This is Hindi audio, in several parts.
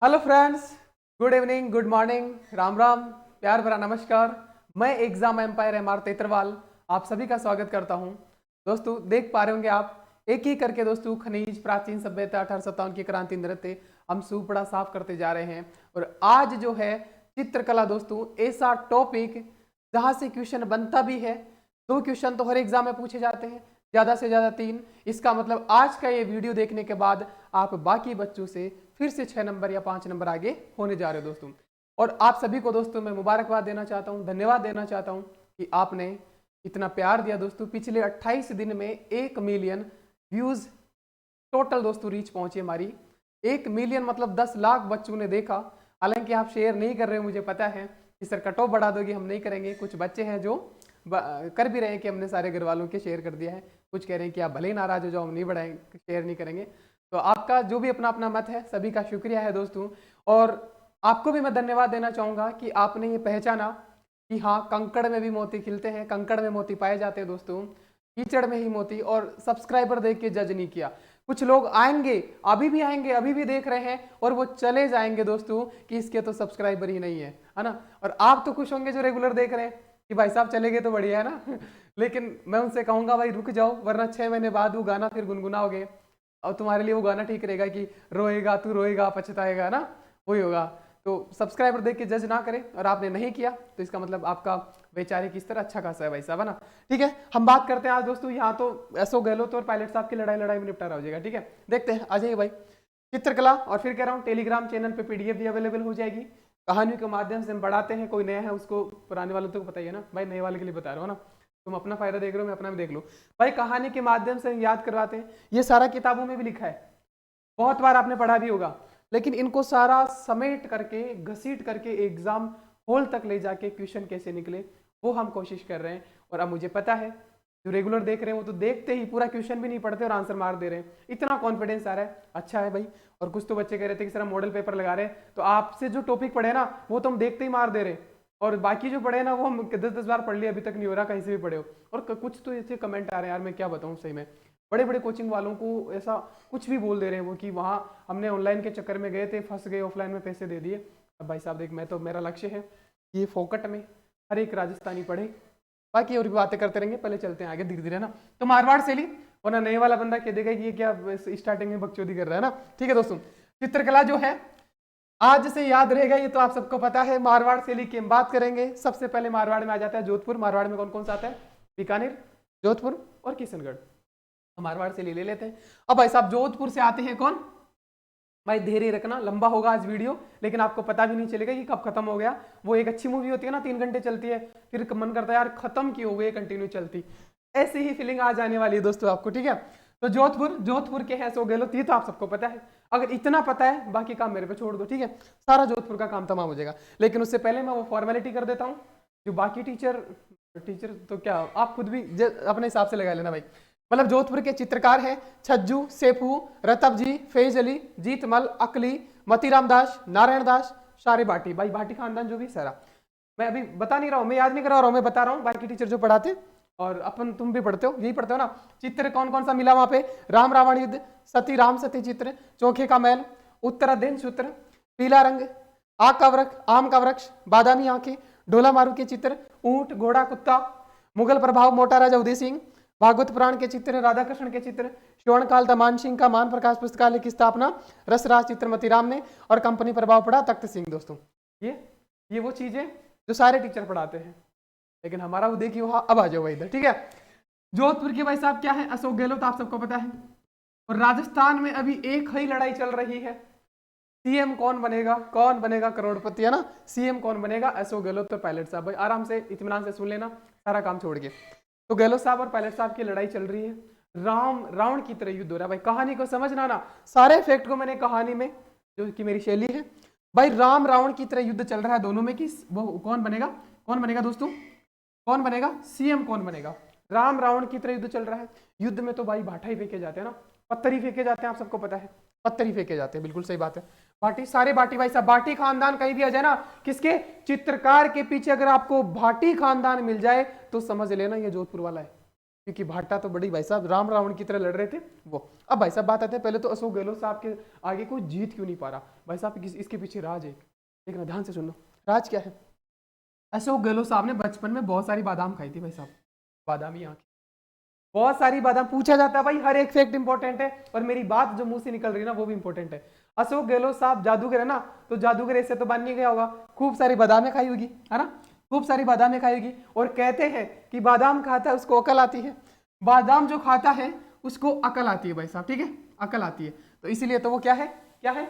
Hello friends, good evening, good morning, Ram Ram, प्यार भरा नमस्कार। मैं exam empire M R Tetarwal आप सभी का स्वागत करता हूं। दोस्तों देख पा रहे होंगे आप एक ही करके दोस्तों खनिज, प्राचीन सभ्यता, 1857 की क्रांति, नृत्य हम सुपड़ा साफ करते जा रहे हैं। और आज जो है चित्रकला दोस्तों, ऐसा टॉपिक जहां से क्वेश्चन बनता भी है। 2 क्वेश्चन तो हर एग्जाम में पूछे जाते हैं, ज्यादा से ज्यादा 3। इसका मतलब आज का ये वीडियो देखने के बाद आप बाकी बच्चों से फिर से 6 नंबर या 5 नंबर आगे होने जा रहे हो दोस्तों। और आप सभी को दोस्तों मैं मुबारकबाद देना चाहता हूं, धन्यवाद देना चाहता हूं कि आपने इतना प्यार दिया दोस्तों। पिछले 28 दिन में 1 मिलियन व्यूज टोटल दोस्तों रीच पहुंची हमारी। 1 मिलियन मतलब 10 लाख बच्चों ने देखा। हालांकि आप शेयर नहीं कर रहे हो, मुझे पता है कि सर कट ऑफ बढ़ा दोगे, हम नहीं करेंगे। कुछ बच्चे हैं जो कर भी रहे हैं कि हमने सारे घर वालों के शेयर कर दिया है। कुछ कह रहे हैं कि आप भले ही नाराज हो जाओ, हम नहीं बढ़ाएंगे, शेयर नहीं करेंगे। तो आपका जो भी अपना अपना मत है, सभी का शुक्रिया है दोस्तों। और आपको भी मैं धन्यवाद देना चाहूंगा कि आपने ये पहचाना कि हाँ, कंकड़ में भी मोती खिलते हैं, कंकड़ में मोती पाए जाते हैं दोस्तों, कीचड़ में ही मोती। और सब्सक्राइबर देख के जज नहीं किया। कुछ लोग आएंगे, अभी भी आएंगे, अभी भी देख रहे हैं और वो चले जाएंगे दोस्तों कि इसके तो सब्सक्राइबर ही नहीं है ना। और आप तो खुश होंगे जो रेगुलर देख रहे हैं कि भाई साहब चले गए तो बढ़िया है ना। लेकिन मैं उनसे कहूंगा भाई रुक जाओ, वरना 6 महीने बाद वो गाना फिर गुनगुनाओगे और तुम्हारे लिए वो गाना ठीक रहेगा कि रोएगा तू रोएगा पछताएगा ना, वही होगा। तो सब्सक्राइबर देख के जज ना करें। और आपने नहीं किया तो इसका मतलब आपका वैचारिक स्तर अच्छा खासा है भाई साहब, है ना। ठीक है, हम बात करते हैं आज दोस्तों। यहाँ तो एसओ गहलोत और पायलट साहब की लड़ाई में निपटारा हो जाएगा। ठीक है, देखते हैं, आ जाइए भाई। चित्रकला, और फिर कह रहा हूँ टेलीग्राम चैनल पे पीडीएफ भी अवेलेबल हो जाएगी। कहानियों के माध्यम से हम बढ़ाते हैं। कोई नया है उसको, पुराने वालों तो पता ही है ना भाई, नए वाले के लिए बता रहा हूँ ना। तुम अपना फायदा देख रहे हो, मैं अपना भी देख लो भाई। कहानी के माध्यम से हम याद करवाते हैं। ये सारा किताबों में भी लिखा है, बहुत बार आपने पढ़ा भी होगा। लेकिन इनको सारा समेट करके, घसीट करके एग्जाम हॉल तक ले जाके क्वेश्चन कैसे निकले वो हम कोशिश कर रहे हैं। और अब मुझे पता है जो रेगुलर देख रहे हैं वो तो देखते ही पूरा क्वेश्चन भी नहीं पढ़ते और आंसर मार दे रहे हैं। इतना कॉन्फिडेंस आ रहा है, अच्छा है भाई। और कुछ तो बच्चे कह रहे थे कि सर हम मॉडल पेपर लगा रहे हैं, तो आपसे जो टॉपिक पढ़े ना वो तो हम देखते ही मार दे रहे हैं। और बाकी जो पढ़े ना वो हम 10-10 बार पढ़ लिए, अभी तक नहीं हो रहा, कहीं से भी पढ़े हो। और कुछ तो ऐसे कमेंट आ रहे हैं यार, मैं क्या बताऊं सही में। बड़े बड़े कोचिंग वालों को ऐसा कुछ भी बोल दे रहे हैं वो कि वहाँ हमने ऑनलाइन के चक्कर में गए थे, फंस गए, ऑफलाइन में पैसे दे दिए। अब भाई साहब देख, मैं तो, मेरा लक्ष्य है कि ये फोकट में हर एक राजस्थानी पढ़े। बाकी और भी बातें करते रहेंगे, पहले चलते हैं आगे धीरे धीरे ना। तो मारवाड़ से ली, वरना नए वाला बंदा कह देगा कि ये क्या स्टार्टिंग में बकचोदी कर रहा है ना। ठीक है दोस्तों, चित्रकला जो है आज से याद रहेगा, ये तो आप सबको पता है। मारवाड़ शैली की हम बात करेंगे। सबसे पहले मारवाड़ में आ जाता है जोधपुर। मारवाड़ में कौन कौन सा आता है? बीकानेर, जोधपुर और किशनगढ़। मारवाड़ से ले लेते हैं। अब भाई साहब जोधपुर से आते हैं कौन? भाई धैर्य रखना, लंबा होगा आज वीडियो, लेकिन आपको पता भी नहीं चलेगा कि कब खत्म हो गया। वो एक अच्छी मूवी होती है ना, 3 घंटे चलती है, फिर मन करता है यार खत्म क्यों हो गई, कंटिन्यू चलती। ऐसी ही फीलिंग आ जाने वाली है दोस्तों आपको। ठीक है, तो जोधपुर के हैं एसओ गहलोत, ये तो आप सबको पता है। अगर इतना पता है, बाकी काम मेरे पे छोड़ दो। ठीक है, सारा जोधपुर का काम तमाम हो जाएगा। लेकिन उससे पहले मैं वो फॉर्मेलिटी कर देता हूँ। जो बाकी टीचर तो क्या, आप खुद भी अपने हिसाब से लगा लेना भाई। मतलब जोधपुर के चित्रकार हैं छज्जू, सेफू, रतब जी, फैज अली, जीतमल, अकली, मतीराम दास, नारायण दास, सारे भाटी। भाई भाटी खानदान जो भी सारा, मैं अभी बता नहीं रहा हूँ, मैं याद नहीं करा रहा हूँ, मैं बता रहा हूँ। बाकी टीचर जो पढ़ाते और अपन तुम भी पढ़ते हो, यही पढ़ते हो ना। चित्र कौन कौन सा मिला वहां पे? राम रावण युद्ध, सती राम सती चित्र, चौखे का महल, उत्तराधीन सूत्र, पीला रंग, आग का वृक्ष, आम का वृक्ष, बादामी आंखें, ढोला मारू के चित्र, ऊंट, घोड़ा, कुत्ता, मुगल प्रभाव, मोटा राजा उदय सिंह, भागवत पुराण के चित्र, राधा कृष्ण के चित्र, श्रवण काल मान सिंह का, मान प्रकाश पुस्तकालय की स्थापना, रसराज चित्रमती राम ने, और कंपनी प्रभाव पड़ा तख्त सिंह। दोस्तों ये वो चीजें जो सारे टीचर पढ़ाते हैं, लेकिन हमारा वो देखिए वहां। अब आ जाओ इधर। ठीक है, जोधपुर के भाई साहब क्या है? अशोक गहलोत, आप सबको पता है। और राजस्थान में अभी एक ही लड़ाई चल रही है, सीएम कौन बनेगा, कौन बनेगा करोड़पति, है ना। सीएम कौन बनेगा? अशोक गहलोत तो पायलट साहब। भाई आराम से इत्मीनान से सुन लेना, सारा काम छोड़ के। तो गहलोत साहब और पायलट साहब की लड़ाई चल रही है। राम रावण की तरह युद्ध हो रहा है भाई। कहानी को समझना ना, सारे फैक्ट को मैंने कहानी में, जो कि मेरी शैली है भाई, राम रावण की तरह युद्ध चल रहा है दोनों में कि वो कौन बनेगा दोस्तों, कौन बनेगा सीएम, कौन बनेगा। राम रावण की तरह युद्ध चल रहा है। युद्ध में तो भाई भाटा ही फेंके जाते हैं ना, पत्थर ही फेंके जाते हैं, आप सबको पता है, पत्थर ही फेंके जाते हैं, बिल्कुल सही बात है। भाटी, सारे भाटी भाई साहब। भाटी खानदान कहीं भी आ जाए ना, किसके? चित्रकार के पीछे अगर आपको भाटी खानदान मिल जाए तो समझ लेना ये जोधपुर वाला है। क्योंकि भाटा तो बड़ी भाई साहब राम रावण की तरह लड़ रहे थे वो। अब भाई साहब बात आते हैं, पहले तो अशोक गहलोत साहब के आगे कोई जीत क्यों नहीं पा रहा भाई साहब, इसके पीछे राज है। एक ना ध्यान से सुनो, राज क्या है। अशोक गहलोत साहब ने बचपन में बहुत सारी बादाम खाई थी भाई साहब, बादामी आंखें, बहुत सारी बादाम। पूछा जाता है भाई, हर एक फैक्ट इंपॉर्टेंट है, और मेरी बात जो मुंह से निकल रही है ना वो भी इंपॉर्टेंट है। अशोक गहलोत साहब जादूगर है ना, तो जादूगर ऐसे तो बन नहीं गया होगा, खूब सारी बादामें खाई होगी, है ना, खूब सारी बादामें खाई होगी। और कहते हैं कि बादाम खाता है उसको अकल आती है, बादाम जो खाता है उसको अकल आती है भाई साहब, ठीक है, अकल आती है। तो इसीलिए तो वो क्या है, क्या है,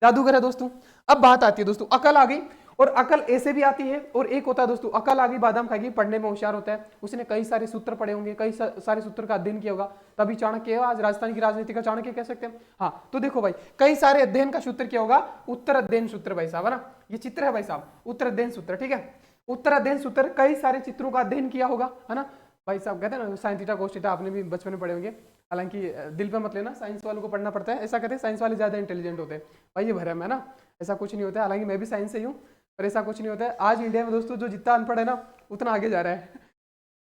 जादूगर है दोस्तों। अब बात आती है दोस्तों, अकल आ गई, और अकल ऐसे भी आती है, और एक होता है दोस्तों, अकल आ गई बादाम खाएगी, पढ़ने में होशियार होता है, उसने कई सारे सूत्र पढ़े होंगे, कई सारे सूत्र का अध्ययन किया होगा, तभी चाणक्य आज राजस्थान की राजनीति का चाणक्य कह सकते हैं। हाँ तो देखो भाई, कई सारे अध्ययन का सूत्र क्या होगा, उत्तर अध्ययन सूत्र भाई साहब, है ना, ये चित्र है भाई साहब, उत्तर अध्ययन सूत्र, ठीक है, उत्तर अध्ययन सूत्र, कई सारे चित्रों का अध्ययन किया होगा, है ना भाई साहब। कहते हैं ना साइन थीटा कोस थीटा, आपने भी बचपन में पढ़े होंगे, हालांकि दिल पे मत लेना, साइंस वालों को पढ़ना पड़ता है, ऐसा कहते हैं साइंस वाले ज्यादा इंटेलिजेंट होते हैं भाई, ये भरम है ना, ऐसा कुछ नहीं होता है, हालांकि मैं भी साइंस से ही हूँ, पर ऐसा कुछ नहीं होता है। आज इंडिया में दोस्तों जो जितना अनपढ़ है ना उतना आगे जा रहा है,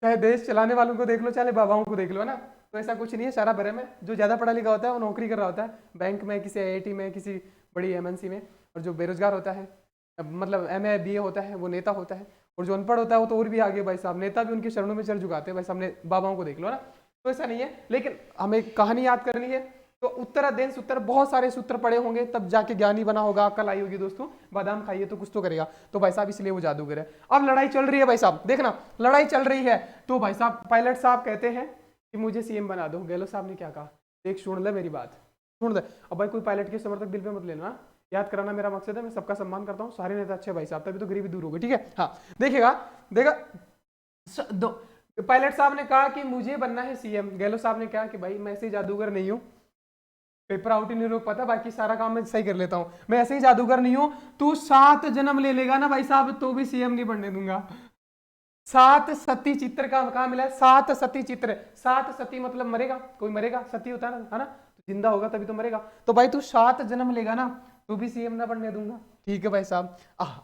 चाहे देश चलाने वालों को देख लो, चाहे बाबाओं को देख लो, है ना, तो ऐसा कुछ नहीं है, सारा भरम है। जो ज्यादा पढ़ा लिखा होता है वो नौकरी कर रहा होता है बैंक में, किसी IIT में, किसी बड़ी MNC में, और जो बेरोजगार होता है, मतलब MA BA होता है वो नेता होता है, और जो अनपढ़ होता है वो तो और भी आगे भाई साहब, नेता भी उनके चरणों में चढ़ झुकाते हैं भाई साहब, बाबाओं को देख लो ना। तो ऐसा नहीं है, लेकिन हमें कहानी याद करनी है, तो उत्तर अध्ययन सूत्र, बहुत सारे सूत्र पढ़े होंगे तब जाके ज्ञानी बना होगा, अकल आई होगी दोस्तों, बादाम खाइए तो कुछ तो करेगा, तो भाई साहब इसलिए वो जादूगर है। अब लड़ाई चल रही है भाई साहब, देखना लड़ाई चल रही है, तो भाई साहब पायलट साहब कहते हैं कि मुझे CM बना दो। गहलोत साहब ने क्या कहा, देख सुन ले मेरी बात, सुन ले। अब भाई कोई पायलट के समर्थक दिल पे मत लेना, याद कराना मेरा मकसद है, मैं सबका सम्मान करता हूँ, सारे नेता अच्छे भाई साहब, तभी तो गरीबी दूर होगी, ठीक है। हाँ देखिएगा, देखा पायलट साहब ने कहा कि मुझे बनना है CM, गहलोत साहब ने कहा कि भाई मैं ऐसे जादूगर नहीं हूँ, पेपर आउट ही नहीं रोक पाता, बाकी सारा काम मैं सही कर लेता हूँ, मैं ऐसे ही जादूगर नहीं हूँ, तू 7 जन्म ले लेगा ना भाई साहब तो भी CM नहीं बनने दूंगा। 7 सती चित्र का कहा मिला है, 7 सती चित्र, 7 सती मतलब मरेगा, कोई मरेगा, सती होता है ना, तो जिंदा होगा तभी तो मरेगा, तो भाई तू 7 जन्म लेगा ना तो भी CM ना बनने दूंगा, ठीक है भाई साहब।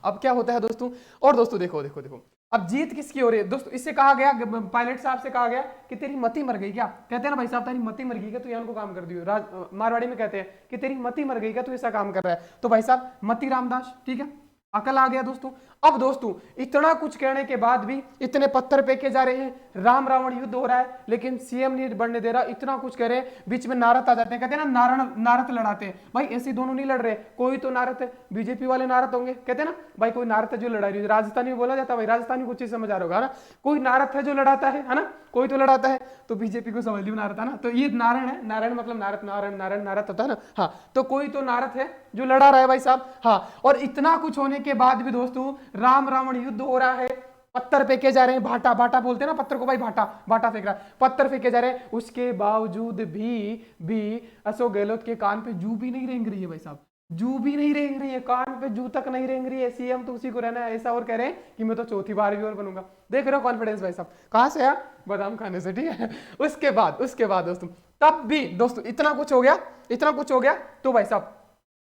अब क्या होता है दोस्तों, और दोस्तों देखो देखो देखो, अब जीत किसकी हो रही है दोस्तों, इससे कहा गया, पायलट साहब से कहा गया कि तेरी मती मर गई क्या, कहते हैं ना भाई साहब तेरी मती मर गई क्या, तू यहाँ को काम कर दियो, मारवाड़ी में कहते हैं कि तेरी मती मर गई क्या, तू ऐसा काम कर रहा है, तो भाई साहब मती रामदास, ठीक है, अकल आ गया दोस्तों। अब दोस्तों इतना कुछ कहने के बाद भी, इतने पत्थर फेंके जा रहे हैं, राम रावण युद्ध हो रहा है, लेकिन CM नहीं बनने दे रहा, इतना कुछ कह रहे हैं, बीच में नारद आ जाते हैं, कहते हैं ना नारद लड़ाते हैं भाई, ऐसे दोनों नहीं लड़ रहे, कोई तो नारद है, BJP वाले नारद होंगे, कहते हैं ना भाई कोई नारद है जो लड़ा रही है, राजस्थानी में बोला जाता है भाई, राजस्थानी को चीज समझ आ रहा होगा ना, कोई नारद है जो लड़ाता है ना, कोई तो लड़ाता है, तो BJP को समझ लियो नारद है ना, तो ये नारायण है, नारायण मतलब नारद, नारायण नारायण नारद होता है ना, हाँ तो कोई तो नारद है जो लड़ा रहा है भाई साहब। हाँ और इतना कुछ होने के बाद भी दोस्तों राम रावण युद्ध हो रहा है, पत्थर फेंके जा रहे हैं, भाटा भाटा बोलते हैं ना पत्थर को भाई, भाटा भाटा फेंक रहा है, पत्थर फेंके जा रहे हैं, उसके बावजूद भी अशोक गहलोत के कान पे जू भी नहीं रेंग रही है भाई साहब, जू भी नहीं रेंग रही है, कान पे जू तक नहीं रेंग रही है, CM तो उसी को रहना है ऐसा, और कह रहे हैं कि मैं तो चौथी बार भी और बनूंगा। देख रहे हो कॉन्फिडेंस भाई साहब कहां से आया, बादाम खाने से, ठीक है। उसके बाद दोस्तों, तब भी दोस्तों इतना कुछ हो गया, इतना कुछ हो गया, तो भाई साहब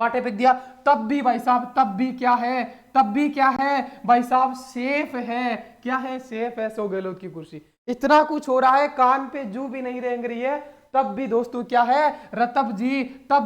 पाटे फेंक दिया, तब भी भाई साहब, तब भी क्या है, तब भी क्या है भाई साहब, सेफ है, क्या है, सेफ है अशोक गहलोत की कुर्सी। इतना कुछ हो रहा है, कान पे जू भी नहीं रेंग रही है, तब भी दोस्तों क्या है रतब जी, तब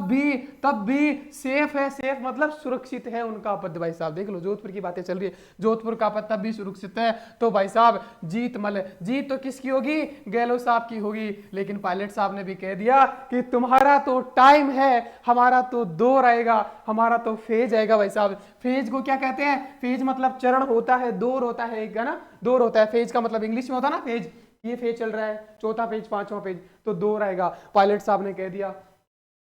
भी सेफ है, सेफ मतलब सुरक्षित है उनका पद भाई साहब। देख लो जोधपुर की बातें चल रही है, जोधपुर का पद तब भी सुरक्षित है, तो भाई साहब जीत तो किसकी होगी, गहलोत साहब की होगी। लेकिन पायलट साहब ने भी कह दिया कि तुम्हारा तो टाइम है, हमारा तो दौर आएगा, हमारा तो फेज आएगा भाई साहब। फेज को क्या कहते हैं, फेज मतलब चरण होता है, दौर होता है एक, है ना, दौर होता है, फेज का मतलब इंग्लिश में होता है ना फेज, ये फेज चल रहा है, चौथा फेज, पांचवा फेज, तो दौर आएगा। पायलट साहब ने कह दिया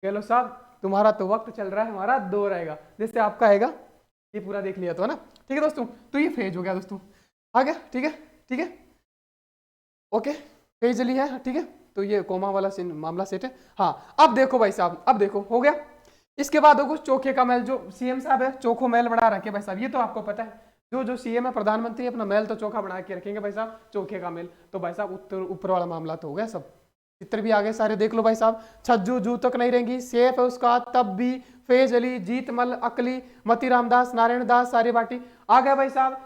गहलोत साहब तुम्हारा तो वक्त चल रहा है, हमारा दौर आएगा, जैसे आपका आएगा, ये पूरा देख लिया तो है ना, ठीक है दोस्तों। तो ये फेज हो गया दोस्तों, आ गया, ठीक है, ठीक है, ओके, फेज चली है, ठीक है, तो ये कोमा वाला मामला सेट है। हाँ अब देखो भाई साहब, अब देखो हो गया। इसके बाद देखो चोखे का महल, जो CM साहब है चोखो महल बना रखे भाई साहब, ये तो आपको पता है, जो CM है प्रधानमंत्री अपना महल तो चोखा बना के रखेंगे भाई साहब, चोखे का महल। तो भाई साहब ऊपर वाला मामला तो हो गया, सब चित्र भी आगे सारे देख लो भाई साहब, छज्जू जू तक नहीं रहेंगी, सेफ है उसका, तब भी फेज अली, जीतमल, अकली, मती रामदास, नारायण दास, सारी बाटी आ गया भाई साहब।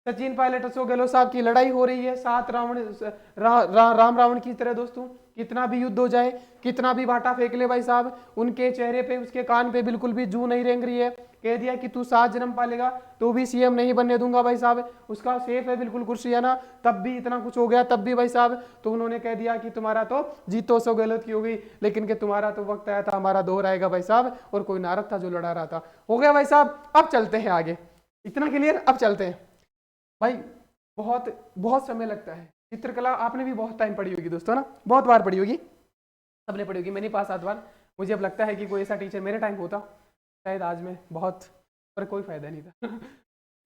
सचिन पायलट अशोक गहलोत साहब की लड़ाई हो रही है सात राम रावण की तरह दोस्तों। कितना भी युद्ध हो जाए, कितना भी बाटा फेंक ले भाई साहब, उनके चेहरे पे, उसके कान पे बिल्कुल भी जू नहीं रेंग रही है। कह दिया कि तू 7 जन्म पालेगा तो भी सीएम नहीं बनने दूंगा भाई साहब, उसका सेफ है बिल्कुल कुर्सी, है ना। तब भी इतना कुछ हो गया, तब भी भाई साहब तो उन्होंने कह दिया कि तुम्हारा तो जीत तो अशोक गहलोत की हो गई, लेकिन कि तुम्हारा तो वक्त आया था, हमारा दौर आएगा भाई साहब। और कोई नारद था जो लड़ा रहा था। हो गया भाई साहब। अब चलते हैं आगे, इतना क्लियर। अब चलते हैं भाई। बहुत बहुत समय लगता है। चित्रकला आपने भी बहुत टाइम पढ़ी होगी दोस्तों, ना, बहुत बार पढ़ी होगी, सबने पढ़ी होगी। मैंने 5-7 बार। मुझे अब लगता है कि कोई ऐसा टीचर मेरे टाइम होता शायद आज में बहुत, पर कोई फायदा नहीं था।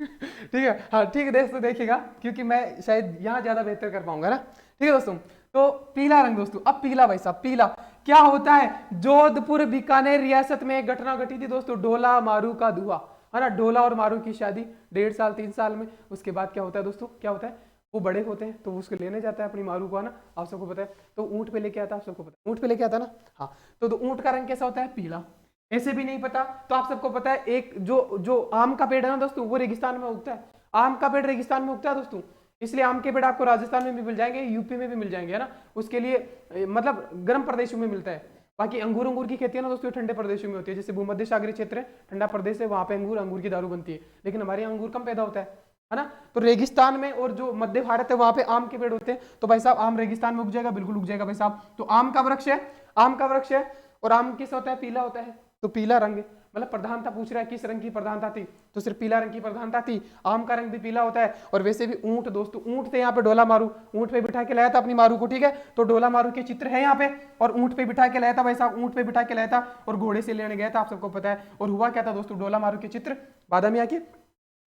ठीक है, हाँ ठीक है दोस्तों, देखिएगा क्योंकि मैं शायद यहाँ ज्यादा बेहतर कर पाऊंगा ना। ठीक है दोस्तों, तो पीला रंग दोस्तों। अब पीला भाई साहब, पीला क्या होता है? जोधपुर बीकानेर रियासत में एक घटना घटी थी दोस्तों, ढोला मारू का धुआं, है ना। ढोला और मारू की शादी 1.5 साल 3 साल में। उसके बाद क्या होता है दोस्तों, क्या होता है? वो बड़े होते हैं तो उसको लेने जाता है अपनी मारू को, है ना। आप सबको पता है। तो ऊंट पे लेके आता है, आप सबको पता है ऊंट पे लेके आता है ना। हाँ, तो ऊंट का रंग कैसा होता है? पीला। ऐसे भी नहीं पता तो आप सबको पता है, एक जो आम का पेड़ है ना दोस्तों, वो रेगिस्तान में उगता है। आम का पेड़ रेगिस्तान में उगता है दोस्तों, इसलिए आम के पेड़ आपको राजस्थान में भी मिल जाएंगे, यूपी में भी मिल जाएंगे, है ना। उसके लिए मतलब गर्म प्रदेशों में मिलता है। बाकी अंगूर की खेती है ना दोस्तों, ठंडे प्रदेशों में होती है। जैसे भूमध्य सागरीय क्षेत्र है, ठंडा प्रदेश है, वहां पे अंगूर की दारू बनती है। लेकिन हमारे यहाँ अंगूर कम पैदा होता है ना। तो रेगिस्तान में और जो मध्य भारत है वहां पे आम के पेड़ होते हैं। तो भाई साहब आम रेगिस्तान में उग जाएगा, बिल्कुल उग जाएगा भाई साहब। तो आम का वृक्ष है, आम का वृक्ष है। और आम किस होता है? पीला होता है। तो पीला रंग, मतलब प्रधानता पूछ रहा है किस रंग की प्रधानता थी, तो सिर्फ पीला रंग की प्रधानता थी। आम का रंग भी पीला होता है। और वैसे भी ऊंट दोस्तों, ऊंट थे यहाँ पे ढोला मारू, ऊंट पे बिठा के लाया था अपनी मारू को, ठीक है। तो ढोला मारू के चित्र है यहाँ पे, और ऊंट पे बिठा के लाया था भाई साहब, ऊंट पे बिठा के लाया था और घोड़े से लेने गया था, आप सबको पता है। और हुआ क्या था दोस्तों, ढोला मारू के चित्र बादामिया की,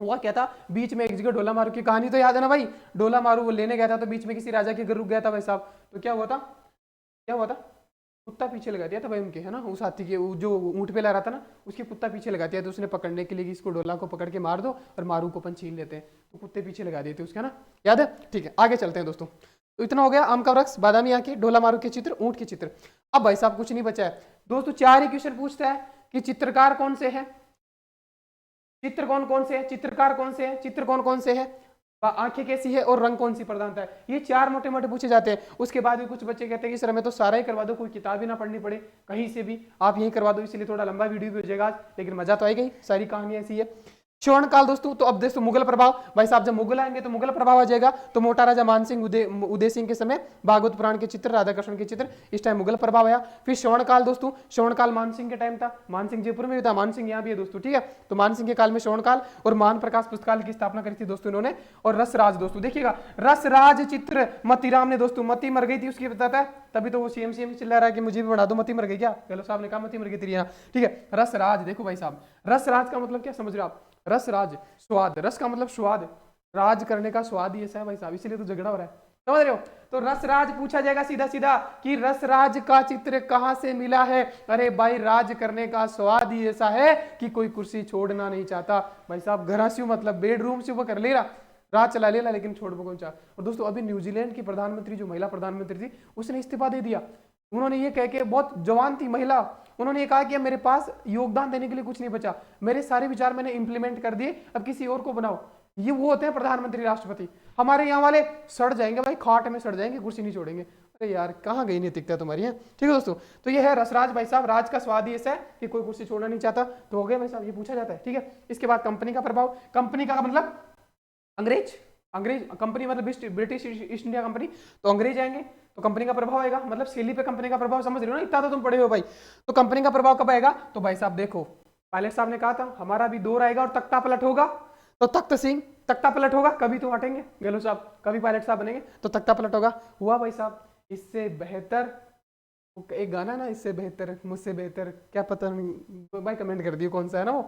हुआ क्या था, बीच में एक जगह ढोला मारू की कहानी तो याद है ना भाई। ढोला मारू वो लेने गया था, तो बीच में किसी राजा के घर रुक गया था भाई साहब। तो क्या हुआ था, क्या हुआ था? कुत्ता पीछे लगा दिया था भाई उनके, है ना। उस हाथी के जो ऊंट पे ला रहा था ना, उसके कुत्ता पीछे लगा दिया। तो उसने पकड़ने के लिए कि इसको ढोला को पकड़ के मार दो और मारू को अपन छीन लेते हैं, तो कुत्ते पीछे लगा दिए थे उसके, है ना। याद है, ठीक है। आगे चलते हैं दोस्तों। तो इतना हो गया आम का वृक्ष, बादामी आंखें, ढोला मारू के चित्र, ऊंट के चित्र। अब भाई साहब कुछ नहीं बचा है दोस्तों, 4 ही क्वेश्चन पूछता है कि चित्रकार कौन से है, चित्र कौन कौन से है, चित्रकार कौन से है, चित्र कौन कौन से है, आंखें कैसी है और रंग कौन सी प्रधानता है। ये 4 मोटे मोटे पूछे जाते हैं। उसके बाद भी कुछ बच्चे कहते हैं कि सर हमें तो सारा ही करवा दो, कोई किताब ही ना पढ़नी पड़े, कहीं से भी आप यही करवा दो। इसलिए थोड़ा लंबा वीडियो भी हो जाएगा आज, लेकिन मजा तो आएगी, सारी कहानी ऐसी है। स्वर्ण काल दोस्तों, तो अब दोस्तों मुगल प्रभाव, भाई साहब जब मुगल आएंगे तो मुगल प्रभाव आ जाएगा। तो मोटा राजा मानसिंह उदय सिंह के समय भागवत पुराण के चित्र, राधा कृष्ण के चित्र, इस टाइम मुगल प्रभाव आया। फिर स्वर्ण काल दोस्तों, स्वर्ण काल मानसिंह के टाइम था, मानसिंह जयपुर में भी था, मानसिंह यहाँ भी है दोस्तों, ठीक है। तो मानसिंह के काल में स्वर्ण काल, और मान प्रकाश पुस्तकालय की स्थापना करी थी दोस्तों इन्होंने। और रसराज दोस्तों, देखिएगा रसराज चित्र मतीराम ने दोस्तों, मती मर गई थी उसकी बताता है, तभी तो वो सीएम चिल्ला रहा है कि मुझे भी बना दो, मती मर गई क्या, गहलोत साहब ने कहा मती मर गई तेरी यहाँ, ठीक है। रसराज देखो भाई साहब, रसराज का मतलब क्या समझ रहे हो आप? रसराज स्वाद, रस का मतलब स्वाद, राज करने का स्वाद ही ऐसा है भाई साहब, इसीलिए तो झगड़ा हो रहा है, समझ रहे हो। तो रसराज पूछा जाएगा सीधा सीधा कि रसराज का चित्र कहां से मिला है। अरे भाई राज करने का स्वाद ही ऐसा है कि कोई कुर्सी छोड़ना नहीं चाहता भाई साहब। घर से मतलब बेडरूम से वो कर ले रहा, राज चला ले रहा, लेकिन छोड़ कौन चाह। और दोस्तों अभी न्यूजीलैंड की प्रधानमंत्री, जो महिला प्रधानमंत्री थी, उसने इस्तीफा दे दिया। उन्होंने ये कह के, बहुत जवान थी महिला, उन्होंने ये कहा कि मेरे पास योगदान देने के लिए कुछ नहीं बचा, मेरे सारे विचार मैंने इंप्लीमेंट कर दिए, अब किसी और को बनाओ। ये वो होते हैं प्रधानमंत्री, राष्ट्रपति। हमारे यहाँ वाले सड़ जाएंगे भाई, खाट में सड़ जाएंगे, कुर्सी नहीं छोड़ेंगे। अरे यार कहाँ गई नैतिकता तुम्हारी है। ठीक है दोस्तों, तो ये है रसराज भाई साहब, राज का स्वाद ही ऐसा है कि कोई कुर्सी छोड़ना नहीं चाहता। तो हो गया भाई साहब, ये पूछा जाता है, ठीक है। इसके बाद कंपनी का प्रभाव, कंपनी का मतलब अंग्रेज, अंग्रेज कंपनी मतलब ब्रिटिश ईस्ट इंडिया कंपनी, तो अंग्रेज आएंगे तो कंपनी का प्रभाव आएगा। मतलब शैली पे कंपनी का प्रभाव, समझ रहे हो ना, इतना तो तुम पढ़े हो भाई। तो कंपनी का प्रभाव कब आएगा? तो भाई साहब देखो, पायलट साहब ने कहा था हमारा भी दौर आएगा और तख्ता पलट होगा, तो तख्त सिंह तख्ता पलट होगा, कभी तो हटेंगे गहलोत साहब, कभी पायलट साहब बनेंगे, तो तख्ता पलट होगा। हुआ भाई साहब। इससे बेहतर एक गाना ना, इससे बेहतर, मुझसे बेहतर, क्या पता नहीं भाई, कमेंट कर दियो कौन सा है ना वो,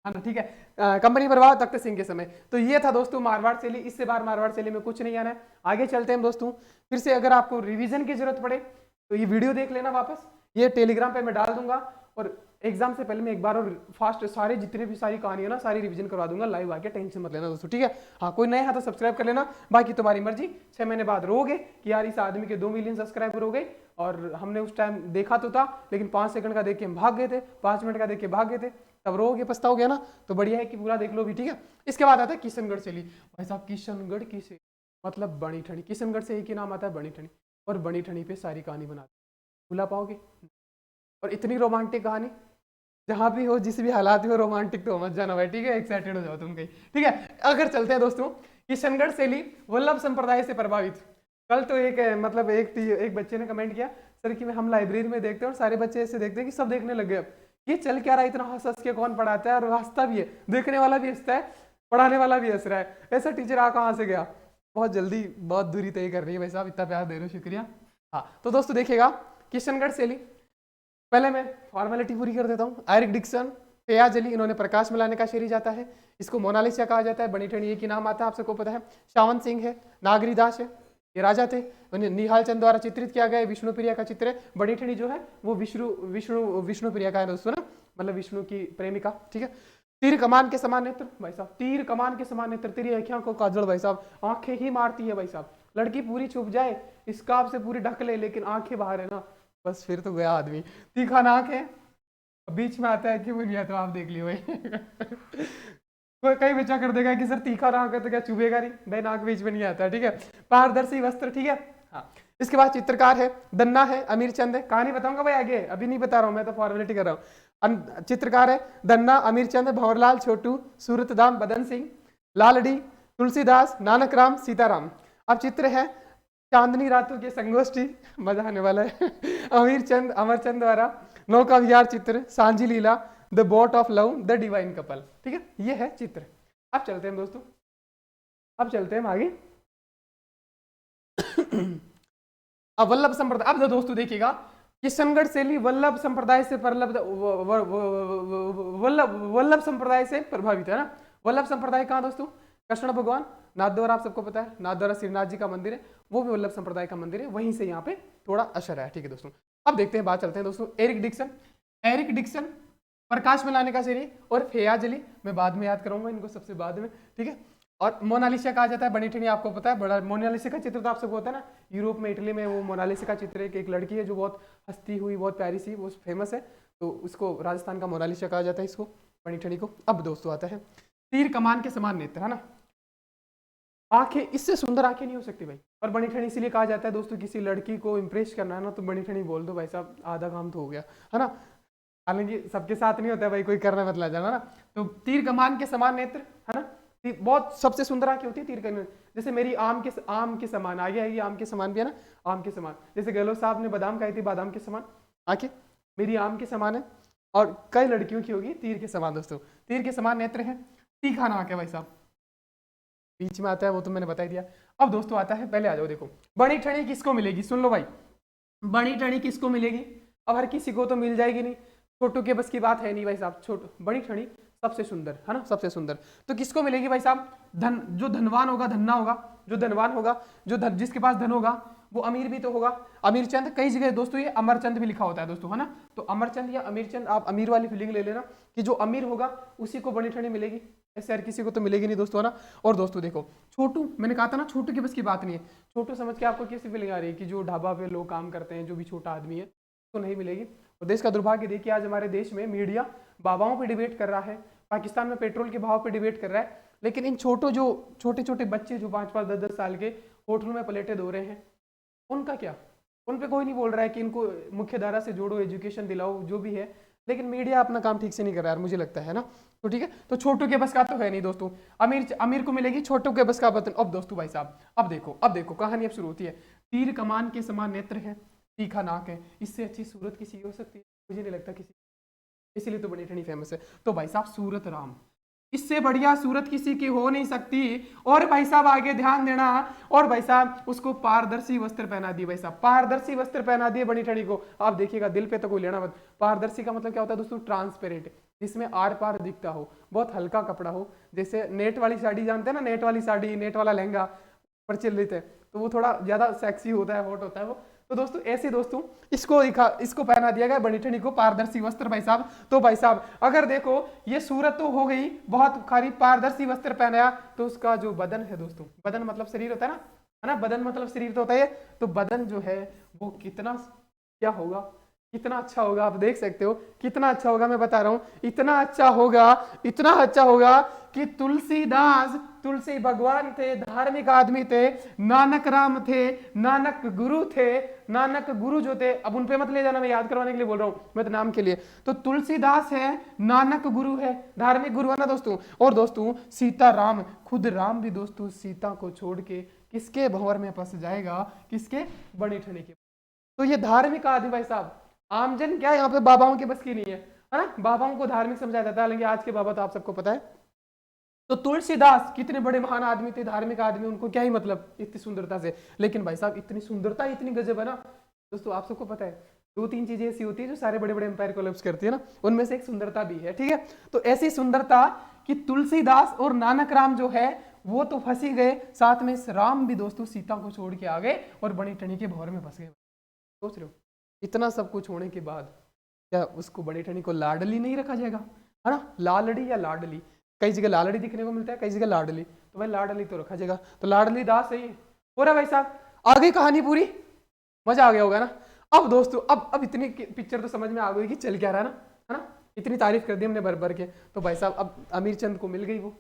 है ना, ठीक है। कंपनी प्रभाव तख्त सिंह के समय। तो ये था दोस्तों मारवाड़ शैली। इससे बाहर मारवाड़ शैली में कुछ नहीं आना है। आगे चलते हैं दोस्तों। फिर से अगर आपको रिवीजन की जरूरत पड़े तो ये वीडियो देख लेना वापस, ये टेलीग्राम पे मैं डाल दूंगा, और एग्जाम से पहले मैं एक बार और फास्ट सारे जितने भी सारी कहानी है ना, सारी रिवीजन करवा दूंगा लाइव आके, टेंशन मत लेना दोस्तों, ठीक है। हाँ, कोई नया है तो सब्सक्राइब कर लेना, बाकी तुम्हारी मर्जी। 6 महीने बाद रोगे कि यार इस आदमी के 2 मिलियन सब्सक्राइबर हो गए, और हमने उस टाइम देखा तो था, लेकिन 5 सेकंड का देख के हम भाग गए थे, 5 मिनट का देख के भाग गए थे, तब रोगे पछताओगे ना। तो बढ़िया है कि पूरा देख लो भी, ठीक है। इसके बाद आता है किशनगढ़ शैली। भाई साहब किशनगढ़ की शैली मतलब बनी ठनी, किशनगढ़ से एक ही नाम आता है बनी ठनी, और बनी ठनी पे सारी कहानी बनाते, भूला पाओगे। और इतनी रोमांटिक कहानी, जहां भी हो जिस भी हालात में हो रोमांटिक तो मत जाना भाई, ठीक है, एक्साइटेड हो जाओ तुम कहीं, ठीक है। अगर चलते हैं दोस्तों, किशनगढ़ शैली वल्लभ संप्रदाय से प्रभावित। कल तो एक बच्चे ने कमेंट किया सर कि हम लाइब्रेरी में देखते हैं और सारे बच्चे ऐसे देखते हैं कि सब देखने लग गए, अब ये चल क्या रहा है, इतना हंस हंस के कौन पढ़ाता है, और हंसता भी है, देखने वाला भी हंसता है, पढ़ाने वाला भी हंस रहा है, ऐसा टीचर आ कहाँ से गया। बहुत जल्दी बहुत दूरी तय कर रही है भाई साहब, इतना प्यार दे रहे हो, शुक्रिया। हाँ तो दोस्तों देखिएगा किशनगढ़ शैली, पहले मैं फॉर्मेलिटी पूरी कर देता हूँ। एरिक डिक्सन, फेयाजली, इन्होंने प्रकाश में लाने का शैली जाता है, इसको मोनालिसा कहा जाता है, बनी ठनी एक ही नाम आता है, आप सबको पता है। शावन सिंह है, नागरीदास है, ये राजा थे, उन्हें निहाल चंद द्वारा चित्रित किया गया है, विष्णुप्रिया का चित्र है। बनी ठनी जो है वो विष्णुप्रिया का है दोस्तों ना, मतलब विष्णु की प्रेमिका, ठीक है। तीर कमान के समान नेत्र, भाई साहब तीर कमान के समान नेत्र, तेरी आंखों को काजल, भाई साहब आंखें ही मारती है भाई साहब, लड़की पूरी छुप जाए स्कार्फ से पूरी ढक ले, लेकिन आंखें बाहर है ना, बस फिर तो गया आदमी। तीखा नाक है, बीच में आता है कि वो नहीं आता, आप देख लियो भाई। कोई कई बच्चा कर देगा कि सर तीखा नाक है तो क्या चुभेगा नहीं, भाई नाक बीच में नहीं आता, ठीक है। पारदर्शी वस्त्र, ठीक है। हाँ इसके बाद चित्रकार है, दन्ना है, अमीर चंद है, कहानी बताऊंगा भाई आगे, अभी नहीं बता रहा हूँ मैं, तो फॉर्मेलिटी कर रहा हूँ। चित्रकार है दन्ना, अमीर चंद, भंवरलाल, छोटू, सूरतदाम, बदन सिंह, लालड़ी, तुलसीदास, नानक राम, सीताराम। अब चित्र है चांदनी रातों की संगोष्ठी, मजा आने वाला है। अमरचंद द्वारा नौका विहार चित्र, सांझी लीला, the boat of love, the divine couple, ठीक है, ये है चित्र। अब चलते हैं दोस्तों, अब चलते हैं आगे। अब वल्लभ संप्रदाय, अब दोस्तों देखिएगा किशनगढ़ शैली वल्लभ संप्रदाय से वल्लभ संप्रदाय से प्रभावित है ना। वल्लभ संप्रदाय कहाँ दोस्तों, कृष्ण भगवान, नाथद्वारा, आप सबको पता है नाथद्वारा श्रीनाथ जी का मंदिर है, वो भी वल्लभ संप्रदाय का मंदिर है, वहीं से यहाँ पे थोड़ा असर है, ठीक है दोस्तों। अब देखते हैं, बात चलते हैं दोस्तों एरिक डिक्सन प्रकाश में लाने का शैली, और फेयाजली मैं बाद में याद करूंगा इनको सबसे बाद में, ठीक है। और मोनालिसा कहा जाता है, बनी ठनी आपको पता है, बड़ा मोनालिसा का चित्र तो आप सबको होता है ना, यूरोप में इटली में वो मोनालिसा का चित्र है कि एक लड़की है जो बहुत हंसती हुई, बहुत प्यारी सी, वो फेमस है, तो उसको राजस्थान का मोनालिसा कहा जाता है, इसको बनी ठनी को। अब दोस्तों आता है तीर कमान के समान नेत्र, है ना, आंखें, इससे सुंदर आंखें नहीं हो सकती भाई, और बनी ठनी इसीलिए कहा जाता है दोस्तों, किसी लड़की को इंप्रेस करना है ना तो बनी ठनी बोल दो भाई साहब, आधा काम तो हो गया, है ना। हालांकि सबके साथ नहीं होता है भाई, कोई करना मत ला जाना ना। तो तीर कमान के समान नेत्र, है ना, बहुत सबसे सुंदर आंखें होती है तीर कमान, जैसे मेरी आम के समान, आगे आएगी आम के समान भी है ना, आम के समान, जैसे गहलोत साहब ने बादाम खाई थी, बादाम के समान आंखें, मेरी आम के समान है, और कई लड़कियों की होगी तीर के समान दोस्तों, तीर के समान नेत्र है, तीखा नाक है भाई साहब, बीच में आता है वो तो मैंने बता ही दिया। अब दोस्तों आता है, पहले आ जाओ देखो, बनी ठनी किसको मिलेगी, सुन लो भाई, बनी ठनी किसको मिलेगी, अब हर किसी को तो मिल जाएगी नहीं, छोटू के बस की बात है नहीं भाई साहब, छोटू बनी ठनी सबसे सुंदर है ना, सबसे सुंदर, तो किसको मिलेगी भाई साहब, जो धनवान होगा, धन्ना होगा, जो धनवान होगा, जिसके पास धन होगा, वो अमीर भी तो होगा। अमीर चंद, कई जगह दोस्तों ये अमरचंद भी लिखा होता है दोस्तों, है ना, तो अमरचंद या अमीर चंद, आप अमीर वाली फीलिंग ले लेना कि जो अमीर होगा उसी को बनी ठनी मिलेगी, ऐसे हर किसी को तो मिलेगी नहीं दोस्तों, है ना। और दोस्तों देखो छोटू, मैंने कहा था ना छोटू की बस की बात नहीं है, छोटू समझ के आपको कैसी फीलिंग आ रही है कि जो ढाबा पे लोग काम करते हैं, जो भी छोटा आदमी है तो नहीं मिलेगी। और देश का दुर्भाग्य देखिए, आज हमारे देश में मीडिया बाबाओं पे डिबेट कर रहा है, पाकिस्तान में पेट्रोल के भाव पे डिबेट कर रहा है, लेकिन इन छोटे छोटे बच्चे जो 5-5, 10-10 साल के होटल में प्लेटें धो रहे हैं, उनका क्या, उन पे कोई नहीं बोल रहा है कि इनको मुख्य धारा से जोड़ो, एजुकेशन दिलाओ, जो भी है, लेकिन मीडिया अपना काम ठीक से नहीं कर रहा है मुझे लगता है ना। तो ठीक है, तो छोटू के बस का तो है नहीं दोस्तों, अमीर को मिलेगी छोटू के बस का बतन। अब दोस्तों भाई साहब, अब देखो कहानी अब शुरू होती है। तीर कमान के समान नेत्र है, तीखा नाक है, इससे अच्छी सूरत किसी की हो सकती है, मुझे नहीं लगता किसी, इसीलिए तो बनी ठनी फेमस है। तो भाई साहब सूरत राम, इससे बढ़िया सूरत किसी की हो नहीं सकती। और भाई साहब आगे ध्यान देना, और भाई साहब उसको पारदर्शी वस्त्र पहना दिए, भाई साहब पारदर्शी वस्त्र पहना दिए बनी ठनी को। आप देखिएगा, दिल पे तो कोई लेना मत। पारदर्शी का मतलब क्या होता है दोस्तों, ट्रांसपेरेंट, जिसमें आर पार दिखता हो, बहुत हल्का कपड़ा हो, जैसे नेट वाली साड़ी जानते हैं ना, नेट वाली साड़ी, नेट वाला लहंगा प्रचलित है, तो वो थोड़ा ज्यादा सेक्सी होता है, हॉट होता है वो। तो दोस्तों ऐसे दोस्तों इसको पहना दिया गया बनी ठनी को, पारदर्शी वस्त्र भाई साहब। तो भाई साहब अगर देखो ये सूरत तो हो गई बहुत खारी, पारदर्शी वस्त्र पहनाया, तो उसका जो बदन है दोस्तों, बदन मतलब शरीर होता है ना, बदन मतलब शरीर तो होता है, तो बदन जो है वो कितना क्या होगा, कितना अच्छा होगा, आप देख सकते हो कितना अच्छा होगा। मैं बता रहा हूं इतना अच्छा होगा, इतना अच्छा होगा कि तुलसीदास, तुलसी भगवान थे, धार्मिक आदमी थे, नानक राम थे, नानक गुरु थे। नानक गुरु जो थे, अब उन पे मत ले जाना, मैं याद करवाने के लिए बोल रहा हूं, मैं तो नाम के लिए। तो तुलसीदास है, नानक गुरु है, धार्मिक गुरु है ना दोस्तों। और दोस्तों सीता राम, खुद राम भी दोस्तों सीता को छोड़ के किसके भंवर में फंस जाएगा, किसके, बड़ी ठनी के। तो ये धार्मिक आदमी भाई साहब, आमजन क्या यहाँ पे बाबाओं के बस की नहीं है ना, बाबाओं को धार्मिक समझाया जाता है, लेकिन आज के बाबा तो आप सबको पता है। तो तुलसीदास कितने बड़े महान आदमी थे, धार्मिक आदमी, उनको क्या ही मतलब इतनी सुंदरता से। लेकिन भाई साहब इतनी सुंदरता इतनी गजब है ना दोस्तों, आप सबको पता है दो तीन चीजें ऐसी होती है जो सारे बड़े बड़े एम्पायर कोलैप्स करती है ना, उनमें से एक सुंदरता भी है, ठीक है। तो ऐसी सुंदरता कि तुलसीदास और नानक राम जो है वो तो फंस ही गए, साथ में राम भी दोस्तों सीता को छोड़ के आ गए और बड़ी टनी के भंवर में फंस गए। सोच रहे हो इतना सब कुछ होने के बाद क्या उसको बड़ी ठनी को लाडली नहीं रखा जाएगा, है ना, लालड़ी या लाडली, कई जगह लालड़ी दिखने को मिलता है, कई जगह लाडली, तो भाई लाडली तो रखा जाएगा, तो लाडली दास सही है। हो रहा भाई साहब, आ गई कहानी पूरी, मजा आ गया होगा ना। अब दोस्तों अब इतनी पिक्चर तो समझ में आ गई कि चल क्या रहा है ना, इतनी तारीफ कर दी हमने भर भर के। तो भाई साहब अब अमीर चंद को मिल गई वो,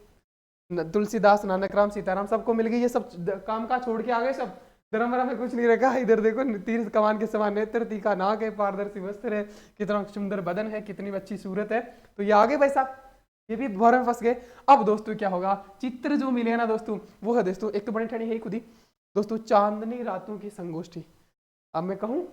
तुलसीदास, नानक राम, सीताराम सबको मिल गई, ये सब काम का छोड़ के आ गए सब, धर्म में कुछ नहीं रखा। इधर देखो तीर कमान के समान नेत्र, तीखा नाक है, पारदर्शी वस्त्र है, कितना सुंदर बदन है, कितनी अच्छी सूरत है। तो ये आगे भाई साहब ये भी भौर में फंस गए। अब दोस्तों क्या होगा, चित्र जो मिले ना दोस्तों वो है दोस्तों, एक तो बड़ी ठंडी है खुद ही दोस्तों, चांदनी रातों की संगोष्ठी। अब मैं कहूँ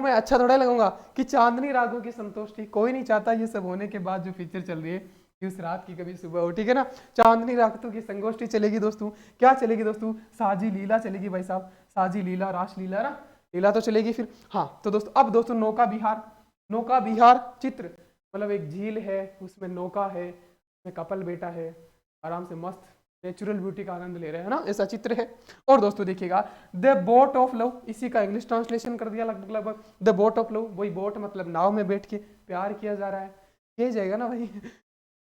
मैं अच्छा थोड़ा लगूंगा कि चांदनी रातों की संतोष्टि, कोई नहीं चाहता ये सब होने के बाद जो पिक्चर चल रही है कि उस रात की कभी सुबह हो, ठीक है ना। चांदनी रातों की संगोष्ठी चलेगी दोस्तों, क्या चलेगी दोस्तों, साजी लीला चलेगी भाई साहब, साजी लीला, रास लीला ना, लीला तो चलेगी फिर। हाँ तो दोस्तों अब दोस्तों नौका विहार, नौका विहार चित्र, मतलब एक झील है उसमें नौका है, उसमें कपल बैठा है, आराम से मस्त नेचुरल ब्यूटी का आनंद ले रहे हैं ना, ऐसा चित्र है। और दोस्तों देखिएगा द बोट ऑफ लव, इसी का इंग्लिश ट्रांसलेशन कर दिया लगभग लगभग, द बोट ऑफ लव, वही बोट मतलब नाव में बैठ के प्यार किया जा रहा है, ये जाएगा ना भाई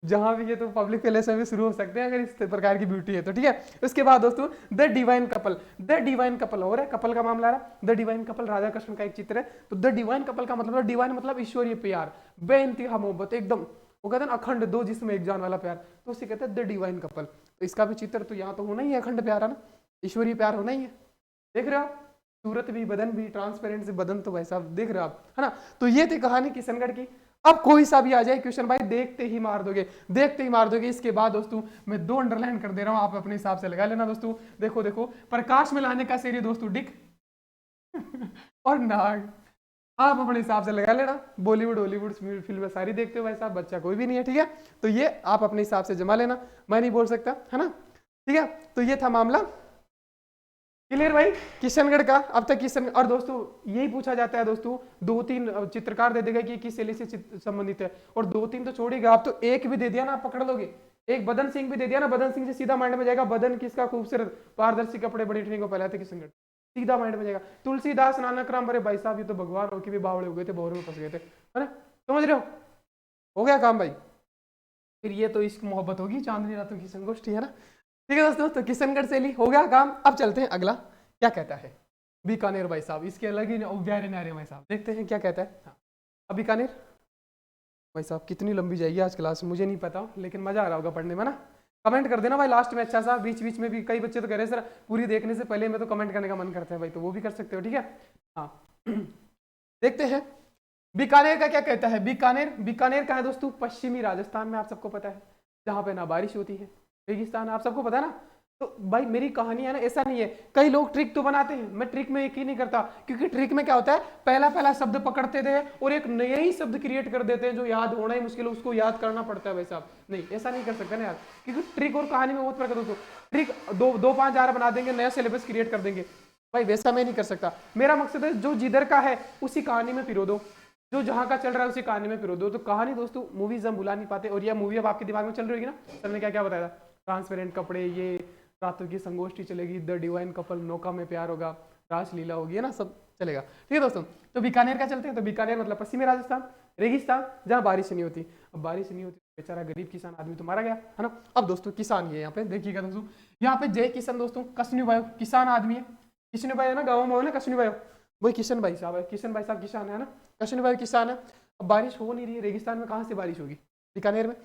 जहां भी, ये तो पब्लिक प्लेस में भी शुरू हो सकते हैं अगर इस प्रकार की ब्यूटी है तो, ठीक है। उसके बाद दोस्तों the divine couple, the divine couple और है, कपल का मामला रहा, the divine couple Radha Krishna का एक चित्र है। तो द डिवाइन कपल का मतलब, डिवाइन मतलब ईश्वरीय प्यार, बेइंतहा मोहब्बत, एकदम वो कहते हैं अखंड दो जिसमें एक जान वाला प्यार, तो उसे कहते हैं द डिवाइन कपल। तो इसका भी चित्र तो यहाँ तो होना ही है, अखंड प्यार है ना, ईश्वरीय प्यार होना ही है। देख रहे हो आप, सूरत भी, बदन भी, ट्रांसपेरेंट से बदन, तो भाई साहब देख रहे हो आप, है ना। तो ये थी कहानी किशनगढ़ की। अब कोई सा भी आ जाए क्वेश्चन भाई देखते ही मार दोगे, देखते ही मार दोगे। इसके बाद दोस्तों मैं 2 अंडरलाइन कर दे रहा हूं, आप अपने हिसाब से लगा लेना दोस्तों। देखो देखो, प्रकाश में लाने का सीरी दोस्तों डिक और नाग, आप अपने हिसाब से लगा लेना। बॉलीवुड हॉलीवुड फिल्में सारी देखते हो भाई साहब, बच्चा कोई भी नहीं है, ठीक है। तो ये आप अपने हिसाब से जमा लेना, मैं नहीं बोल सकता, है ना, ठीक है। तो ये था मामला, क्लियर भाई किशनगढ़ का। अब तक किशन, और दोस्तों यही पूछा जाता है दोस्तों, 2-3 चित्रकार दे देगा कि किस शैली से संबंधित है, और 2-3 तो छोड़ेगा, आप तो एक भी दे दिया ना आप पकड़ लोगे, एक बदन सिंह भी दे दिया ना, बदन सिंह से सीधा माइंड में जाएगा, बदन किसका खूबसूरत, पारदर्शी कपड़े, बड़ी ट्रेनिंग को पहले थे किशनगढ़, सीधा माइंड में जाएगा। तुलसीदास, नानक राम, अरे भाई साहब ये तो भगवान हो के भी बावड़े हो गए थे, भौरों में फंस गए थे, है ना, समझ रहे हो गया काम भाई। फिर ये तो इश्क मोहब्बत होगी, चांदनी रातों की संगोष्ठी, है ना, ठीक है दोस्तों। तो किशनगढ़ शैली हो गया काम। अब चलते हैं अगला, क्या कहता है बीकानेर भाई साहब, इसके अलग ही प्यारे नारे भाई साहब, देखते हैं क्या कहता है। हाँ अब बीकानेर भाई साहब कितनी लंबी जाएगी आज क्लास, मुझे नहीं पता, लेकिन मजा आ रहा होगा पढ़ने में ना। कमेंट कर देना भाई लास्ट में अच्छा सा, बीच बीच में भी कई बच्चे तो कह रहे हैं सर पूरी देखने से पहले मैं तो कमेंट करने का मन करता है भाई, तो वो भी कर सकते हो, ठीक है। हाँ देखते हैं बीकानेर का क्या कहता है। बीकानेर, बीकानेर का है दोस्तों पश्चिमी राजस्थान में, आप सबको पता है, जहां पे ना बारिश होती है, रेगिस्तान, आप सबको पता है ना। तो भाई मेरी कहानी है ना, ऐसा नहीं है, कई लोग ट्रिक तो बनाते हैं, मैं ट्रिक में यकीन नहीं करता, क्योंकि ट्रिक में क्या होता है, पहला पहला शब्द पकड़ते थे और एक नया ही शब्द क्रिएट कर देते हैं जो याद होना ही मुश्किल है, उसको याद करना पड़ता है भाई साहब। नहीं ऐसा नहीं कर सकते ना यार, क्योंकि ट्रिक और कहानी में बहुत फर्क है दोस्तों। ट्रिक 2-5 बना देंगे, नया सिलेबस क्रिएट कर देंगे, भाई वैसा मैं नहीं कर सकता। मेरा मकसद है जो जिधर का है उसी कहानी में पिरो दो, जो जहां का चल रहा है उसी कहानी में पिरो दो। तो कहानी दोस्तों मूवीज हम भुला नहीं पाते, और यह मूवी अब आपके दिमाग में चल रही होगी ना, सर ने क्या क्या बताया था, ट्रांसपेरेंट कपड़े, ये रातों की संगोष्ठी चलेगी, द डिवाइन कपल, नौका में प्यार होगा, रास लीला होगी, है ना, सब चलेगा, ठीक है दोस्तों। तो बीकानेर का चलते हैं। तो बीकानेर मतलब पश्चिमी राजस्थान, रेगिस्तान, जहां बारिश नहीं होती। अब बारिश नहीं होती, बेचारा गरीब किसान आदमी तो मारा गया, है ना। अब दोस्तों किसान ये यहाँ पे देखिएगा दोस्तों, यहाँ पे जय किसान दोस्तों, कश्मीर भाई किसान आदमी है, किशनबाई है ना, गाँव में ना कश्मीर भाई, वही किशन भाई साहब है, किशन भाई साहब किसान है ना, किशन भाई किसान है। अब बारिश हो नहीं रही है, रेगिस्तान में कहाँ से बारिश होगी, बीकानेर में।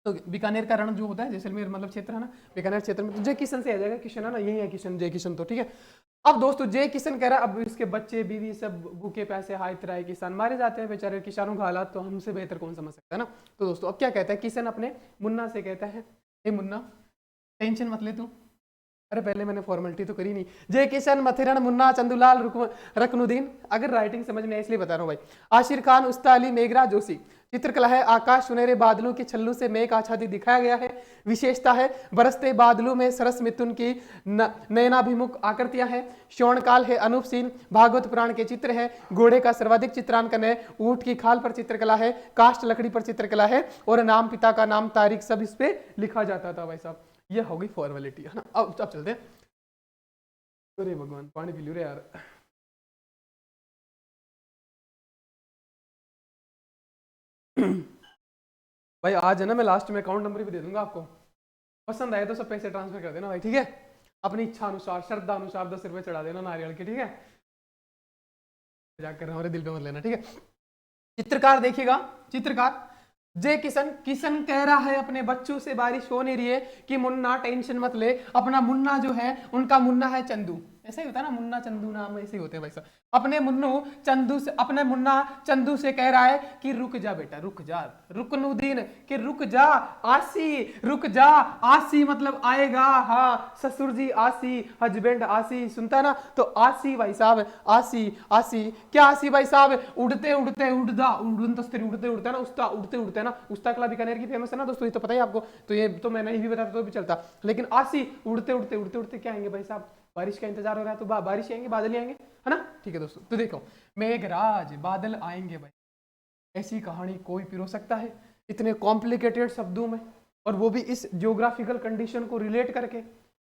तो बीकानेर का रण जो होता है जैसलमेर मतलब क्षेत्र है ना, बीकानेर क्षेत्र में, तो जय किशन से आ जाएगा, किशन है ना, यही है किशन, जय किशन, तो ठीक है। अब दोस्तों जय किशन कह रहा है, अब इसके बच्चे बीवी सब भूखे प्यासे हाय तराए किसान मारे जाते हैं बेचारे, किसानों का हालात तो हमसे बेहतर कौन समझ सकता है ना। तो दोस्तों अब क्या कहता है किशन अपने मुन्ना से, कहता है हे मुन्ना टेंशन मत ले तू, अरे पहले मैंने फॉर्मेलिटी तो करी नहीं, जय किशन मथिरण मुन्ना चंदूलाल रकनुद्दीन, अगर राइटिंग समझ में इसलिए बता रहा हूँ भाई। आशिर खान उस्ता अली मेघराज जोशी। चित्रकला है आकाश सुनहरे बादलों के छल्लू से मेघ आच्छादित दिखाया गया है। विशेषता है बरसते बादलों में सरस मिथुन की नयनाभिमुख आकृतियां हैं। श्रवणकाल है अनूप सीन। भागवत पुराण के चित्र है। घोड़े का सर्वाधिक चित्रांकन है। ऊंट की खाल पर चित्रकला है। काष्ठ लकड़ी पर चित्रकला है और नाम पिता का नाम तारीख सब इस पे लिखा जाता था भाई साहब। ये हो गई फॉर्मेलिटी है ना। अब चलते हैं, अरे भगवान पानी पी लो रे यार। भाई आज है ना मैं लास्ट में अकाउंट नंबर भी दे दूंगा आपको, पसंद आए तो सब पैसे ट्रांसफर कर देना भाई, ठीक है। अपनी इच्छा अनुसार श्रद्धा अनुसार 10 रुपए चढ़ा देना नारियल के, ठीक है। मजाक कर रहा हूँ, दिल पे मत लेना, ठीक है। चित्रकार देखिएगा, चित्रकार जय किशन, किशन कह रहा है अपने बच्चों से बारिश हो नहीं रही है कि मुन्ना टेंशन मत ले, अपना मुन्ना जो है उनका मुन्ना है चंदू, ऐसा ही होता है ना, मुन्ना चंदू नाम ऐसे ही होते हैं भाई साहब। अपने मुन्नू चंदू से, अपने मुन्ना चंदू से कह रहा है कि रुक जा बेटा रुक जा, रुकनुद्दीन कि रुक जा, आसी रुक जा, आसी मतलब आएगा, हाँ ससुर जी आसी, हस्बैंड आसी, सुनता है ना, तो आसी भाई साहब, आसी आसी क्या आसी भाई साहब, उड़ते उड़ते उड़दा उड़न तस्तरी, उड़ते उड़ते ना उस्ता, उड़ते उड़ते ना उस्ता कला बीकानेर की फेमस है ना दोस्तों, ये तो पता ही आपको, तो ये तो मैं नहीं भी बताता तो भी चलता, लेकिन आसी उड़ते उड़ते उड़ते उड़ते क्या आएंगे भाई साहब, बारिश का इंतजार हो रहा है तो बारिश आएंगे, बादल आएंगे, है ना, ठीक है दोस्तों। तो देखो मेघराज बादल आएंगे भाई, ऐसी कहानी कोई पिरो सकता है इतने कॉम्प्लिकेटेड शब्दों में, और वो भी इस जियोग्राफिकल कंडीशन को रिलेट करके,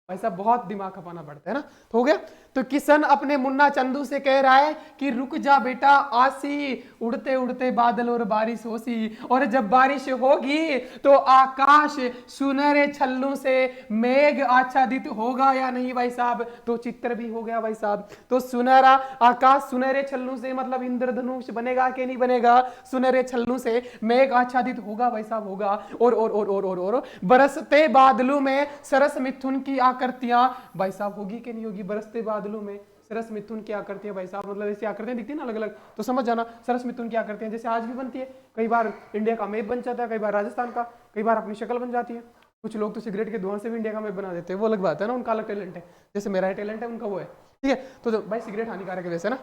भाई साहब बहुत दिमाग खपाना पड़ता है ना। तो हो गया, तो किशन अपने मुन्ना चंदू से कह रहा है कि रुक जा बेटा आसी, उड़ते उड़ते बादल और बारिश होसी, और जब बारिश होगी तो आकाश सुनहरे छल्लों से मेघ आच्छादित होगा या नहीं भाई साहब, तो चित्र भी हो गया भाई साहब। तो सुनहरा आकाश सुनहरे छल्लों से मतलब इंद्रधनुष बनेगा कि नहीं बनेगा, सुनहरे छल्लों से मेघ आच्छादित होगा भाई साहब, होगा। और बरसते बादलों में सरस मिथुन की आकृतियां भाई साहब होगी कि नहीं होगी, बरसते बादलों में सरस मिथुन की आकृतियां भाई साहब, मतलब ऐसी आकृतियां दिखती है ना अलग अलग, तो समझ जाना सरस मिथुन की आकृतियां जैसे आज भी बनती है, कई बार इंडिया का मैप बन जाता है, कई बार राजस्थान का, कई बार अपनी शक्ल बन जाती है। कुछ लोग तो सिगरेट के धुआं से भी इंडिया का मैप बना देते हैं, वो अलग बात है ना, उनका अलग टैलेंट है, जैसे मेरा टैलेंट है उनका वो है, ठीक है। तो भाई सिगरेट हानिकारक है वैसे ना।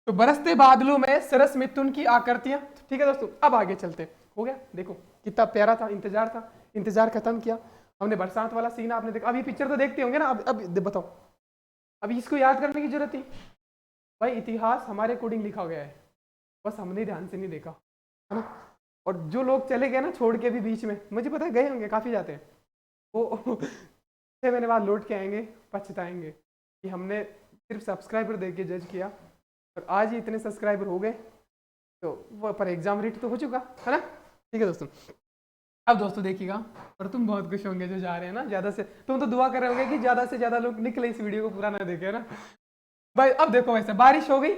तो बरसते बादलों में सरस मिथुन की आकृतियां, ठीक है दोस्तों। अब आगे चलते, हो गया, देखो कितना प्यारा था, इंतजार था, इंतजार खत्म किया हमने, बरसात वाला सीन आपने देखा। अब ये पिक्चर तो देखते होंगे ना, अब बताओ, अभी इसको याद करने की जरूरत थी भाई, इतिहास हमारे अकॉर्डिंग लिखा गया है, बस हमने ध्यान से नहीं देखा, है ना। और जो लोग चले गए ना छोड़ के भी बीच में, मुझे पता है गए होंगे, काफी जाते हैं वो 6 महीने बाद लौट के आएंगे, पछताएंगे कि हमने सिर्फ सब्सक्राइबर देख के जज किया, और आज ही इतने सब्सक्राइबर हो गए, तो वो पर एग्जाम रेट तो हो चुका है ना, ठीक है दोस्तों। अब दोस्तों देखिएगा, और तुम बहुत खुश होंगे जो जा रहे हैं ना, ज्यादा से तुम तो दुआ कर रहे होंगे कि ज्यादा से ज्यादा लोग निकले इस वीडियो को पूरा ना देखे, है ना भाई। अब देखो वैसे बारिश हो गई,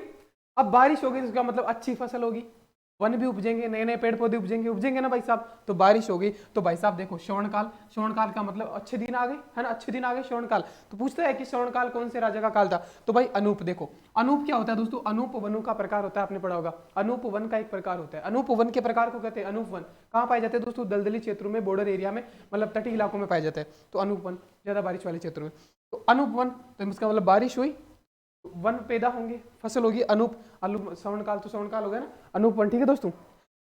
अब बारिश हो गई तो उसका मतलब अच्छी फसल होगी, वन भी उपजेंगे, नए नए पेड़ पौधे उपजेंगे ना भाई साहब। तो बारिश हो गई तो भाई साहब देखो श्रवणकाल, श्रवणकाल का मतलब अच्छे दिन आ गए, है ना, अच्छे दिन आ गए श्रवणकाल। तो पूछते हैं कि श्रवणकाल कौन से राजा का काल था, तो भाई अनूप। देखो अनूप क्या होता है दोस्तों, अनूप वनों का प्रकार होता है, आपने पढ़ा होगा, अनूप वन का एक प्रकार होता है। अनूप वन के प्रकार को कहते हैं अनूप वन। कहाँ पाए जाते हैं दोस्तों, दलदली क्षेत्रों में, बॉर्डर एरिया में, मतलब तटीय इलाकों में पाए जाते हैं, तो अनूप वन ज्यादा बारिश वाले क्षेत्रों में। तो अनूप वन, तो इसका मतलब बारिश हुई, वन पैदा होंगे, फसल होगी, अनूप, श्रवणकाल तो श्रवणकाल हो गया ना, अनूप वन, ठीक है दोस्तों।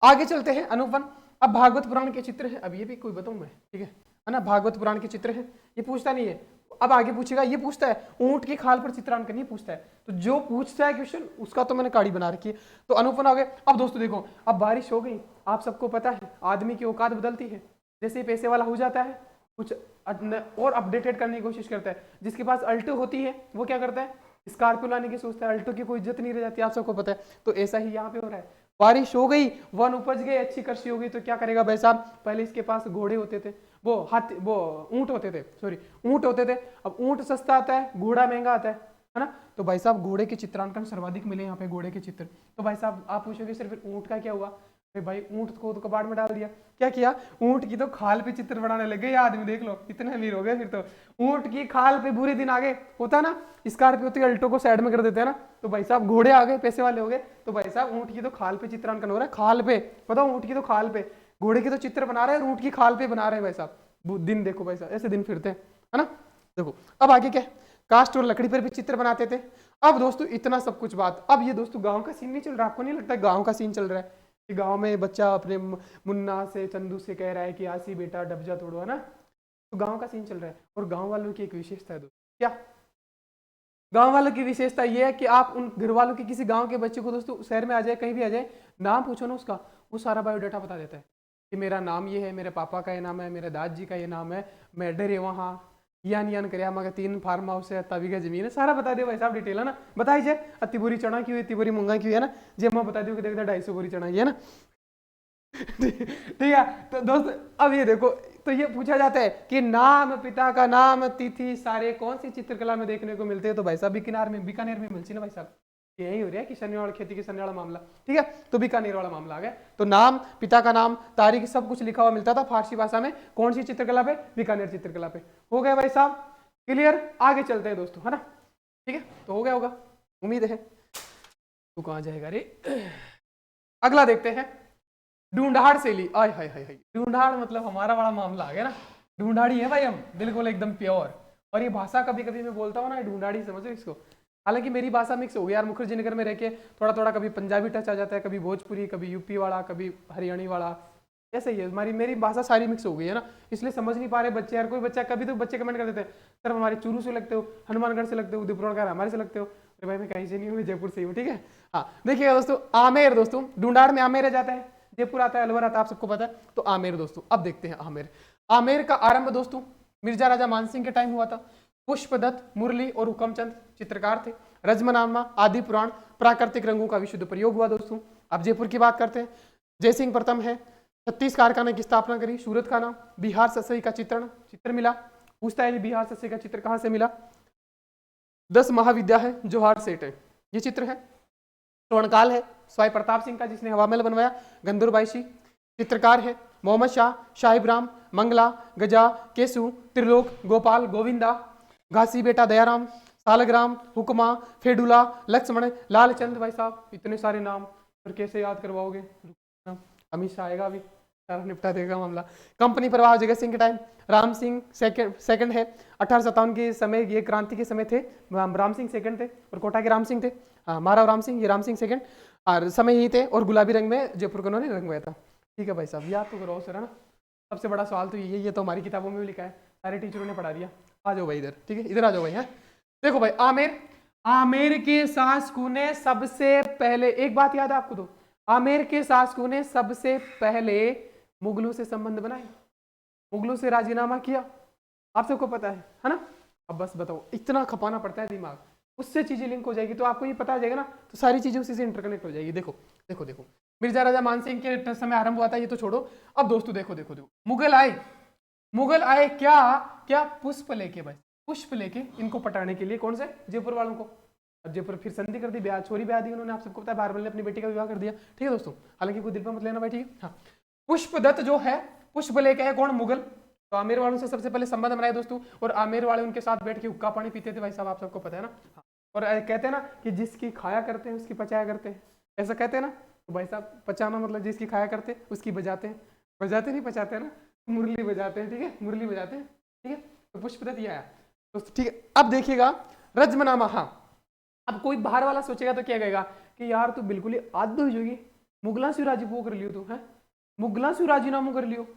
आगे चलते हैं अनूप वन। अब भागवत पुराण के चित्र है, अब ये भी कोई बताऊं मैं, ठीक है ना, भागवत पुराण के चित्र है, ये पूछता नहीं है। अब आगे पूछेगा, ये पूछता है ऊंट की खाल पर चित्रांकन, ये पूछता है, तो जो पूछता है क्वेश्चन उसका तो मैंने काड़ी बना रखी है। तो अनूप वन आ गए। अब दोस्तों देखो, अब बारिश हो गई, आप सबको पता है आदमी की औकात बदलती है, जैसे ही पैसे वाला हो जाता है कुछ और अपडेटेड करने की कोशिश करता है। जिसके पास अल्टो होती है वो क्या करता है, स्कॉर्पियो लाने की सोचता है, अल्टो की कोई इज्जत नहीं रह जाती, आप सबको पता है। तो ऐसा ही यहाँ पे हो रहा है, बारिश हो गई, वन उपज गए, अच्छी कृषि हो गई, तो क्या करेगा भाई साहब, पहले इसके पास घोड़े होते थे, वो हाथी, वो ऊंट होते थे, सॉरी ऊंट होते थे। अब ऊंट सस्ता आता है, घोड़ा महंगा आता है, है ना। तो भाई साहब घोड़े के चित्रांकन सर्वाधिक मिले यहाँ पे घोड़े के चित्र। तो भाई साहब आप पूछोगे सर फिर ऊंट का क्या हुआ? भाई ऊंट को तो कबाड़ में डाल दिया। क्या किया? ऊंट की तो खाल पे चित्र बनाने लगे ये आदमी, देख लो इतने अमीर हो गए फिर तो। ऊंट की खाल पे बुरे दिन आ गए, होता ना स्कॉर्पियो होती है अल्टो को साइड में कर देते हैं ना, तो भाई साहब घोड़े आ गए, पैसे वाले हो गए, तो भाई साहब ऊंट की तो खाल पे चित्रांकन हो रहा है, खाल पे, बताओ ऊंट की तो खाल पे, घोड़े की तो चित्र बना रहे हैं और ऊंट की खाल पे बना रहे हैं भाई साहब। दिन देखो भाई साहब, ऐसे दिन फिरते हैं, है ना। देखो अब आगे क्या, कास्ट और लकड़ी पर भी चित्र बनाते थे। अब दोस्तों इतना सब कुछ बात, अब ये दोस्तों गांव का सीन नहीं चल रहा, आपको नहीं लगता गांव का सीन चल रहा है कि गांव में बच्चा अपने मुन्ना से चंदू से कह रहा है कि आसी बेटा डबजा तोड़ो, है ना। तो गांव का सीन चल रहा है। और गांव वालों की एक विशेषता है दोस्तों, क्या गांव वालों की विशेषता ये है कि आप उन घर वालों के किसी गांव के बच्चे को दोस्तों शहर में आ जाए, कहीं भी आ जाए, नाम पूछो ना उसका, वो सारा बायोडाटा बता देता है कि मेरा नाम ये है, मेरे पापा का ये नाम है, मेरे दादाजी का ये नाम है, मैं डर है वहाँ यान यान कर मगर 3 फार्म हाउस है, तभी का जमीन है, सारा बता दे भाई साहब डिटेल, है ना। बताई जाए अति बोरी चना की हुई, अति बोरी मूंगा की हुई, है ना। जी अम्मा बता दी कि देखता 250 बोरी चना की, है ना। ठीक है। तो दोस्त अब ये देखो, तो ये पूछा जाता है कि नाम, पिता का नाम, तिथि सारे कौन सी चित्रकला में देखने को मिलते हैं? तो भाई साहब बीकानेर में मिलती ना भाई साहब, यही हो रहा है किसानी वाला, खेती किसानी वाला मामला, ठीक है। तो बीकानेर वाला मामला आ गया। तो नाम, पिता का नाम, तारीख सब कुछ लिखा हुआ मिलता था फारसी भाषा में, कौन सी चित्रकला पे? बीकानेर चित्रकला पे। हो गया भाई साहब क्लियर? आगे चलते हैं दोस्तों, है ना, ठीक है। तो हो गया होगा उम्मीद है। तू कहाँ जाएगा रे? अगला देखते हैं, ढूंढाड़ शैली। आय हाय हाय हाय, ढूंढाड़ मतलब हमारा बड़ा मामला आ गया ना, ढूंढाड़ी है भाई हम, बिल्कुल एकदम प्योर। और ये भाषा कभी कभी मैं बोलता हूँ ना, ढूंढाड़ी समझो इसको, हालांकि मेरी भाषा मिक्स हो गई यार, मुखर्जी नगर में रह के थोड़ा थोड़ा कभी पंजाबी टच आ जाता है, कभी भोजपुरी, कभी यूपी वाला, कभी हरियाणी वाला, ऐसा ही है हमारी, मेरी भाषा सारी मिक्स हो गई है ना, इसलिए समझ नहीं पा रहे बच्चे यार। कोई बच्चा, कभी तो बच्चे कमेंट कर देते हैं सर हमारे चूरू से लगते हो, हनुमानगढ़ से लगते हो, उदयपुर हमारे से लगते हो। अरे भाई मैं कहीं से नहीं हूँ, जयपुर से ही हूँ, ठीक है। हाँ देखिएगा दोस्तों, आमेर, दोस्तों ढूंढाड़ में आमेर जाता है, जयपुर आता है, अलवर आता है, आप सबको पता है। तो आमेर दोस्तों, अब देखते हैं आमेर। आमेर का आरंभ दोस्तों मिर्जा राजा मानसिंह के टाइम हुआ था। पुष्पदत्त, मुरली और हुकमचंद चित्रकार थे। रजमनामा, आदि पुराण, प्राकृतिक रंगों का विशुद्ध प्रयोग हुआ दोस्तों। अब जयपुर की बात करते हैं, जयसिंह प्रथम है, 36 कारखाने की स्थापना करी। सूरत खाना, बिहार ससई का चित्र मिला। पूछता है बिहार ससई का चित्र कहाँ से मिला? 10 महाविद्या है, जवाहर सेठ है, ये चित्र है। स्वर्णकाल है, स्वाई प्रताप सिंह का जिसने हवा महल बनवाया। गंदुरबाईशी चित्रकार है। मोहम्मद शाह, शाहिब्राम, मंगला, गजा, केसु, त्रिलोक, गोपाल, गोविंदा, घासी बेटा दयाराम, सालग्राम, हुक्मा, फेडुला, लक्ष्मण, लालचंद। भाई साहब इतने सारे नाम फिर कैसे याद करवाओगे? अमित शाह आएगा अभी, सारा निपटा देगा मामला। कंपनी प्रवाह जगत सिंह के टाइम। राम सिंह सेकंड है, 1857 के समय, ये क्रांति के समय थे, राम सिंह सेकंड थे और कोटा के राम सिंह थे। हाँ माराव राम सिंह, ये राम सिंह सेकंड, और समय ही थे, और गुलाबी रंग में जयपुर को उन्होंने रंगवाया था। ठीक है भाई साहब, याद तो करो सर, है ना। सबसे बड़ा सवाल तो ये तो हमारी किताबों में भी लिखा है, सारे टीचरों ने पढ़ा दिया। आ जाओ भाई इधर, ठीक है, इधर आ जाओ भाई। है देखो भाई, आमेर के शासकों ने सबसे पहले, एक बात याद है आपको, तो आमेर के शासकों ने सबसे पहले मुगलों से संबंध बनाए, मुगलों से राजीनामा किया, आप सबको पता है ना। अब बस बताओ, इतना खपाना पड़ता है दिमाग, उससे चीजें लिंक हो जाएगी तो आपको ये पता आ जाएगा ना, तो सारी चीजें उसी से इंटरकनेक्ट हो जाएगी। देखो देखो देखो, मिर्जा राजा मानसिंह के समय आरंभ हुआ था, ये तो छोड़ो। अब दोस्तों देखो देखो देखो, मुगल आए क्या क्या? पुष्प लेके भाई, पुष्प लेके इनको पटाने के लिए, कौन से? जयपुर वालों को। अब जयपुर फिर संधि कर दी, ब्याह छोरी ब्याह दी उन्होंने, आप सबको पता है, बारबल ने अपनी बेटी का विवाह कर दिया। ठीक है दोस्तों, हालांकि कोई दिल पर मत लेना भाई, ठीक है। हाँ, पुष्पदत्त जो है, पुष्प लेके है कौन? मुगल। तो आमेर वालों से सबसे पहले संबंध बनाए दोस्तों, और आमेर वाले उनके साथ बैठ के हुक्का पानी पीते थे भाई साहब, आप सबको पता है ना। और कहते हैं ना कि जिसकी खाया करते हैं उसकी पचाया करते हैं, ऐसा कहते हैं ना। तो भाई साहब पचाना मतलब जिसकी खाया करते हैं उसकी बजाते हैं, बजाते नहीं पचाते हैं ना, मुरली बजाते हैं, ठीक है, मुरली बजाते हैं, ठीक है। तो पुष्पदत्त ये आया दोस्तों, ठीक है। अब देखिएगा रजमनामा। हाँ, अब कोई बाहर वाला सोचेगा तो क्या कहेगा कि यार तू बिल्कुल ही आद हो जाएगी, मुगला से राजी वो कर लियो तू, है मुगला से राजीनामा कर लियो,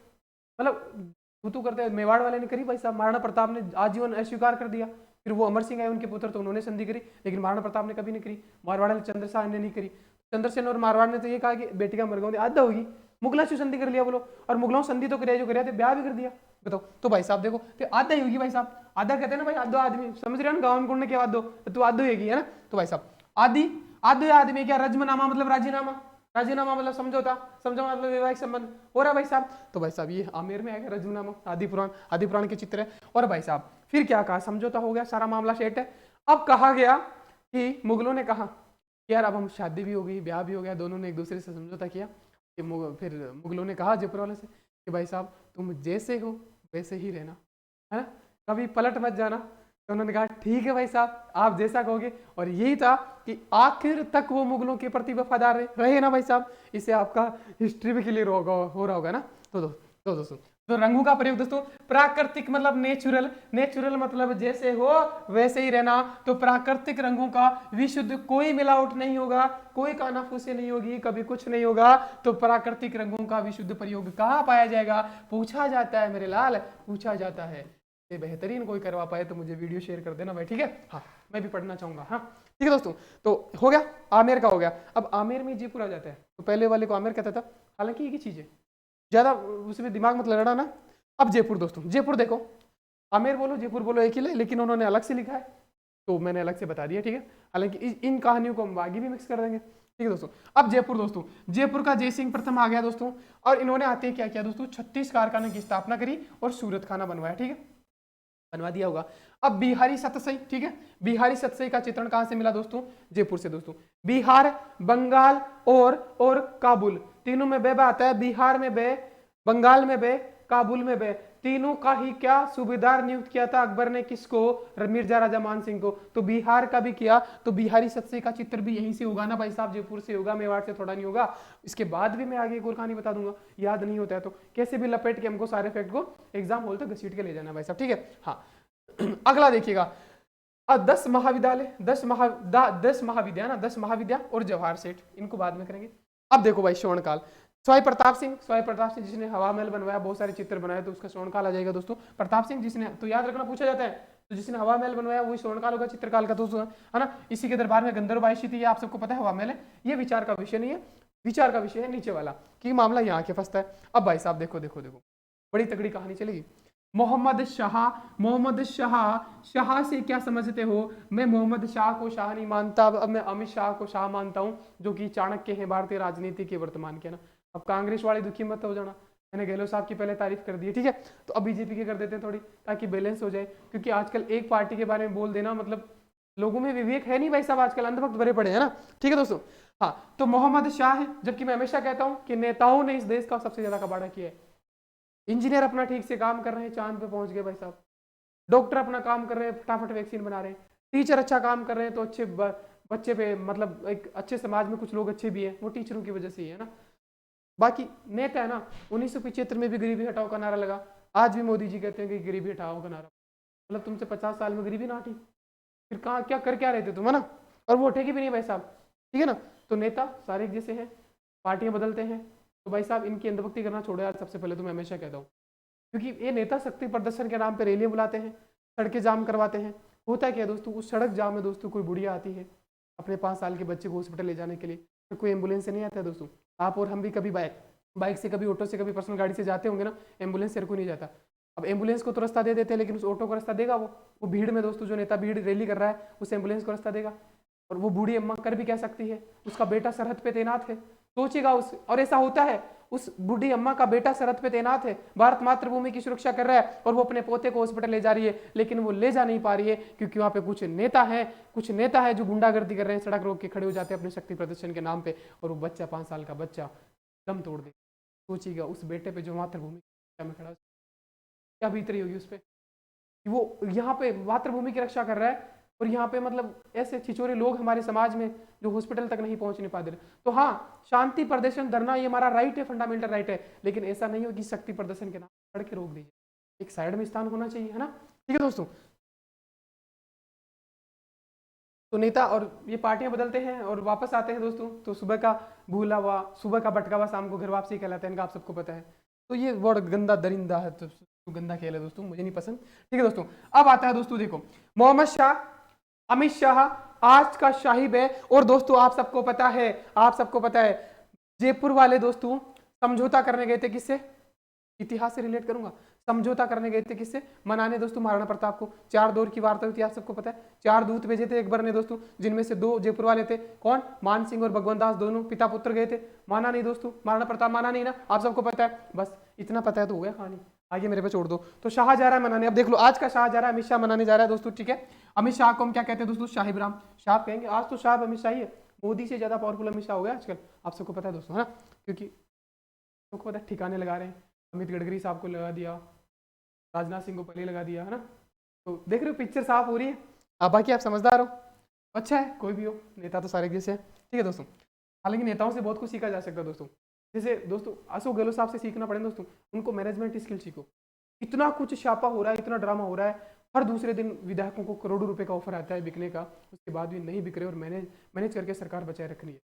मतलब तू करते हैं। मेवाड़ वाले ने करी भाई साहब, महाराणा प्रताप ने आजीवन अस्वीकार कर दिया, फिर वो अमर सिंह आए उनके पुत्र, तो उन्होंने संधि करी, लेकिन महाराणा प्रताप ने कभी नहीं करी। मारवाड़ ने, चंद्रसेन ने नहीं करी। चंद्रसेन और मारवाड़ ने तो ये कहा कि बेटी का मरगांव आधा होगी, मुगला से संधि कर लिया बोलो, और मुगलों संधि तो कराया जो कराया थे, ब्याह भी कर दिया। बताओ तो भाई साहब देखो, तो आधा ही होगी भाई साहब, आधा कहते हैं ना भाई, आधो आदमी, समझ रहे हो ना, गाँव में क्या आधो, तो आधो होगी, है ना। तो भाई साहब आदि आधो आदमी क्या? रजमनामा मतलब राजीनामा, राजीनामा मतलब समझौता, समझौता मतलब वैवाहिक संबंध हो रहा है भाई साहब। तो भाई साहब ये आमेर में आएगा रजमनामा, आदि पुराण के चित्र है। और भाई साहब फिर क्या कहा, समझौता हो गया, सारा मामला सेट है। अब कहा गया कि मुगलों ने कहा कि यार अब हम शादी भी हो गई, ब्याह भी हो गया, दोनों ने एक दूसरे से समझौता किया कि फिर मुगलों ने कहा जयपुर वाले से कि भाई साहब तुम जैसे हो वैसे ही रहना, है ना, कभी पलट मत जाना। तो उन्होंने कहा ठीक है भाई साहब आप जैसा कहोगे। और यही था कि आखिर तक वो मुगलों के प्रति वफादार रहे ना भाई साहब। इससे आपका हिस्ट्री भी क्लियर हो रहा होगा ना। तो दोस्तों तो रंगों का प्रयोग दोस्तों प्राकृतिक मतलब नेचुरल, नेचुरल मतलब जैसे हो वैसे ही रहना। तो प्राकृतिक रंगों का विशुद्ध, कोई मिलावट नहीं होगा, कोई कानाफूसी नहीं होगी, कभी कुछ नहीं होगा। तो प्राकृतिक रंगों का विशुद्ध प्रयोग कहाँ पाया जाएगा, पूछा जाता है मेरे लाल, पूछा जाता है। ये बेहतरीन कोई करवा पाए तो मुझे वीडियो शेयर कर देना भाई, ठीक है। हाँ मैं भी पढ़ना चाहूंगा। हाँ ठीक है दोस्तों, तो हो गया आमेर का हो गया। अब आमेर में जयपुर आ जाता है। तो पहले वाले को आमेर कहता था, हालांकि एक ही चीज है, ज्यादा उसमें दिमाग मत लड़ा ना। अब जयपुर दोस्तों, जयपुर देखो, आमेर बोलो जयपुर बोलो एक ही है, लेकिन उन्होंने अलग से लिखा है तो मैंने अलग से बता दिया, ठीक है। हालांकि इन कहानियों को हम आगे भी मिक्स कर देंगे, ठीक है दोस्तों। अब जयपुर दोस्तों, जयपुर का जय सिंह प्रथम आ गया दोस्तों। और इन्होंने आते ही क्या किया दोस्तों, 36 कारखाने की स्थापना करी और सूरत खाना बनवाया, ठीक है, बनवा दिया होगा। अब बिहारी सतसई, ठीक है, बिहारी सतसई का चित्रण कहां से मिला दोस्तों, जयपुर से दोस्तों। बिहार, बंगाल और काबुल, तीनों में बे आता है। बिहार में बे, बंगाल में बे, काबुल में बे, तीनों का ही क्या सूबेदार नियुक्त किया था अकबर ने, किसको, मिर्जा राजा मान सिंह को। तो बिहार का भी किया, तो बिहारी सतसई का चित्र भी यहीं से होगा ना भाई साहब, जयपुर से होगा, मेवाड़ से थोड़ा नहीं होगा। इसके बाद भी मैं आगे एक और कहानी बता दूंगा, याद नहीं होता है तो कैसे भी लपेट के हमको सारे फैक्ट को एग्जाम हॉल तक घसीट के ले जाना भाई साहब, ठीक है। हाँ अगला देखिएगा, 10 महाविद्यालय, 10 महाविद्या ना, 10 महाविद्या और जवाहर सेठ, इनको बाद में करेंगे। अब देखो भाई स्वर्ण काल, सवाई प्रताप सिंह जिसने हवा महल बनवाया, बहुत सारे चित्र बनाए, तो उसका स्वर्ण काल आ जाएगा दोस्तों। प्रताप सिंह जिसने, तो याद रखना पूछा जाता है, तो जिसने हवा महल बनवाया वही स्वर्ण काल होगा, चित्रकाल का दोस्तों, है ना। इसी के दरबार में गंधर्व बाईशी थी, आप सबको पता है, हवा महल है। ये विचार का विषय नहीं है, विचार का विषय है नीचे वाला, कि मामला यहाँ के फंसता है। अब भाई साहब देखो देखो देखो, बड़ी तगड़ी कहानी चलेगी। मोहम्मद शाह से क्या समझते हो। मैं मोहम्मद शाह को शाह नहीं मानता, अब मैं अमित शाह को शाह मानता हूं, जो कि चाणक्य हैं भारतीय राजनीति के वर्तमान के ना। अब कांग्रेस वाले दुखी मत हो जाना, मैंने गहलोत साहब की पहले तारीफ कर दी है, ठीक है। तो अब बीजेपी के कर देते हैं थोड़ी, ताकि बैलेंस हो जाए, क्योंकि आजकल एक पार्टी के बारे में बोल देना मतलब लोगों में विवेक है नहीं भाई साहब, आजकल अंधभक्त भरे पड़े हैं ना, ठीक है दोस्तों। हाँ तो मोहम्मद शाह है, जबकि मैं हमेशा कहता हूं कि नेताओं ने इस देश का सबसे ज्यादा कबाड़ा किया है। इंजीनियर अपना ठीक से काम कर रहे हैं, चांद पे पहुंच गए भाई साहब। डॉक्टर अपना काम कर रहे हैं, फटाफट वैक्सीन बना रहे हैं। टीचर अच्छा काम कर रहे हैं तो अच्छे बच्चे पे, मतलब एक अच्छे समाज में कुछ लोग अच्छे भी हैं, वो टीचरों की वजह से ही है ना। बाकी नेता है ना, 1975 में भी गरीबी हटाओ का नारा लगा, आज भी मोदी जी कहते हैं कि गरीबी हटाओ का नारा, मतलब तुमसे 50 साल में गरीबी ना हटी, फिर कहाँ क्या कर क्या रहे थे तुम, है ना। और वो उठेगी भी नहीं भाई साहब, ठीक है ना। तो नेता सारे एक जैसे हैं, पार्टियां बदलते हैं, तो भाई साहब इनकी अंधभक्ति करना छोड़ो यार, सबसे पहले तो मैं हमेशा कहता हूँ। क्योंकि ये नेता शक्ति प्रदर्शन के नाम पे रैलियां बुलाते हैं, सड़कें जाम करवाते हैं। होता क्या है दोस्तों, उस सड़क जाम में दोस्तों कोई बुढ़िया आती है अपने 5 साल के बच्चे को हॉस्पिटल ले जाने के लिए, तो कोई एम्बुलेंस से नहीं आता है दोस्तों। आप और हम भी कभी बाइक से, कभी ऑटो से, कभी पर्सनल गाड़ी से जाते होंगे ना, एम्बुलेंस से कोई नहीं जाता। अब एम्बुलेंस को तो रास्ता दे देते हैं, लेकिन उस ऑटो को रास्ता देगा वो भीड़ में दोस्तों, जो नेता भीड़ रैली कर रहा है उस एम्बुलेंस को रास्ता देगा। और वो बूढ़ी अम्मा कर भी क्या सकती है, उसका बेटा सरहद पे तैनात है, सोचिएगा उस, और ऐसा होता है उस बूढ़ी अम्मा का बेटा सरहद पे तैनात है, भारत मातृभूमि की सुरक्षा कर रहा है, और वो अपने पोते को हॉस्पिटल ले जा रही है, लेकिन वो ले जा नहीं पा रही है क्योंकि वहां पे कुछ नेता है जो गुंडागर्दी कर रहे हैं, सड़क रोक के खड़े हो जाते हैं अपने शक्ति प्रदर्शन के नाम पे, और वो बच्चा 5 साल का बच्चा दम तोड़ दे। सोचिएगा उस बेटे पे जो मातृभूमि में खड़ा, क्या बीत रही होगी उस पर। वो यहाँ पे मातृभूमि की रक्षा कर रहा है, और यहाँ पे मतलब ऐसे छिचोरे लोग हमारे समाज में जो हॉस्पिटल तक नहीं पहुंच नहीं पाते। तो हाँ, शांति प्रदर्शन धरना ये हमारा राइट है, फंडामेंटल राइट है, लेकिन ऐसा नहीं हो कि शक्ति प्रदर्शन के नाम सड़कें रोक दीजिए, एक साइड में स्थान होना चाहिए, है ना, ठीक है दोस्तों। तो नेता और ये पार्टियां बदलते हैं और वापस आते हैं दोस्तों, तो सुबह का भूला हुआ, सुबह का भटका हुआ शाम को घर वापसी कहलाता है, इनका आप सबको पता है। तो ये वर्ड गंदा दरिंदा है, तो गंदा खेल है दोस्तों, मुझे नहीं पसंद, ठीक है दोस्तों। अब आता है दोस्तों देखो, मोहम्मद शाह, अमित शाह आज का शाहिब है। और दोस्तों आप सबको पता है जयपुर वाले दोस्तों समझौता करने गए थे किससे, इतिहास से रिलेट करूंगा, समझौता करने गए थे किससे, मनाने दोस्तों महाराणा प्रताप को। 4 दौर की वार्ता हुई थी, आप सबको पता है। 4 दूत भेजे थे अकबर ने दोस्तों, जिनमें से 2 जयपुर वाले थे, कौन, मान सिंह और भगवंत दास, दोनों पिता पुत्र गए थे। माना नहीं दोस्तों, महाराणा प्रताप माना नहीं ना, आप सबको पता है। बस इतना पता है तो हो गया कहानी। आगे मेरे पे छोड़ दो। तो शाह जा रहा है मनाने, अब देख लो आज का शाह जा रहा है, अमित शाह मनाने जा रहा है दोस्तों, ठीक है। अमित शाह को हम क्या कहते हैं दोस्तों, शाह इब्राहिम शाह कहेंगे। आज तो शाह अमित शाह ही है, मोदी से ज्यादा पावरफुल अमित शाह हो गया आजकल, आप सबको पता है दोस्तों, है ना। क्योंकि सबको पता है ठिकाने लगा रहे हैं, अमित गडकरी साहब को लगा दिया, राजनाथ सिंह को पहले लगा दिया, है ना। तो देख रहे हो पिक्चर साफ हो रही है। अब बाकी आप समझदार हो, अच्छा है, कोई भी हो, नेता तो सारे जैसे हैं, ठीक है दोस्तों। हालांकि नेताओं से बहुत कुछ सीखा जा सकता है दोस्तों। जैसे दोस्तों अशोक गहलोत साहब से सीखना पड़ेगा दोस्तों, उनको मैनेजमेंट स्किल सीखो। इतना कुछ छापा हो रहा है, इतना ड्रामा हो रहा है, हर दूसरे दिन विधायकों को करोड़ों रुपए का ऑफर आता है बिकने का, उसके बाद भी नहीं बिक रहे और मैनेज करके सरकार बचाए रखनी है,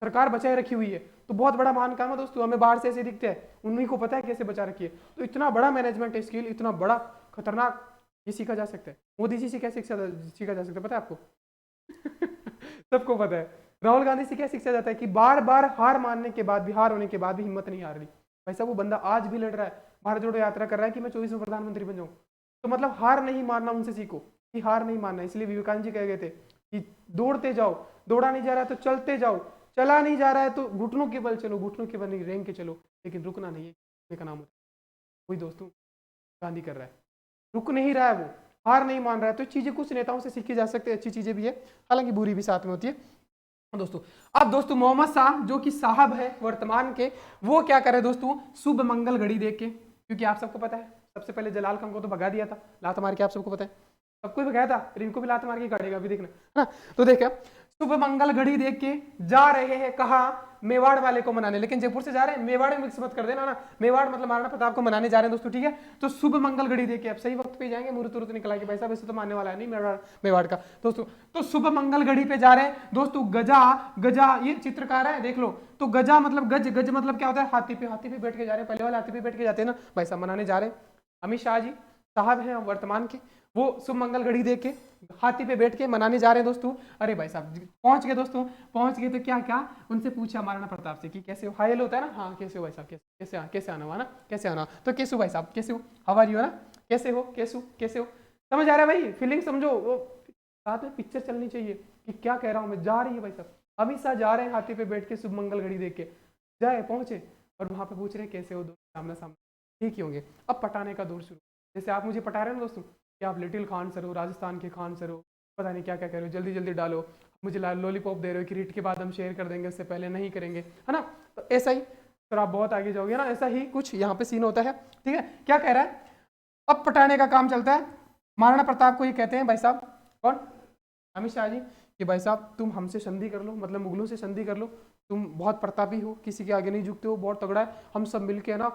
सरकार बचाए रखी हुई है। तो बहुत बड़ा महान काम है दोस्तों, हमें बाहर से ऐसे दिखते हैं, उन्हीं को पता है कैसे बचा रखी है। तो इतना बड़ा मैनेजमेंट स्किल, इतना बड़ा खतरनाक, ये सीखा जा सकता है। मोदी जी से क्या सीखा जा सकता है पता है आपको? सबको पता है। राहुल गांधी से क्या सीखा जाता है कि बार बार हार मानने के बाद भी, हार होने के बाद भी हिम्मत नहीं हार रही। वैसा वो बंदा आज भी लड़ रहा है, भारत जोड़ो यात्रा कर रहा है कि मैं 24 में प्रधानमंत्री बन जाऊं। तो मतलब हार नहीं मानना, उनसे सीखो कि हार नहीं मानना। इसलिए विवेकानंद जी कह गए थे कि दौड़ते जाओ, दौड़ा नहीं जा रहा है तो चलते जाओ, चला नहीं जा रहा है तो घुटनों के बल चलो, घुटनों के बल रेंग के चलो, लेकिन रुकना नहीं है का नाम होता है। वही दोस्तों गांधी कर रहा है, रुक नहीं रहा है, वो हार नहीं मान रहा है। तो चीजें कुछ नेताओं से सीखी जा सकती है, अच्छी चीजें भी है, हालांकि बुरी भी साथ में होती है दोस्तों। अब दोस्तों मोहम्मद शाह जो कि साहब है वर्तमान के, वो क्या करे दोस्तों, शुभ मंगल घड़ी देख के, क्योंकि आप सबको पता है सबसे पहले जलाल खान को तो भगा दिया था लात मार के, आप सबको पता है, सबको भगाया था, फिर इनको भी लात मार के काटेगा अभी देखना, है ना। तो देखा शुभ मंगल घड़ी देख के जा रहे हैं कहा, मेवाड़ वाले को मनाने, लेकिन जयपुर से जा रहे हैं, मेवाड़ में मिक्स मत कर देना ना, मेवाड़ मतलब महाराणा प्रताप को मनाने जा रहे हैं दोस्तों, ठीक है। तो शुभ मंगल घड़ी देख के अब सही वक्त पे जाएंगे, मुहूर्त तुरंत निकला के भाई साहब, ऐसे तो मानने वाला है नहीं मेवाड़ का दोस्तों। तो शुभ मंगल घड़ी पे जा रहे हैं दोस्तों। गजा गजा ये चित्रकार है, देख लो। तो गजा मतलब गज, गज मतलब क्या होता है, हाथी पे बैठ के जा रहे हैं, पहले वाले हाथी पे बैठ के जाते हैं ना भाई साहब, मनाने जा रहे हैं। अमित शाह जी साहब हैं वर्तमान के, वो शुभ मंगल घड़ी देख के हाथी पे बैठ के मनाने जा रहे हैं दोस्तों। अरे भाई साहब पहुंच गए दोस्तों, पहुंच गए तो क्या क्या उनसे पूछा महाराणा प्रताप से कि कैसे हो, हाय हेलो होता है ना, हाँ कैसे हो भाई साहब, कैसे आना हुआ ना, कैसे आना, तो कैसे हो भाई साहब, कैसे हो, हाउ आर यू, ना कैसे हो, कैसे हो, समझ आ रहा है भाई, फीलिंग समझो। वो साथ में पिक्चर चलनी चाहिए कि क्या कह रहा हूँ मैं, जा रही है भाई साहब, अमित शाह जा रहे हैं हाथी पे बैठ के शुभ मंगल घड़ी देख के, जाए पहुंचे और वहां पे पूछ रहे कैसे हो, दोनों सामने सामने ठीक ही होंगे। अब पटाने का दौर शुरू, जैसे आप मुझे पटा रहे हैं ना दोस्तों कि आप लिटिल खान सर हो, राजस्थान के खान सर हो, पता नहीं क्या क्या कह रहे हो, जल्दी जल्दी डालो, मुझे लॉलीपॉप दे रहे हो कि रीट के बाद हम शेयर कर देंगे, उससे पहले नहीं करेंगे, है ना। तो ऐसा ही फिर आप बहुत आगे जाओगे ना, ऐसा ही कुछ यहाँ पे सीन होता है, ठीक है। क्या कह रहा है, अब पटाने का काम चलता है। महाराणा प्रताप को ये कहते हैं भाई साहब, कौन, अमित शाह जी, कि भाई साहब तुम हमसे संधि कर लो, मतलब मुगलों से संधि कर लो, तुम बहुत प्रतापी हो, किसी के आगे नहीं झुकते हो, बहुत तगड़ा है, हम सब मिलके है ना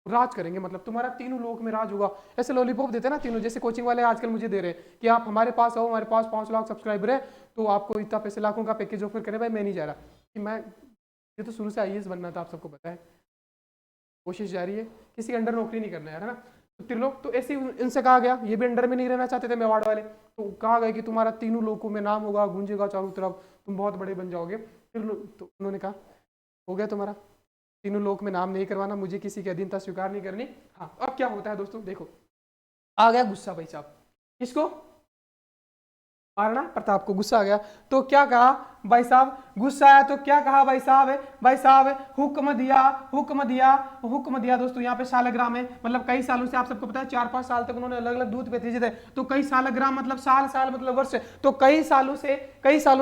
राज करेंगे, मतलब तुम्हारा तीनों लोक में राज होगा। ऐसे लॉलीपॉप देते हैं ना तीनों, जैसे कोचिंग वाले आजकल मुझे दे रहे हैं कि आप हमारे पास आओ, हमारे पास 5 लाख सब्सक्राइबर है तो आपको इतना पैसे लाखों का पैकेज ऑफर करें। भाई मैं नहीं जा रहा, कि मैं ये तो शुरू से IAS बनना था, आप सबको पता है, कोशिश जारी है, किसी अंडर नौकरी नहीं करना यार, है ना। तो त्रिलोक तो ऐसे इनसे कहा गया, ये भी अंडर में नहीं रहना चाहते थे मेवाड़ वाले, तो कहा गया कि तुम्हारा तीनों लोकों में नाम होगा, गूंजेगा चारों तरफ, तुम बहुत बड़े बन जाओगे। फिर तो उन्होंने कहा हो गया तुम्हारा, तीनों लोक में नाम नहीं करवाना, मुझे किसी की अधीनता स्वीकार नहीं करनी। हाँ अब क्या होता है दोस्तों, देखो आ गया गुस्सा भाई साहब, किसको, महाराणा प्रताप को गुस्सा आ गया। तो क्या कहा भाई साहब, गुस्सा आया तो क्या कहा भाई साहब हुक्म दिया दोस्तों। यहाँ पे सालग्राम है, मतलब कई सालों से, आप सबको पता है 4-5 साल तक उन्होंने अलग अलग दूत भेजे थे, तो कई सालग्राम मतलब साल मतलब वर्ष, तो कई सालों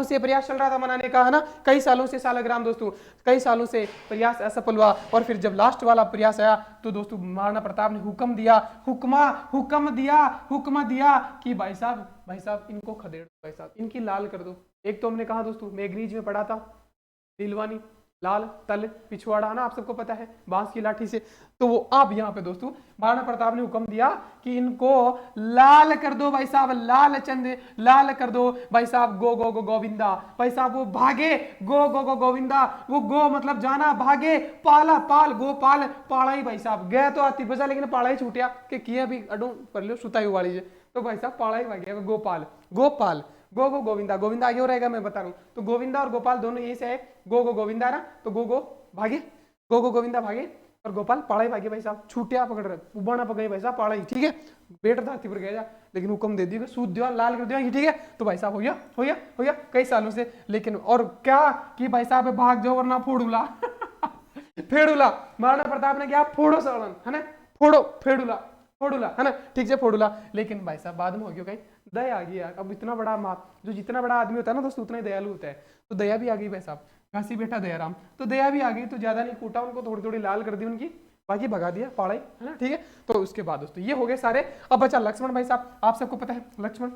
से प्रयास चल रहा था मनाने का, है ना, कई सालों से सालग्राम दोस्तों, कई सालों से प्रयास असफल हुआ, और फिर जब लास्ट वाला प्रयास आया तो दोस्तों महाराणा प्रताप ने हुक्म दिया कि भाई साहब इनको खदेड़ दो, भाई साहब इनकी लाल कर दो। एक तो हमने कहा दोस्तों मैगनीज में पढ़ा था, नीलवानी, लाल, तल, पिछवाड़ा ना, आप सबको पता है, बांस की लाठी से। तो वो अब यहाँ पे दोस्तों महाराणा प्रताप ने हुक्म दिया कि इनको लाल कर दो भाई साहब, लाल कर दो भाई साहब, गो गो गो गोविंदा भाई साहब, वो भागे, गो गो गो गोविंदा, वो गो मतलब जाना, भागे, पाला पाल गोपाल, पाड़ा ही भाई साहब, गया तो आती बजा लेकिन पाड़ा ही छूटिया कि किया भी अडू पर लो सुताई वाली है, तो भाई साहब पाड़ा ही भाग गया, गोपाल गो गो गोविंदा आगे हो रहेगा, मैं बता रहा हूँ। तो गोविंदा और गोपाल दोनों यही से है, गो गो गोविंदा ना, तो गो भागे, गो गोविंदा भागे और गोपाल पाड़ा ही भागे भाई साहब, छूटिया पकड़ रहे, उबाना पकड़े भाई साहब, पाड़ा ही, ठीक है, बेट धरती पर गया, लेकिन हुक्म दे दिया सूद दिया, लाल कर दिया, ठीक है। तो भाई साहब हो गया कई सालों से, लेकिन और क्या कि भाई साहब भाग जाओ वरना फोड़ूला फेड़ूला, महाराणा प्रताप ने क्या, फोड़ो सालन, है ना, फोड़ो, फेडुला, फोडुला, है ना, ठीक है फोडुला। लेकिन भाई साहब बाद में हो गया कहीं दया आ गई यार, अब इतना बड़ा जो जितना बड़ा आदमी होता है ना दोस्तों उतना ही दयालु होता है, तो दया भी आ गई भाई साहब, घासी बेटा दयाराम, तो दया भी आ गई, तो ज्यादा नहीं कूटा उनको, थोड़ी थोड़ी लाल कर दी उनकी, बाकी भगा दिया पाड़ाई, है ना, ठीक है। तो उसके बाद दोस्तों ये हो गए सारे। अब बचा लक्ष्मण भाई साहब, आप सबको पता है लक्ष्मण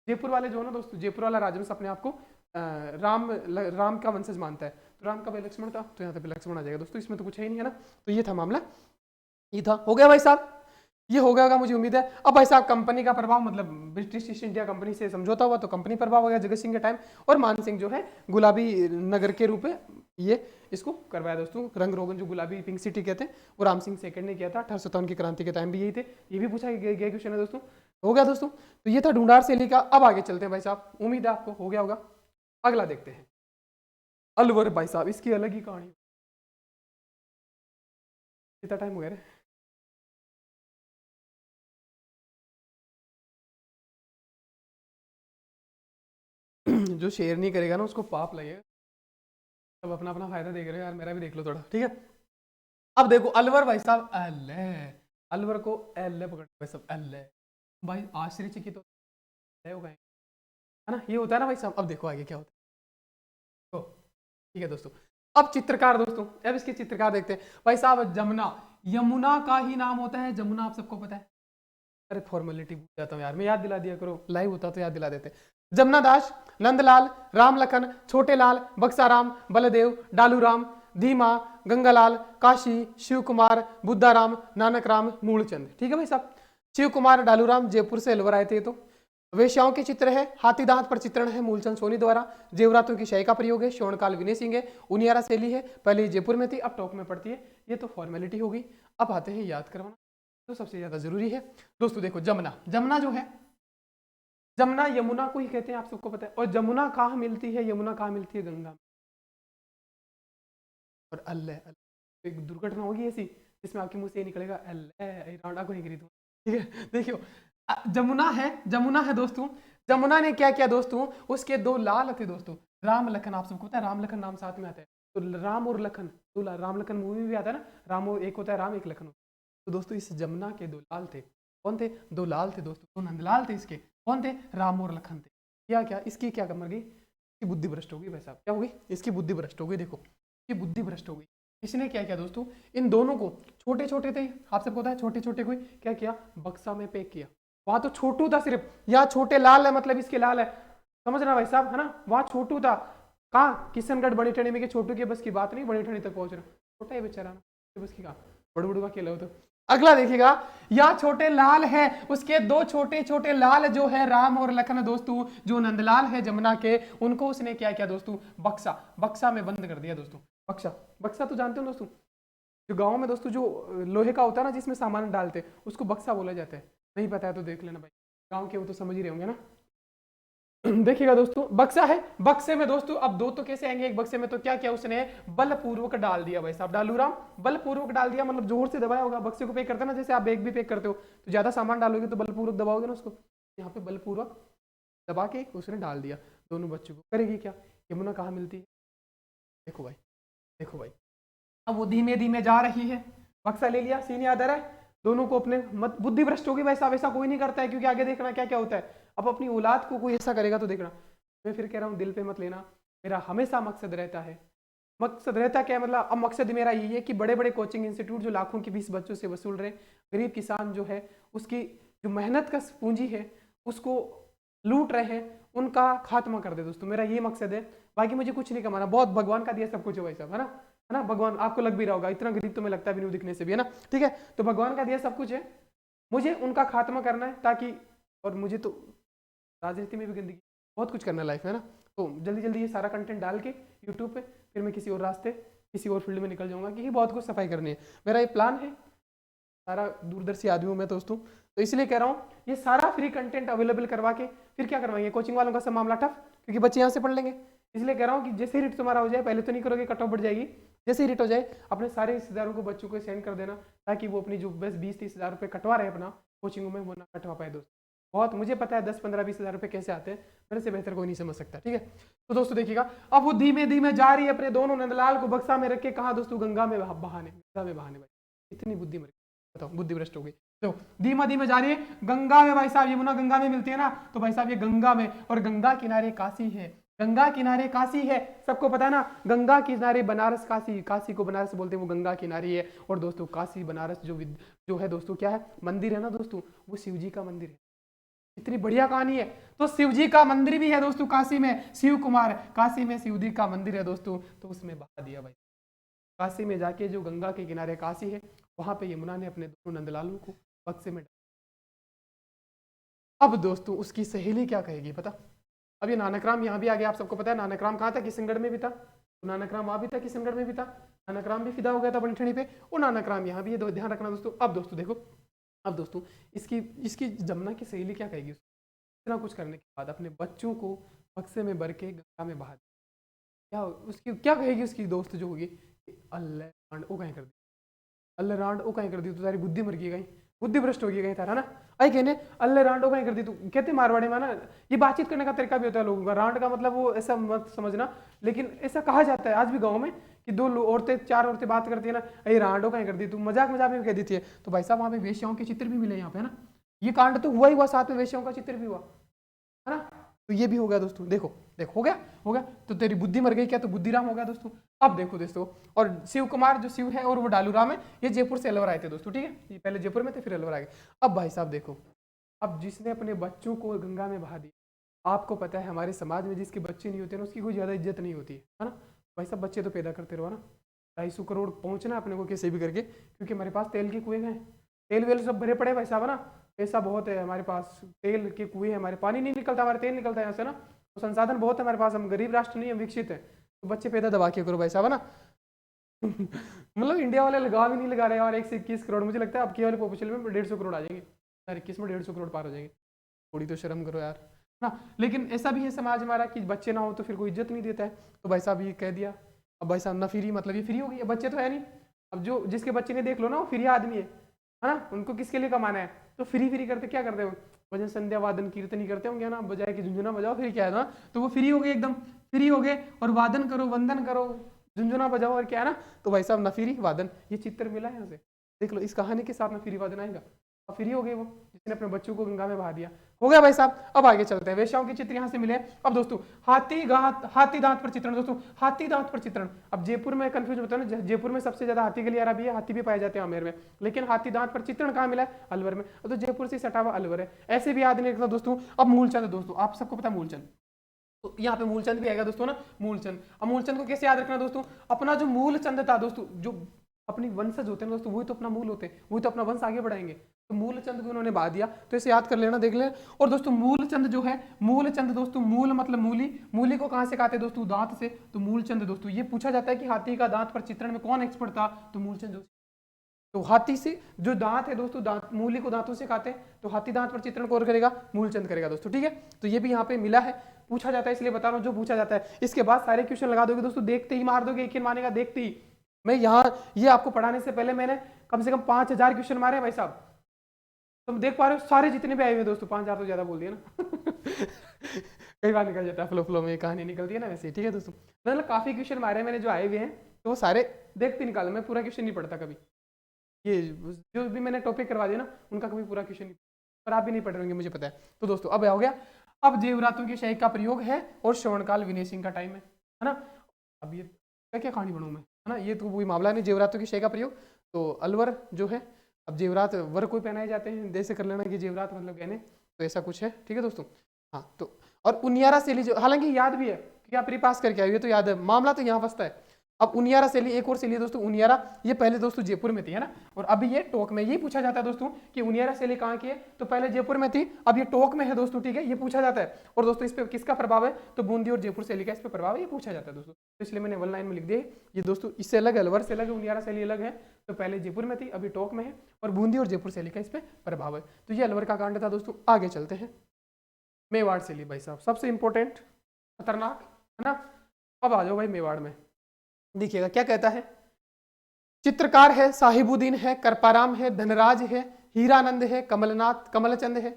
जयपुर वाले जो है ना दोस्तों, जयपुर वाला राजवंश अपने आप को राम का वंशज मानता है, तो राम का भाई लक्ष्मण था, तो यहाँ पे लक्ष्मण आ जाएगा दोस्तों, इसमें तो कुछ है ही नहीं है ना। तो ये था मामला, ये था, हो गया भाई साहब, ये हो गया होगा मुझे उम्मीद है। अब भाई साहब कंपनी का प्रभाव, मतलब ब्रिटिश ईस्ट इंडिया कंपनी से समझौता हुआ, तो कंपनी प्रभाव हो गया जगत सिंह के टाइम, और मान सिंह जो है गुलाबी नगर के रूप में ये इसको करवाया दोस्तों, रंग रोगन जो गुलाबी पिंक सिटी कहते हैं, वो राम सिंह सेकंड ने किया था, 1857 की क्रांति के टाइम भी यही थे, ये भी पूछा गया क्वेश्चन है दोस्तों। हो गया दोस्तों, तो ये था ढूंढार शैली का। अब आगे चलते हैं भाई साहब, उम्मीद है आपको हो गया होगा। अगला देखते हैं अलवर भाई साहब, इसकी अलग ही कहानी, कितना टाइम हो गया रे, जो शेयर नहीं करेगा ना उसको पाप लगेगा। सब अपना अपना फायदा देख रहे हो यार, मेरा भी देख लो थोड़ा, ठीक है। अब देखो अलवर भाई साहब, अलवर को एल पकड़ भाई साहब, एल भाई आश्रय की तो हो गए, है ना, ये होता है ना भाई साहब। अब देखो आगे क्या होता है, तो ठीक है दोस्तों। अब चित्रकार दोस्तों, अब इसके चित्रकार देखते हैं भाई साहब। जमुना, यमुना का ही नाम होता है जमुना, आप सबको पता है। अरे फॉर्मेलिटी भूल जाता हूँ यार मैं, याद दिला दिया करो, लाइव होता तो याद दिला देते। जमुना दास, नंदलाल, राम लखन, छोटे लाल, बक्साराम, बलदेव, डालूराम, धीमा, गंगालाल, काशी, शिव कुमार, बुद्धाराम, नानक राम, मूलचंद, ठीक है भाई साहब। शिव कुमार डालूराम जयपुर से अलवर आए थे। तो वेश्याओं के चित्र है, हाथी दांत पर चित्रण है मूलचंद सोनी द्वारा, जेवरातों की शय का प्रयोग है, श्रवणकाल विनय सिंह है, उनियारा शैली है, पहले जयपुर में थी अब टॉप में पड़ती है। ये तो फॉर्मेलिटी होगी। अब आते हैं याद करवाना, तो सबसे ज्यादा जरूरी है दोस्तों। देखो जमुना, जमुना जो है, जमुना यमुना को ही कहते हैं, आप सबको पता है। और जमुना कहाँ मिलती है, यमुना कहाँ मिलती है, गंगा में। और अल्लाह, एक दुर्घटना होगी ऐसी जिसमें आपके मुंह से ये निकलेगा अल्लाह, रावणा को नहीं करी तुम, ठीक है। देखियो जमुना है, जमुना है दोस्तों। जमुना ने क्या किया दोस्तों, उसके दो लाल थे दोस्तों, राम लखन, आप सबको पता है राम लखन नाम साथ में आता है, तो राम और लखन, दो राम लखन मूवी में भी आता है ना, राम और एक होता है राम, एक लखन होता है। तो दोस्तों इस जमुना के दो लाल थे, कौन थे, दो लाल थे दोस्तों, दो नंदलाल थे इसके, कौन थे, राम और लखन थे। क्या क्या इसकी क्या मर गई, इसकी बुद्धि भ्रष्ट हो गई भाई साहब, क्या हो गई, इसकी बुद्धि भ्रष्ट हो गई। देखो इसकी बुद्धि भ्रष्ट हो गई। इसने क्या किया दोस्तों, इन दोनों को, छोटे छोटे थे, आप सबको पता है छोटे छोटे को क्या किया, बक्सा में पैक किया। वहां तो छोटू था सिर्फ, यहाँ छोटे लाल है, मतलब इसके लाल है, समझ रहा भाई साहब, है ना। वहां छोटू था, कहाँ किशनगढ़ बड़ी ठंडी में, छोटू के बस की बात नहीं, बड़ी ठंडी तक पहुंच रहा, छोटा है बेचारा ना, बस की कहा, बड़ू बड़ू का खेला हो। तो अगला देखिएगा, यहाँ छोटे लाल है, उसके दो छोटे छोटे लाल जो है राम और लखन दोस्तों, जो नंदलाल है जमुना के, उनको उसने क्या किया दोस्तों, बक्सा, बक्सा में बंद कर दिया दोस्तों। बक्सा, बक्सा तो जानते हो दोस्तों, जो गांव में दोस्तों जो लोहे का होता है ना जिसमें सामान डालते, उसको बक्सा बोला जाता है। नहीं पता है तो देख लेना भाई, गांव के वो तो समझ ही रहे होंगे ना। देखिएगा दोस्तों, बक्सा है, बक्से में दोस्तों अब दो तो कैसे आएंगे एक बक्से में, तो क्या किया उसने, बलपूर्वक डाल दिया भाई साहब, डालूराम बलपूर्वक डाल दिया, मतलब जोर से दबाया होगा। बक्से को पैक करते ना, जैसे आप बैग भी पैक करते हो, तो ज्यादा सामान डालोगे तो बलपूर्वक दबाओगे ना उसको, यहाँ पे बलपूर्वक दबा के उसने डाल दिया दोनों बच्चों को। करेगी क्या, यमुना कहाँ मिलती है, देखो भाई, देखो भाई, अब वो धीमे धीमे जा रही है, बक्सा ले लिया, सीन याद आ रहा है, दोनों को अपने मत, बुद्धि भ्रष्ट होगी भाई साहब, ऐसा कोई नहीं करता है, क्योंकि आगे देखना क्या क्या होता है। अब अपनी औलाद को कोई ऐसा करेगा तो देखना, मैं फिर कह रहा हूँ दिल पे मत लेना, मेरा हमेशा मकसद रहता है, मकसद रहता क्या है, मतलब अब मकसद मेरा यही है कि बड़े बड़े कोचिंग इंस्टीट्यूट जो लाखों की फीस बच्चों से वसूल रहे, गरीब किसान जो है उसकी जो मेहनत का पूंजी है उसको लूट रहे हैं, उनका खात्मा कर दे दोस्तों, मेरा ये मकसद है। बाकी मुझे कुछ नहीं कमाना, बहुत भगवान का दिया सब कुछ है भाई साहब, है ना, भगवान आपको लग भी रहा होगा, इतना गरीब तो मैं लगता भी नहीं दिखने से भी, है ना, ठीक है। तो भगवान का दिया सब कुछ है, मुझे उनका खात्मा करना है, ताकि, और मुझे तो राजनीति में भी गंदगी, बहुत कुछ करना है लाइफ में, है ना। तो जल्दी जल्दी ये सारा कंटेंट डाल के यूट्यूब पे, फिर मैं किसी और रास्ते, किसी और फील्ड में निकल जाऊंगा, क्योंकि बहुत कुछ सफाई करनी है, मेरा ये प्लान है। सारा दूरदर्शी आदमी हूँ मैं दोस्तों, तो इसलिए कह रहा हूँ ये सारा फ्री कंटेंट अवेलेबल करवा के फिर क्या करवाएंगे, कोचिंग वालों का सब मामला टफ, क्योंकि बच्चे यहाँ से पढ़ लेंगे। इसलिए कह रहा हूँ कि जैसे ही रिट तुम्हारा हो जाए, पहले तो नहीं करोगे, कट ऑफ बढ़ जाएगी, जैसे ही रिट हो जाए अपने सारे रिश्तेदारों को, बच्चों को सेंड कर देना, ताकि वो अपनी जो बस 20-30 हज़ार रुपये कटवा रहे हैं अपना कोचिंग में, वो ना कटवा पाए दोस्त। बहुत मुझे पता है 10-15-20 हज़ार रुपये कैसे आते हैं, मेरे से बेहतर कोई नहीं समझ सकता, ठीक है। तो दोस्तों देखिएगा, अब वो धीमे धीमे जा रही है, अपने दोनों नंदलाल को बक्सा में रख के, कहा दोस्तों, गंगा में बहाने, गंगा में बहाने, भाई इतनी बुद्धि मर गई। बताओ, बुद्धि भ्रष्ट हो गई। तो धीमा धीमा जा रही है गंगा में भाई साहब, यमुना गंगा में मिलती है ना, तो भाई साहब ये गंगा में, और गंगा किनारे काशी है, गंगा किनारे काशी है, सबको पता है ना, गंगा किनारे बनारस काशी, काशी को बनारस बोलते हैं, वो गंगा किनारे है। और दोस्तों काशी बनारस जो है दोस्तों क्या है, मंदिर है ना दोस्तों, वो शिव जी का मंदिर है। इतनी बढ़िया कहानी है। तो शिव जी का मंदिर भी है दोस्तों काशी में, शिव कुमार काशी में शिव जी का मंदिर है दोस्तों, तो उसमें बहा दिया भाई। काशी में जाके जो गंगा के किनारे काशी है, वहां पे यमुना ने अपने दोनों नंदलालों को बक्से में डाला। अब दोस्तों उसकी सहेली क्या कहेगी पता। अब ये नानकराम यहाँ भी आ गया, आप सबको पता है नानकराम कहाँ था, किशनगढ़ में भी था, तो नानकराम वहां भी था, किशनगढ़ में भी था, नानकराम भी फिदा हो गया था बनी पे, और नानकराम यहाँ भी है, ध्यान रखना दोस्तों। अब दोस्तों देखो, अब दोस्तों इसकी इसकी जमुना की सहेली क्या कहेगी, इतना कुछ करने के बाद अपने बच्चों को बक्से में भर के गंगा में बहा दिया, क्या उसकी क्या कहेगी उसकी दोस्त जो होगी, अल्लाह रांड ओ कहीं कर दी, अल्लाह रांड ओ कहीं कर दी, तो सारी बुद्धि मर गई, कहीं बुद्धि भ्रष्ट हो गई कहीं तारा ना, आई कहने अल्लाह रांड ओ कहीं कर दी, तू कहते मारवाड़ी में ना, ये बातचीत करने का तरीका भी होता है लोगों का, रांड का मतलब वो ऐसा मत समझना, लेकिन ऐसा कहा जाता है आज भी गाँव में कि दो औरतें, चार औरतें बात करती है ना, अरे रांडो कहीं कर दी, तू मजाक मजाक में कह देती है, तो भाई साहब वहाँ पे वेश्याओं के चित्र भी मिले यहाँ पे, है ना, ये कांड तो हुआ ही हुआ, साथ में वेश्याओं का चित्र भी हुआ, है ना, तो ये भी हो गया दोस्तों। देखो देखो हो गया, तो तेरी बुद्धि मर गई क्या, तो बुद्धिराम हो गया दोस्तों। अब देखो दोस्तों, और शिव कुमार जो शिव है और वो डालूराम है, ये जयपुर से अलवर आए थे दोस्तों, ठीक है, ये पहले जयपुर में थे फिर अलवर आ गए। अब भाई साहब देखो, अब जिसने अपने बच्चों को गंगा में बहा दिया, आपको पता है हमारे समाज में जिसके बच्चे नहीं होते ना, उसकी कोई ज्यादा इज्जत नहीं होती है ना, भाई साहब बच्चे तो पैदा करते रहो ना, 250 करोड़ पहुंचना अपने को कैसे भी करके, क्योंकि हमारे पास तेल के कुएं हैं, तेल वेल सब भरे पड़े भाई साहब, है ना, पैसा बहुत है हमारे पास, तेल के कुएं हैं, हमारे पानी नहीं निकलता, हमारे तेल निकलता है यहाँ से ना, तो संसाधन बहुत है हमारे पास, हम गरीब राष्ट्र नहीं, हम विकसित है, तो बच्चे पैदा दबा के करो भाई साहब, है ना। मतलब इंडिया वाले लगा भी नहीं लगा रहे, और 121 करोड़, मुझे लगता है आपकी वाले पॉपुलेशन में 150 करोड़ आ जाएंगे, 2021 में 150 करोड़ पार हो जाएंगे, थोड़ी तो शर्म करो यार ना। लेकिन ऐसा भी है समाज हमारा कि बच्चे ना हो तो फिर कोई इज्जत नहीं देता है, तो भाई साहब ये कह दिया, अब भाई साहब ना फ्री, मतलब ये फ्री हो गई, बच्चे तो है नहीं, अब जो जिसके बच्चे नहीं देख लो ना, वो फ्री आदमी है ना, उनको किसके लिए कमाना है, तो फ्री करते क्या करते हो, भजन संध्या वादन कीर्तन ही करते होंगे ना, बजाय कि झुंझुना बजाओ, फिर क्या है ना, तो वो फ्री हो गए, एकदम फ्री हो गए, और वादन करो, वंदन करो, झुंझुना बजाओ, और क्या है ना, तो भाई साहब नफीरी वादन, ये चित्र मिला है यहाँ से, देख लो इस कहानी के साथ नफीरी वादन आएगा, अब फ्री हो गए वो जिसने अपने बच्चों को गंगा में बहा दिया, हो गया भाई साहब। अब आगे चलते हैं, वेश्याओं के चित्र यहाँ से मिले। अब दोस्तों हाथी दांत पर चित्रण, दोस्तों हाथी दांत पर चित्रण, अब जयपुर में कंफ्यूज होता है ना, जयपुर में सबसे ज्यादा हाथी गलियारा भी है, हाथी भी पाए जाते हैं आमेर में, लेकिन हाथी दांत पर चित्रण कहाँ मिला है, अलवर में, तो जयपुर से सटा हुआ अलवर है, ऐसे भी याद नहीं रखना दोस्तों। अब मूलचंद, दोस्तों आप सबको पता है मूलचंद, तो यहाँ पे मूलचंद भी आएगा दोस्तों ना, मूलचंद। अब मूलचंद को कैसे याद रखना दोस्तों, अपना जो मूलचंद था दोस्तों, जो अपनी वंशज होते हैं दोस्तों, वही तो अपना मूल होते हैं, वही तो अपना वंश आगे बढ़ाएंगे, तो मूलचंद को उन्होंने बहा दिया, तो इसे याद कर लेना, देख लेना। और दोस्तों मूलचंद जो है, मूलचंद दोस्तों, मूल मतलब मूली, मूली को कहां से खाते दोस्तों, दांत से, तो मूलचंद दोस्तों ये पूछा जाता है कि हाथी का दांत पर चित्रण में कौन एक्सपर्ट था, तो मूलचंद। तो हाथी से जो दांत है दोस्तों, दांत मूली को दांतों से खाते हैं, तो हाथी दांत पर चित्रण कौन करेगा, मूलचंद करेगा दोस्तों, ठीक है। तो ये भी यहाँ पे मिला है, पूछा जाता है, इसलिए बता रहा हूँ जो पूछा जाता है। इसके बाद सारे क्वेश्चन लगा दोगे दोस्तों, देखते ही मार दोगे, एक ही मानेगा देखते ही। मैं यहाँ ये आपको पढ़ाने से पहले मैंने कम से कम 5000 क्वेश्चन मारे भाई साहब, तुम देख पा रहे हो सारे जितने भी आए हुए दोस्तों, 5000 तो ज्यादा बोल दिया ना। कई बार निकल जाता है, फ्लो में कहानी निकलती है ना, वैसे ठीक है दोस्तों। मतलब काफी क्वेश्चन मारे मैंने जो आए हुए हैं, तो वो सारे देखते निकालो, मैं पूरा क्वेश्चन नहीं पढ़ता कभी, ये जो भी मैंने टॉपिक करवा दिया ना, उनका कभी पूरा क्वेश्चन नहीं, पर आप भी नहीं पढ़ रहे होंगे मुझे पता है। तो दोस्तों अब हो गया, अब जेवरातों के शय का प्रयोग है, और श्रवणकाल विनेशिंग का टाइम है ना। अब ये क्या कहानी बनूं मैं, है ना, ये तो वही मामला नहीं, जेवरातों के शय का प्रयोग, तो अलवर जो है, अब जेवरात वर को पहनाए जाते हैं, जैसे कर लेना कि जेवरात मतलब गहने, तो ऐसा कुछ है, ठीक है दोस्तों। हाँ, तो और उनियारा शैली जो, हालांकि याद भी है कि आप प्री-पास करके आए, तो याद है, मामला तो यहाँ फंसता है। अब उनियारा शैली, एक और शैली दोस्तों उनियारा, ये पहले दोस्तों जयपुर में थी, है ना, और अभी ये टोक में। ये पूछा जाता है दोस्तों कि उनियारा शैली कहाँ की है, तो पहले जयपुर में थी, अब ये टोक में है दोस्तों, ठीक है, ये पूछा जाता है। और दोस्तों इस पे किसका प्रभाव है, तो बूंदी और जयपुर शैली का इस पे प्रभाव है, ये पूछा जाता है दोस्तों, तो इसलिए मैंने 1 लाइन में लिख दिया ये दोस्तों, इससे अलग अलवर से अलग, उनियारा शैली अलग है, तो पहले जयपुर में थी, अभी टोक में है, और बूंदी और जयपुर शैली का इस पे प्रभाव है। तो ये अलवर का कांड था दोस्तों। आगे चलते हैं, मेवाड़ शैली भाई साहब, सबसे इंपॉर्टेंट, खतरनाक, है ना। अब आ जाओ भाई मेवाड़ में, देखिएगा क्या कहता है, चित्रकार है साहिबुद्दीन है, करपाराम है, धनराज है, हीरानंद है, कमलचंद है।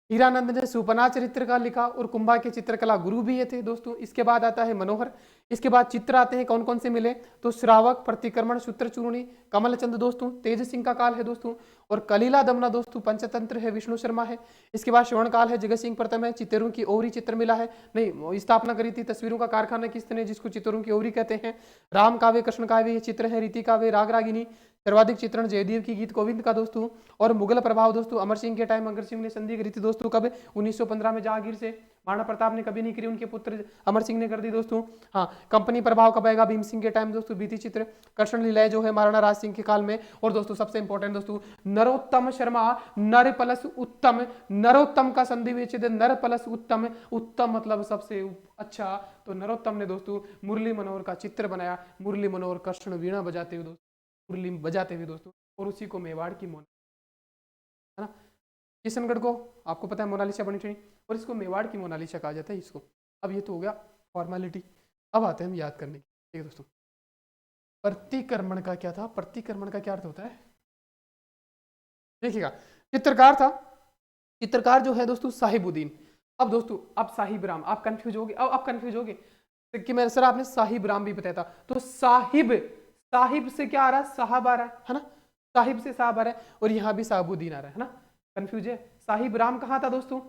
हीरानंद ने सुपना चरित्र का लिखा, और कुंभा के चित्रकला गुरु भी ये थे दोस्तों। इसके बाद आता है मनोहर, इसके बाद चित्र आते हैं कौन कौन से मिले, तो श्रावक, प्रतिक्रमण, सूत्रचूर्णी, कमलचंद दोस्तों, तेज सिंह का काल है दोस्तों, और कलीला दमना दोस्तों पंचतंत्र है, विष्णु शर्मा है। इसके बाद श्रवण काल है, जगत सिंह प्रथम है। चित्तरों की ओवरी चित्र मिला है, नहीं स्थापना करी थी तस्वीरों का कारखाना किसने, जिसको चित्तरों की ओवरी कहते हैं। राम काव्य, कृष्ण काव्य चित्र है, रीति काव्य, राग रागिनी। सर्वाधिक चित्रण जयदेव की गीत गोविंद का दोस्तों। और मुगल प्रभाव दोस्तों अमर सिंह के टाइम अमर सिंह ने संधि करी थी दोस्तों, कब, 1915 में जहांगीर से। महाराणा प्रताप ने कभी नहीं करी, उनके पुत्र अमर सिंह ने कर दी दोस्तों। हाँ, कंपनी प्रभाव कब आएगा, भीम सिंह के टाइम दोस्तों, बीती चित्र। कृष्ण लीलाएं जो है महाराणा राज सिंह के काल में। और दोस्तों सबसे इंपॉर्टेंट दोस्तों, नरोत्तम शर्मा, नर प्लस उत्तम, नरोत्तम का संधि विच्छेद नर प्लस उत्तम, उत्तम मतलब सबसे अच्छा, तो नरोत्तम ने दोस्तों मुरली मनोहर का चित्र बनाया। मुरली मनोहर कृष्ण वीणा बजाते हुए दोस्तों, मुरली बजाते हुए दोस्तों, और उसी को मेवाड़ की मोना, है ना, किशनगढ़ को आपको पता है मोनालिसा बनी थी, और इसको मेवाड़ की मोनालिसा कहा जाता है इसको। अब ये तो हो गया फॉर्मेलिटी, अब आते हैं हम याद करने की। ठीक है दोस्तों, प्रतिक्रमण का क्या था, प्रतिक्रमण का क्या अर्थ होता है, देखिएगा। चित्रकार था, चित्रकार जो है दोस्तों साहिबुद्दीन। अब दोस्तों अब साहिब राम, आप कंफ्यूज होगे, अब आप कंफ्यूज होगे कि मेरे सर आपने साहिब राम भी बताया था, तो साहिब, साहिब से क्या आ रहा है, साहब आ रहा है ना, साहिब से साहब आ रहा है, और यहाँ भी साहिबुद्दीन आ रहा है ना, कंफ्यूज है। साहिब राम कहाँ था दोस्तों,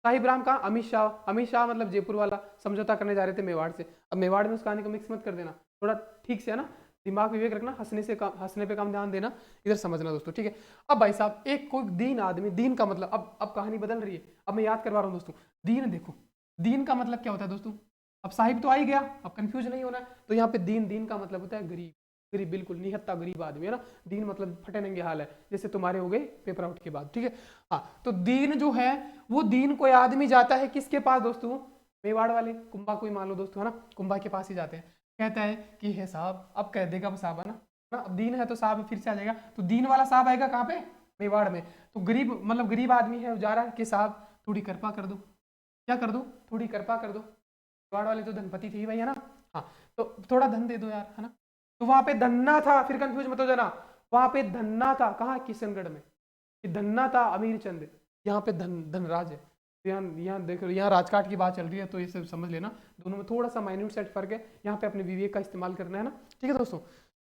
साहिब राम कहाँ, अमित शाह, अमित शाह मतलब जयपुर वाला, समझौता करने जा रहे थे मेवाड़ से। अब मेवाड़ में उस कहानी को मिक्स मत कर देना, थोड़ा ठीक से, है ना, दिमाग विवेक रखना, हंसने पे कम ध्यान देना, इधर समझना दोस्तों, ठीक है। अब भाई साहब एक कोई दीन आदमी, दीन का मतलब, अब कहानी बदल रही है, अब मैं याद करवा रहा हूँ दोस्तों। दीन देखो, दीन का मतलब क्या होता है दोस्तों, अब साहिब तो आ ही गया, अब कंफ्यूज नहीं होना है, तो यहाँ पे दीन, दीन का मतलब होता है गरीब, गरीब बिल्कुल निहत्ता गरीब आदमी, है ना। दीन मतलब फटे नंगे हाल है, जैसे तुम्हारे हो गए पेपर आउट के बाद, ठीक है। हाँ, तो दीन जो है वो दीन कोई आदमी जाता है किसके पास दोस्तों, मेवाड़ वाले कुंभा को ही मान लो दोस्तों, है ना, कुंभा के पास ही जाते हैं। कहता है कि हे साहब, अब कह देगा साहब, है ना, अब दीन है तो साहब फिर से आ जाएगा, तो दीन वाला साहब आएगा कहाँ पे, मेवाड़ में। तो गरीब मतलब गरीब आदमी है, जा रहा है कि साहब थोड़ी कृपा कर दो, क्या कर दो, थोड़ी कृपा कर दो, मेवाड़ वाले तो धनपति थे भाई, है ना। हाँ, तो थोड़ा धन दे दो यार, है ना। तो वहां पे धन्ना था, फिर कंफ्यूज मत हो जाना, वहां पे धन्ना था, कहाँ, किशनगढ़ में, धन्ना था अमीर चंद, यहाँ पे धनराज है। तो यहाँ देखो, यहाँ राजकाट की बात चल रही है, तो ये सब समझ लेना, दोनों में थोड़ा सा माइन्यूट सेट फर्क है, यहाँ पे अपने विवेक का इस्तेमाल करना है ना, ठीक है दोस्तों।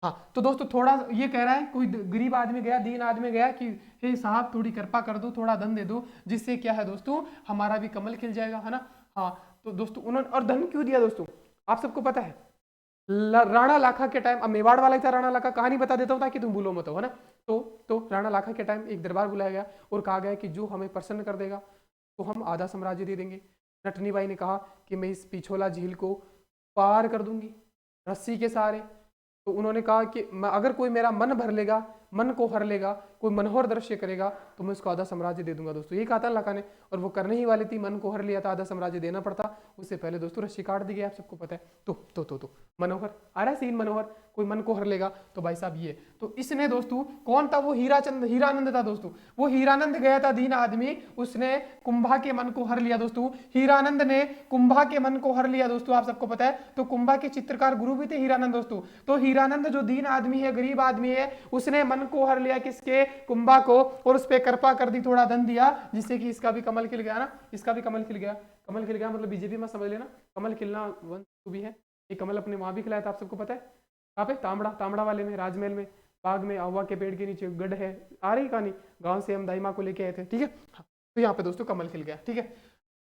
हाँ, तो दोस्तों थोड़ा ये कह रहा है, कोई गरीब आदमी गया, दीन आदमी गया कि हे साहब थोड़ी कृपा कर दो, थोड़ा धन दे दो, जिससे क्या है दोस्तों, हमारा भी कमल खिल जाएगा, है ना। हाँ, तो दोस्तों उन्होंने, और धन क्यों दिया दोस्तों, आप सबको पता है, राणा लाखा के टाइम, अब मेवाड़ वाला ही था राणा लाखा, कहानी बता देता हूँ ताकि तुम भूलो मत हो, है ना। तो राणा लाखा के टाइम एक दरबार बुलाया गया और कहा गया कि जो हमें प्रसन्न कर देगा तो हम आधा साम्राज्य दे देंगे। नटनी बाई ने कहा कि मैं इस पिछोला झील को पार कर दूंगी रस्सी के सहारे। तो उन्होंने कहा कि अगर कोई मेरा मन भर लेगा, मन को हर लेगा, कोई मनोहर दृश्य करेगा, तो मैं उसको आधा साम्राज्य दे दूंगा दोस्तों, ये कहा था लाखा ने, और वो करने ही वाली थी, मन को हर लिया था, आधा साम्राज्य देना पड़ता, उससे पहले दोस्तों रस्सी काट दी गई, आप सबको पता है। तो मनोहर आ रहा है सीन, मनोहर कोई मन को हर लेगा, तो भाई साहब ये, तो इसने दोस्तों कौन था, वो हीरानंद था दोस्तों, वो हीरानंद गया था दीन आदमी, उसने कुंभा के मन को हर लिया दोस्तों, हीरानंद ने कुंभा के मन को हर लिया दोस्तों, आप सबको पता है। तो कुंभा के चित्रकार गुरु भी थे हीरानंद दोस्तों, तो हीरानंद जो दीन आदमी है, गरीब आदमी है, उसने मन को हर लिया किसके, कुंभा को, और उस पर कृपा कर दी, थोड़ा धन दिया, जिससे कि इसका भी कमल खिल गया ना, इसका भी कमल खिल गया। कमल खिल गया मतलब बीजेपी में समझ लेना, कमल खिलना वंश भी है, ये कमल अपने वहां भी खिलाया था, आप सबको पता है, कहाँ पे, तांबड़ा वाले में, राजमहल में, बाग में, अहुआ के पेड़ के नीचे गढ़ है, आ रही कहानी, गांव से हम दाई माँ को लेके आए थे, ठीक है। तो यहाँ पे दोस्तों कमल खिल गया, ठीक है।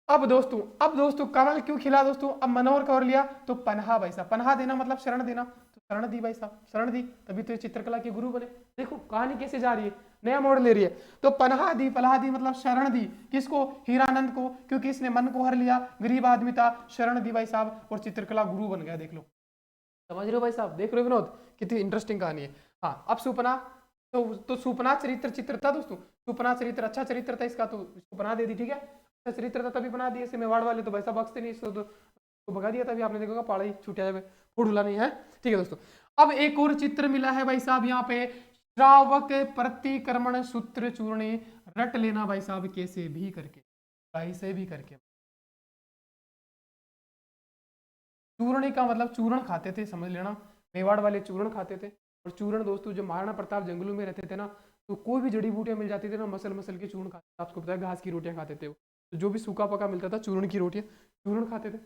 अब दोस्तों कमल क्यों खिला दोस्तों, अब मनोहर का और लिया, तो पन्हा भाई साहब, पन्हा देना मतलब शरण देना, तो शरण दी भाई साहब, शरण दी, तभी तो ये चित्रकला के गुरु बने। देखो कहानी कैसे जा रही है, नया मोड़ ले रही है। तो पन्हा दी मतलब शरण दी, किसको, हीरानंद को, क्योंकि इसने मन को हर लिया, गरीब आदमी था, शरण दी भाई साहब, और चित्रकला गुरु बन गया, देख लो, समझ रहे हो भाई साहब, देख रहे हो विनोद, कितनी इंटरेस्टिंग कहानी है। हाँ, अब सुपना, तो सुपना चरित्र चित्र था दोस्तों, सुपना चरित्र अच्छा चरित्र था इसका, तो इसको बना दे दी, ठीक है, अच्छा चरित्र था तभी बना दिया इसे, मेवाड़ वाले तो वैसा बख्शते नहीं इसको, तो भगा दिया, तभी आपने देखा पाड़ा ही छूटा जाए, फुड़ुला नहीं है, ठीक है दोस्तों। अब एक और चित्र मिला है भाई साहब यहाँ पे, श्रावक प्रतिक्रमण सूत्र चूर्णी, रट लेना भाई साहब कैसे भी करके, कैसे भी करके। चूर्ण का मतलब चूर्ण खाते थे, समझ लेना, मेवाड़ वाले चूर्ण खाते थे। और चूर्ण दोस्तों जो महाराणा प्रताप जंगलों में रहते थे ना, तो कोई भी जड़ी बूटियां मिल जाती थी ना, मसल मसल के चूर्ण खाते थे, आपको पता है घास की रोटियां खाते थे वो, तो जो भी सूखा पका मिलता था चूर्ण की रोटियां, चूर्ण खाते थे।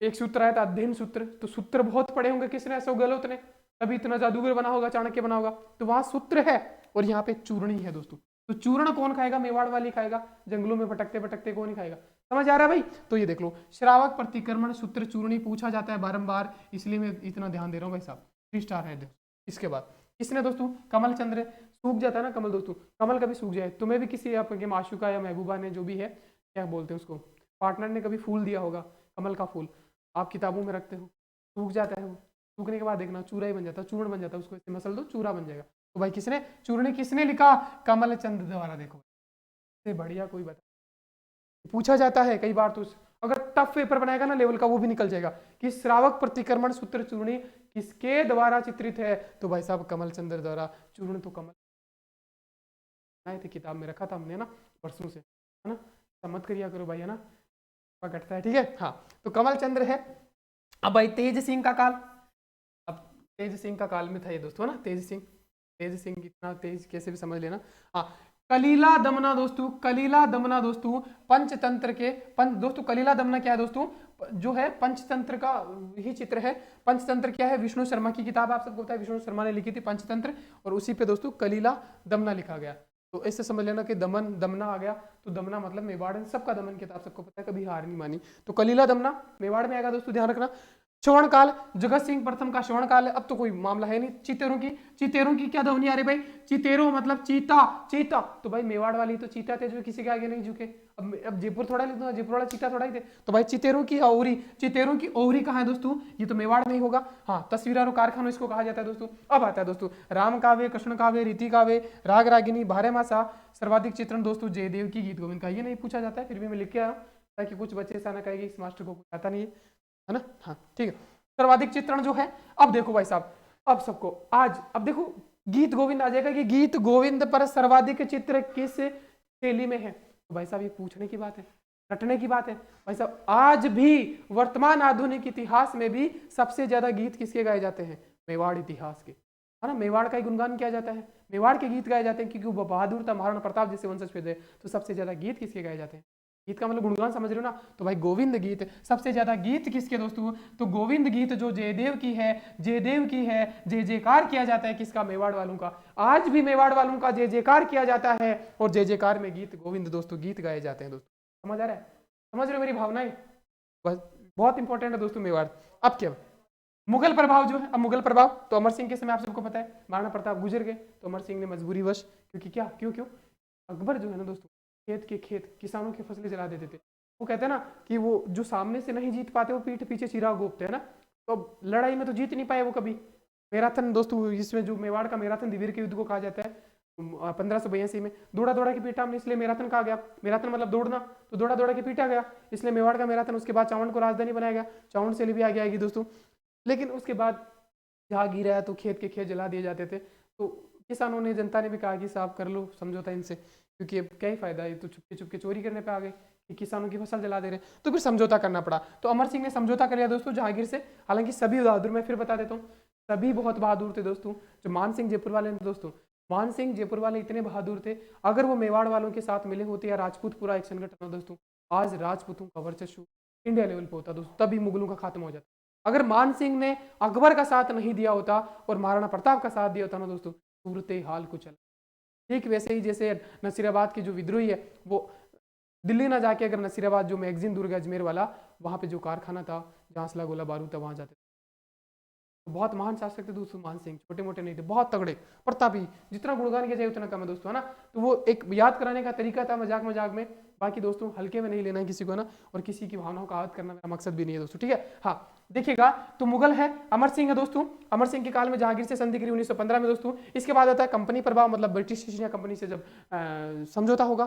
एक सूत्र आया था अध्ययन सूत्र, तो सूत्र बहुत पढ़े होंगे किसने, अशोक गहलोत ने, तभी इतना जादूगर बना होगा, चाणक्य बना होगा। तो वहां सूत्र है और यहाँ पे चूर्णी है दोस्तों। तो चूर्ण कौन खाएगा, मेवाड़ वाली खाएगा, जंगलों में भटकते भटकते कौन ही खाएगा। समझ आ रहा है भाई। तो ये देख लो, श्रावक प्रतिक्रमण सूत्र चूर्णी पूछा जाता है बारंबार, इसलिए मैं इतना ध्यान दे रहा हूँ भाई साहब। 3 स्टार है देखो। इसके बाद किसने दोस्तों, कमल चंद्र। सूख जाता है ना कमल दोस्तों, कमल कभी सूख जाए, तुम्हें भी किसी आपके माशुका या महबूबा ने, जो भी है क्या बोलते हैं उसको, पार्टनर ने कभी फूल दिया होगा, कमल का फूल आप किताबों में रखते हो, सूख जाता है वो, सूखने के बाद देखना चूरा ही बन जाता है, चूर्ण बन जाता है, उसको ऐसे मसल दो चूरा बन जाएगा। तो भाई किसने, चूर्ण किसने लिखा, कमल चंद द्वारा। देखो से बढ़िया कोई बता, पूछा जाता है कई बार, तो अगर टफ पेपर बनाएगा ना लेवल का, वो भी निकल जाएगा कि श्रावक प्रतिक्रमण सूत्र चूर्णी किसके द्वारा चित्रित है, तो भाई साहब कमल चंद्र द्वारा। चूर्ण तो कमल आए थे, किताब में रखा था हमने ना परसों से, है ना, मत करिया करो भाई, है ना, घटता है, ठीक है। हाँ, तो कमल चंद्र है। अब भाई तेज सिंह का काल, अब तेज सिंह का काल में था ये दोस्तों, है ना, तेज सिंह इतना तेज कैसे भी समझ लेना। हाँ, कलीला दमना दोस्तों, कलीला दमना दोस्तों पंचतंत्र के दोस्तों कलीला दमना क्या है दोस्तों, जो है पंचतंत्र का ही चित्र है। पंचतंत्र क्या है, विष्णु शर्मा की किताब, आप सबको पता है, विष्णु शर्मा ने लिखी थी पंचतंत्र, और उसी पे दोस्तों कलीला दमना लिखा गया। तो इससे समझ लेना कि दमन दमना आ गया, तो दमना मतलब मेवाड़, सबका दमन किताब सबको पता है, कभी हार नहीं मानी। तो कलीला दमना मेवाड़ में आएगा दोस्तों, ध्यान रखना। श्रवण काल, जगत सिंह प्रथम का श्रवण काल है, अब तो कोई मामला है नहीं। चितेरों की क्या ध्वनि आ रही भाई, चितेरों मतलब चीता, चीता तो भाई मेवाड़ वाली तो चीता थे जो किसी के आगे नहीं झुके। अब जयपुर थोड़ा लिख दो, जयपुर वाला चीता थोड़ा ही थे। तो भाई चितेरों की ओरी, चितेरों की ओरी कहाँ है दोस्तों, ये तो मेवाड़ में ही होगा। हाँ, तस्वीरारो कारखाना इसको कहा जाता है दोस्तों। अब आता है दोस्तों राम काव्य, कृष्ण काव्य, रीति काव्य, राग रागिनी, बारहमासा, सर्वाधिक चित्रण दोस्तों जयदेव की गीत गोविंद का। ये नहीं पूछा जाता है, फिर भी मैं लिख के आया हूँ ताकि कुछ बच्चे ऐसा ना कहेंगे इस मास्टर को कुछ आता नहीं है ना। हाँ ठीक है, सर्वाधिक चित्रण जो है। अब देखो भाई साहब, अब सबको आज, अब देखो गीत गोविंद आ जाएगा कि गीत गोविंद पर सर्वाधिक चित्र किस शैली में है। तो भाई साहब ये पूछने की बात है, रटने की बात है भाई साहब। आज भी वर्तमान आधुनिक इतिहास में भी सबसे ज्यादा गीत किसके गाए जाते हैं, मेवाड़ इतिहास के, है ना, मेवाड़ का ही गुणगान किया जाता है, मेवाड़ के गीत गाए जाते हैं, क्योंकि वो बहादुर था, महाराणा प्रताप जैसे वंशज पे थे। तो सबसे ज्यादा गीत किसके गाए जाते हैं, गीत का मतलब गुणगान समझ रहे हो ना। तो भाई गोविंद गीत, सबसे ज्यादा गीत किसके दोस्तों, तो गोविंद गीत जो जयदेव की है, जयदेव की है। जय जयकार किया जाता है किसका, मेवाड़ वालों का। आज भी मेवाड़ वालों का जय जयकार किया जाता है, और जय जयकार में गीत गोविंद दोस्तों गीत गाए जाते हैं दोस्तों। समझ आ रहा है, समझ रहे हो मेरी भावनाएं, बस बहुत इंपॉर्टेंट है दोस्तों मेवाड़। अब क्या, मुगल प्रभाव जो है, अब मुगल प्रभाव तो अमर सिंह के समय आप सबको पता है, महाराणा प्रताप गुजर गए तो अमर सिंह ने मजबूरी वश, क्योंकि क्या, क्यों क्यों, अकबर जो है ना दोस्तों, खेत किसानों की फसलें जला देते थे। वो कहते हैं ना कि वो जो सामने से नहीं जीत पाते वो पीठ पीछे चिराग घोंपते हैं ना। तो लड़ाई में तो जीत नहीं पाए वो कभी। मैराथन दोस्तों, इसमें जो मेवाड़ का मैराथन दिवीर के युद्ध को कहा जाता है 1582 में, दौड़ा दौड़ा के पीटा हमने, इसलिए मैराथन कहा गया। मैराथन मतलब दौड़ना, तो दौड़ा दौड़ा के पीटा गया, इसलिए मेवाड़ का मैराथन। उसके बाद चावंड को राजधानी बनाया गया, चावंड से भी आगे आएगी दोस्तों। लेकिन उसके बाद जहाँ गिरा तो खेत के खेत जला दिए जाते थे। तो किसानों ने, जनता ने भी कहा कि साफ कर लो समझौता इनसे, क्योंकि अब क्या ही फायदा है, तो चुपके चुपके चोरी करने पे आ गए कि किसानों की फसल जला दे रहे। तो फिर समझौता करना पड़ा। तो अमर सिंह ने समझौता कर लिया दोस्तों जहांगीर से। हालांकि सभी बहादुर, मैं फिर बता देता हूँ, सभी बहुत बहादुर थे दोस्तों। जो मान सिंह जयपुर वाले थे दोस्तों, मान सिंह जयपुर वाले इतने बहादुर थे, अगर वो मेवाड़ वालों के साथ मिले होते या राजपूत पूरा एक संगठन हो दोस्तों, आज राजपूतों का वर्चस्व इंडिया लेवल पे होता दोस्तों, तभी मुगलों का खात्मा हो जाता। अगर मान सिंह ने अकबर का साथ नहीं दिया होता और महाराणा प्रताप का साथ दिया होता ना दोस्तों, सूरत हाल कुछ अलग। ठीक वैसे ही जैसे नसीराबाद की जो विद्रोही है, वो दिल्ली ना जाके अगर नसीराबाद जो मैगजीन दुर्ग अजमेर वाला, वहां पे जो कारखाना था जहां असला गोला बारूद था, वहां जाते थे। तो बहुत महान शासक थे दोस्तों मान सिंह, छोटे मोटे नहीं थे, बहुत तगड़े प्रतापी। जितना गुणगान किया जाए उतना कम है दोस्तों, है ना। तो वो एक याद कराने का तरीका था, मजाक मजाक में। बाकी दोस्तों हल्के में नहीं लेना है किसी को ना, और किसी की भावनाओं का आहत करना मेरा मकसद भी नहीं है दोस्तों, ठीक है। हाँ देखिएगा, तो मुगल है, अमर सिंह है दोस्तों। अमर सिंह के काल में जहांगीर से संधि करी 1915 में दोस्तों। इसके बाद आता है कंपनी प्रभाव, मतलब ब्रिटिश ईस्ट इंडिया कंपनी से जब समझौता होगा,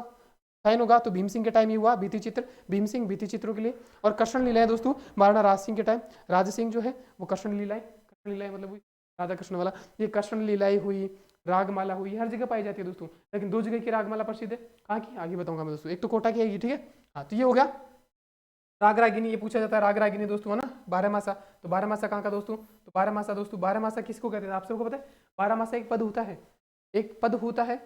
साइन होगा, तो भीम सिंह के टाइम ही हुआ। भित्ति चित्र, भीम सिंह भित्ति चित्रों के लिए। और कृष्ण लीलाएं दोस्तों, महाराणा राज सिंह के टाइम, राज सिंह जो है वो कृष्ण लीलाएं मतलब हुई राधा कृष्ण वाला, ये कृष्ण लीलाएं हुई, रागमाला हुई, हर जगह पाई जाती है दोस्तों। लेकिन 2 जगह की रागमाला प्रसिद्ध है, कहाँ की आगे बताऊंगा मैं दोस्तों। एक तो कोटा की है, ठीक है। हाँ, तो ये हो गया राग रागिनी, ये पूछा जाता है राग रागिनी दोस्तों, है ना। बारहमासा, तो बारहमासा कहाँ का दोस्तों, तो बारहमासा दोस्तों, बारहमासा किसको कहते हैं आप सबको पता है। बारहमासा एक पद होता है, एक पद होता है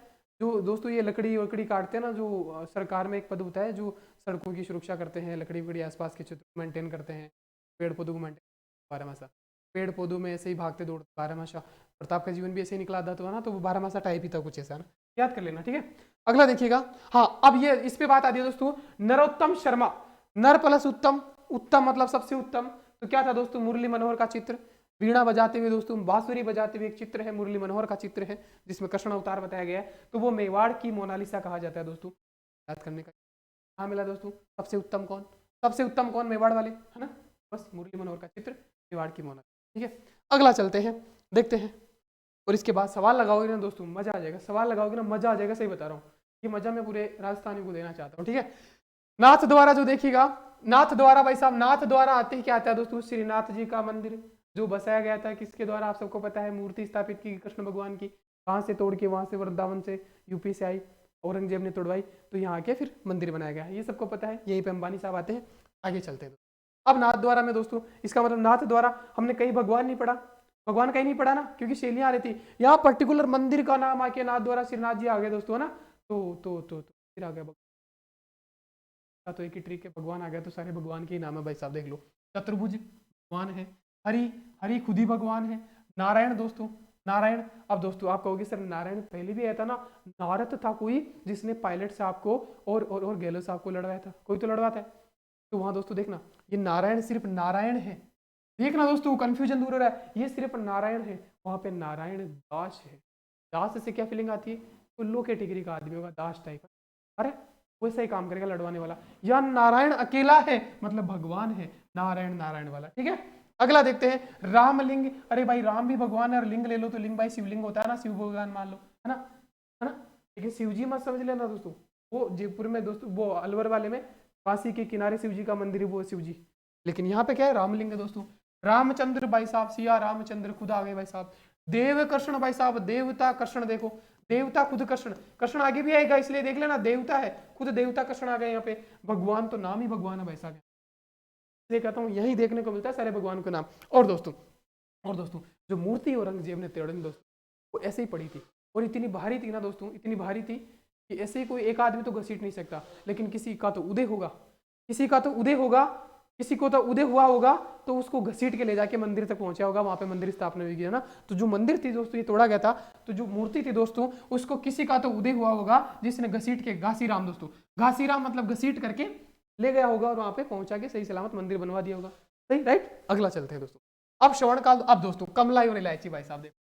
जो दोस्तों ये लकड़ी वकड़ी काटते हैं ना, जो सरकार में एक पद होता है जो सड़कों की सुरक्षा करते हैं, लकड़ी वकड़ी आसपास के क्षेत्र मेंटेन करते हैं, पेड़ पौधों को मेंटेन 12 मासा, पेड़ पौधों में ऐसे ही भागते दौड़ते 12 मासा। प्रताप का जीवन भी ऐसे ही निकला था तो है ना, तो वो 12 मासा टाइप ही था कुछ ऐसा ना, याद कर लेना, ठीक है। अगला देखिएगा, हाँ अब ये इस पे बात आती है दोस्तों, नरोत्तम शर्मा, नर प्लस उत्तम, उत्तम मतलब सबसे उत्तम, तो क्या था दोस्तों, मुरली मनोहर का चित्र, वीणा बजाते हुए दोस्तों, बांसुरी बजाते हुए एक चित्र है, मुरली मनोहर का चित्र है जिसमें कृष्ण अवतार बताया गया है, तो वो मेवाड़ की मोनालिसा कहा जाता है दोस्तों, याद करने का। हाँ मिला दोस्तों, सबसे उत्तम कौन, सबसे उत्तम कौन, मेवाड़ वाले, है ना, बस मुरली मनोहर का चित्र, मेवाड़ की मोनालिसा, ठीक है। अगला चलते हैं, देखते हैं, और इसके बाद सवाल लगाओगे ना दोस्तों मजा आ जाएगा, सवाल लगाओगे ना मजा आ जाएगा, सही बता रहा हूँ, ये मजा मैं पूरे राजस्थानी को देना चाहता हूँ, ठीक है। नाथ द्वारा जो देखिएगा, नाथ द्वारा भाई साहब, नाथ द्वारा आते ही क्या आता है दोस्तों, श्रीनाथ जी का मंदिर जो बसाया गया था, किसके द्वारा आप सबको पता है, मूर्ति स्थापित की कृष्ण भगवान की, कहाँ से तोड़ के, वहां से वृंदावन से, यूपी से आई, औरंगजेब ने तोड़वाई, तो यहाँ आके फिर मंदिर बनाया गया, ये सबको पता है, यहीं पे अंबानी साहब आते हैं। आगे चलते हैं अब नाथ द्वारा में दोस्तों, इसका मतलब नाथ द्वारा हमने कहीं भगवान नहीं पढ़ा, भगवान कहीं नहीं पढ़ा ना, क्योंकि शैलियां आ रही थी, यहाँ पर्टिकुलर मंदिर का नाम आके नाथ द्वारा श्रीनाथ जी आ गए दोस्तों, है ना, तो फिर आ गया तो एक ही ट्रिक है, भगवान आ गया तो सारे भगवान के ही नाम है भाई साहब, देख लो, चतुर्भुज भगवान है, हरि, हरि खुद ही भगवान है, नारायण दोस्तों, नारायण, अब दोस्तों आप कहोगे सर नारायण पहले भी आया था ना, नारद था कोई जिसने पायलट साहब को और गहलोत साहब को लड़वाया था, कोई तो लड़वाता है, तो वहां दोस्तों देखना, ये नारायण सिर्फ नारायण है, देखना दोस्तों कंफ्यूजन दूर हो रहा है, ये सिर्फ नारायण है, वहां पे नारायण दास है, दास से क्या फीलिंग आती है, तो लो कैटेगरी का आदमी होगा, दास टाइप, अरे वैसा ही काम करेगा लड़वाने वाला, या नारायण अकेला है मतलब भगवान है, नारायण नारायण वाला, ठीक है। अगला देखते हैं, रामलिंग, अरे भाई राम भी भगवान है, और लिंग ले लो तो लिंग भाई शिवलिंग होता है ना, शिव भगवान मान लो, है ना, लेकिन शिव जी मत समझ लेना दोस्तों, वो जयपुर में दोस्तों, वो अलवर वाले में काशी के किनारे शिव जी का मंदिर है, वो शिव जी, लेकिन यहाँ पे क्या है, रामलिंग है दोस्तों, रामचंद्र भाई साहब, सिया रामचंद्र खुद आ गए भाई साहब, देव कृष्ण भाई साहब, देवता कृष्ण, देखो देवता खुद कृष्ण, कृष्ण आगे भी आएगा इसलिए देख लेना, देवता है खुद, देवता कृष्ण आ गए यहाँ पे, भगवान तो नाम ही भगवान है भाई साहब, इसलिए कहता हूँ यही देखने को मिलता है सारे भगवान के नाम। और दोस्तों जो मूर्ति औरंगजेब ने तोड़ी दोस्तों, वो ऐसे ही पड़ी थी, और इतनी भारी थी ना दोस्तों, इतनी भारी थी कि ऐसे ही कोई एक आदमी तो घसीट नहीं सकता, लेकिन किसी का तो उदय होगा, किसी का तो उदय होगा, किसी को तो उदय हुआ होगा, तो उसको घसीट के ले जाके मंदिर तक पहुंचा होगा, वहां पे मंदिर स्थापना हुई है ना, तो जो मंदिर थी दोस्तों ये तोड़ा गया था, तो जो मूर्ति थी दोस्तों उसको किसी का तो उदय हुआ होगा, जिसने घसीट के, घासीराम दोस्तों, घासीराम मतलब घसीट करके ले गया होगा, और वहां पे पहुंचा के सही सलामत मंदिर बनवा दिया होगा, सही राइट। अगला चलते हैं दोस्तों, अब श्रवण काल, अब दोस्तों कमला और इलायची भाई साहब, देखो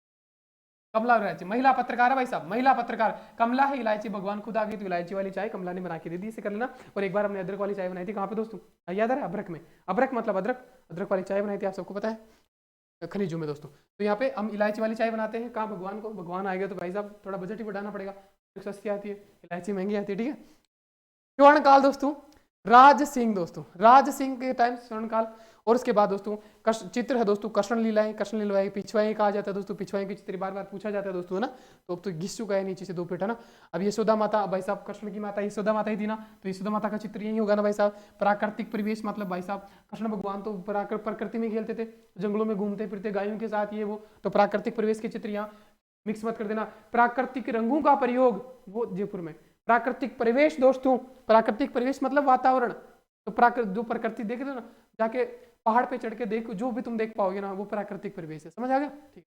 कमला और इलायची, महिला पत्रकार है भाई साहब, महिला पत्रकार, कमला है, इलायची भगवान खुद आ गई, तो इलायची वाली चाय कमला ने बना के दे दी, इसे कर लेना। और एक बार हमने अदरक वाली चाय बनाई थी, कहाँ पे दोस्तों, याद है, अदरक में, अदरक मतलब अदरक, अदरक वाली चाय बनाई थी, आप सबको पता है, खनिजों में दोस्तों। तो यहाँ पे हम इलायची वाली चाय बनाते हैं, कहाँ भगवान को, भगवान आएगा तो भाई साहब थोड़ा बजट ही बढ़ाना पड़ेगा, सस्ती आती है, इलायची महंगी आती है, ठीक है। स्वर्ण काल दोस्तों, राज सिंह दोस्तों, राज सिंह के टाइम स्वर्ण काल, और उसके बाद दोस्तों चित्र है दोस्तों, कृष्ण लीलाएं, कृष्ण लीलाएं, पिछवाएं कहा जाता है दोस्तों, पिछवाएं की चित्र बार बार पूछा जाता है दोस्तों, है ना, तो अब तो घिस चुका है नीचे से 2 फीट, है ना। अब यशोदा माता भाई साहब, कृष्ण की माता यशोदा माता ही थी ना, तो यशोदा माता का चित्र यही होगा ना भाई साहब। प्राकृतिक परिवेश मतलब भाई साहब कृष्ण भगवान तो प्रकृति में खेलते थे, जंगलों में घूमते फिरते गायों के साथ, ये वो, तो प्राकृतिक परिवेश के चित्र यहाँ मिक्स मत कर देना। प्राकृतिक रंगों का प्रयोग वो जयपुर में, प्राकृतिक परिवेश दोस्तों, प्राकृतिक परिवेश मतलब वातावरण, तो जो प्रकृति देख रहे हो ना, जाके पहाड़ पे चढ़ के देखो, जो भी तुम देख पाओगे ना वो प्राकृतिक परिवेश है, समझ आ गया, ठीक।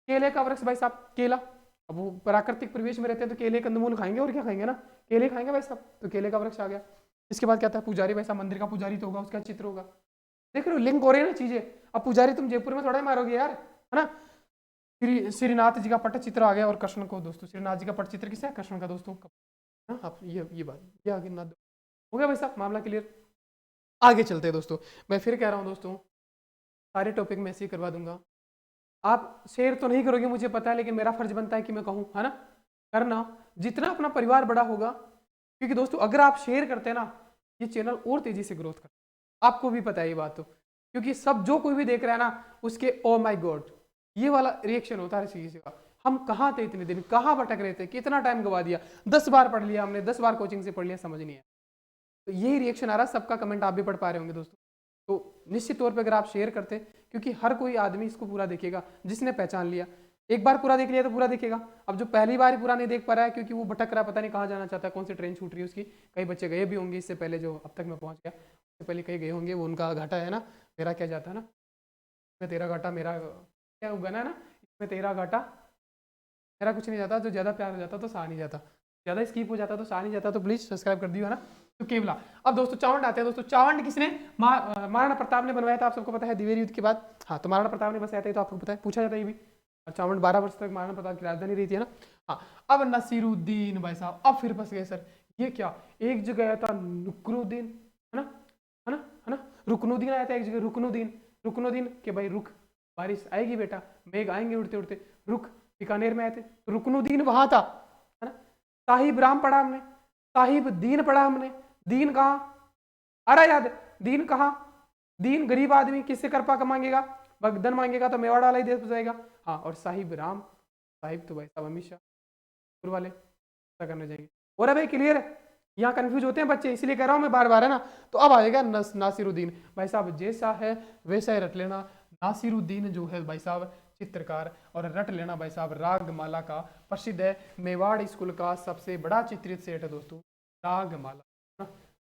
केले का वृक्ष भाई साहब, केला, अब वो प्राकृतिक परिवेश में रहते हैं तो केले कंदमूल खाएंगे, और क्या खाएंगे ना, केले खाएंगे भाई साहब, तो केले का वृक्ष आ गया। इसके बाद क्या था, पुजारी भाई साहब, मंदिर का पुजारी तो होगा, उसका चित्र होगा, देख रहे हो लिंक हो रही है ना चीजें। अब पुजारी तुम जयपुर में थोड़ा ही मारोगे यार, है ना। श्रीनाथ जी का पट चित्र आ गया, और कृष्ण को दोस्तों, श्रीनाथ जी का पट चित्र किसका है, कृष्ण का दोस्तों, आप ये बात ये आगे ना हो गया भाई साहब, मामला क्लियर। आगे चलते हैं दोस्तों, मैं फिर कह रहा हूं दोस्तों, सारे टॉपिक में ऐसे ही करवा दूंगा, आप शेयर तो नहीं करोगे मुझे पता है, लेकिन मेरा फर्ज बनता है कि मैं कहूं, है ना, करना, जितना अपना परिवार बड़ा होगा, क्योंकि दोस्तों अगर आप शेयर करते हैं ना, ये चैनल और तेजी से ग्रोथ करता है, आपको भी पता है ये बात तो, क्योंकि सब जो कोई भी देख रहा है ना उसके ओ माय गॉड ये वाला रिएक्शन होता है चीज का, हम कहाँ थे इतने दिन, कहाँ भटक रहे थे, कितना टाइम गवा दिया, 10 बार पढ़ लिया हमने, 10 बार कोचिंग से पढ़ लिया, समझ नहीं है, तो यही रिएक्शन आ रहा है सबका। कमेंट आप भी पढ़ पा रहे होंगे दोस्तों, तो निश्चित तौर पे अगर आप शेयर करते, क्योंकि हर कोई आदमी इसको पूरा देखेगा, जिसने पहचान लिया, एक बार पूरा देख लिया तो पूरा देखेगा। अब जो पहली बार ही पूरा नहीं देख पा रहा है क्योंकि वो भटक रहा है, पता नहीं कहाँ जाना चाहता है, कौन सी ट्रेन छूट रही है उसकी, कई बच्चे गए भी होंगे इससे पहले जो अब तक मैं पहुंच गया, इससे पहले कहीं गए होंगे, वो उनका घाटा है ना, मेरा क्या जाता है ना, इसमें तेरा घाटा मेरा क्या होगा ना, इसमें तेरा घाटा मेरा कुछ नहीं जाता। जो ज़्यादा प्यार हो जाता तो सहा नहीं जाता, ज़्यादा स्कीप हो जाता तो सहा नहीं जाता। तो प्लीज़ सब्सक्राइब कर दियो है ना। तो केवला। अब दोस्तों चावंड आते हैं। दोस्तों चावंड किसने, महाराणा प्रताप ने बनवाया था, आप सबको पता है, द्विवेदी युद्ध के बाद। हाँ, तो महाराणा प्रताप ने बसाया था, तो आपको पता है, पूछा जाता है ये भी। और चावंड 12 वर्ष तक महाराणा प्रताप की राजधानी रही थी, है ना। हाँ, अब नसीरुद्दीन भाई साहब, अब फिर फंस गए सर। ये क्या, एक जगह आया था नुकरुद्दीन, है ना, है ना, है ना, रुकनुद्दीन आया था एक जगह, रुकनुद्दीन, रुकनुद्दीन के भाई रुक, बारिश आएगी बेटा, मेघ आएंगे उड़ते उड़ते, रुक, बीकानेर में आए थे, तो रुकनुद्दीन वहां था, है ना। साहिब राम पढ़ा हमने, साहिब दीन पढ़ा हमने, दीन कहाँ आ रहा याद, दीन कहाँ, दीन गरीब आदमी किससे करपा मांगेगा, भगदन मांगेगा तो मेवाड़ वाला ही देश बचाएगा। हाँ, और साहिब राम, साहिब तो भाई साहब अमित शाह वाले ऐसा करने जाएंगे। और भाई क्लियर है, यहाँ कंफ्यूज होते हैं बच्चे, इसलिए कह रहा हूँ मैं बार बार, है ना। तो अब आएगा नासिरुद्दीन भाई साहब, जैसा है वैसा ही रट लेना। नासिरुद्दीन जो है भाई साहब चित्रकार, और रट लेना भाई साहब रागमाला का प्रसिद्ध है, मेवाड़ स्कूल का सबसे बड़ा चित्रित सेट है दोस्तों, रागमाला।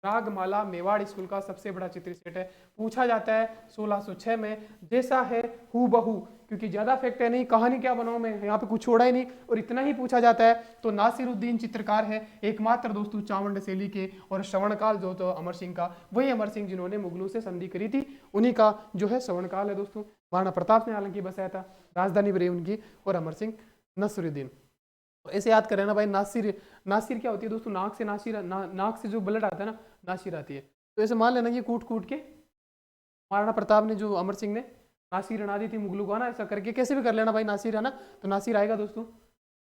रागमाला मेवाड़ स्कूल का सबसे बड़ा चित्रित सेट है। पूछा जाता है 1606 में, जैसा है हू बहू, क्योंकि ज्यादा फैक्ट है नहीं, कहानी क्या बनाऊं मैं, यहाँ पे कुछ छोड़ा ही नहीं, और इतना ही पूछा जाता है। तो नासिरुद्दीन चित्रकार है एकमात्र दोस्तों चावंड शैली के, और श्रवणकाल जो तो अमर सिंह का, वही अमर सिंह जिन्होंने मुगलों से संधि करी थी, उन्हीं का जो है श्रवणकाल है दोस्तों। महाराणा प्रताप ने हालांकि बसाया था, राजधानी भी रही उनकी, और अमर सिंह नसरुद्दीन। तो ऐसे याद करें ना भाई, नासिर, नासिर क्या होती है दोस्तों, नाक से नासिर, नाक से जो ब्लड आता है ना, नासिर आती है। तो ऐसे मान लेना ये कूट कूट के महाराणा प्रताप ने, जो अमर सिंह ने नासिर अड़ा दी थी मुगलों को ना, ऐसा करके कैसे भी कर लेना भाई, नासिर है ना, तो नासिर आएगा दोस्तों।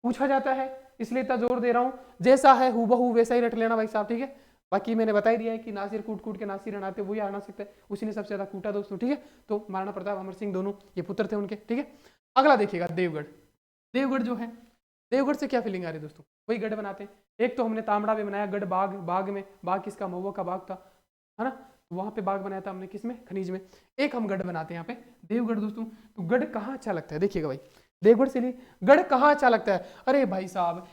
पूछा जाता है इसलिए इतना जोर दे रहा हूँ, जैसा है हूबहू वैसा ही रट लेना भाई साहब, ठीक है। बाकी मैंने बता ही दिया है कि नासिर कूट कूट के नासिर अड़ाते, वही आना सकता है, उसी ने सबसे ज्यादा कूटा दोस्तों, ठीक है। तो महाराणा प्रताप अमर सिंह दोनों ये पुत्र थे उनके, ठीक है। अगला देखिएगा देवगढ़। देवगढ़ जो है, देवगढ़ से क्या फीलिंग आ रही है दोस्तों, वही गढ़ बनाते हैं। एक तो हमने तामड़ा में बनाया गढ़, बाग, बाग में, बाग किसका, महुआ का बाग था, है ना, वहां पे बाग बनाया था हमने, किसमें, खनिज में। एक हम गढ़ बनाते हैं यहाँ पे देवगढ़ दोस्तों। तो गढ़ कहाँ अच्छा लगता है, देखिएगा भाई, देवगढ़ से लिए गढ़ कहाँ अच्छा लगता है। अरे भाई साहब,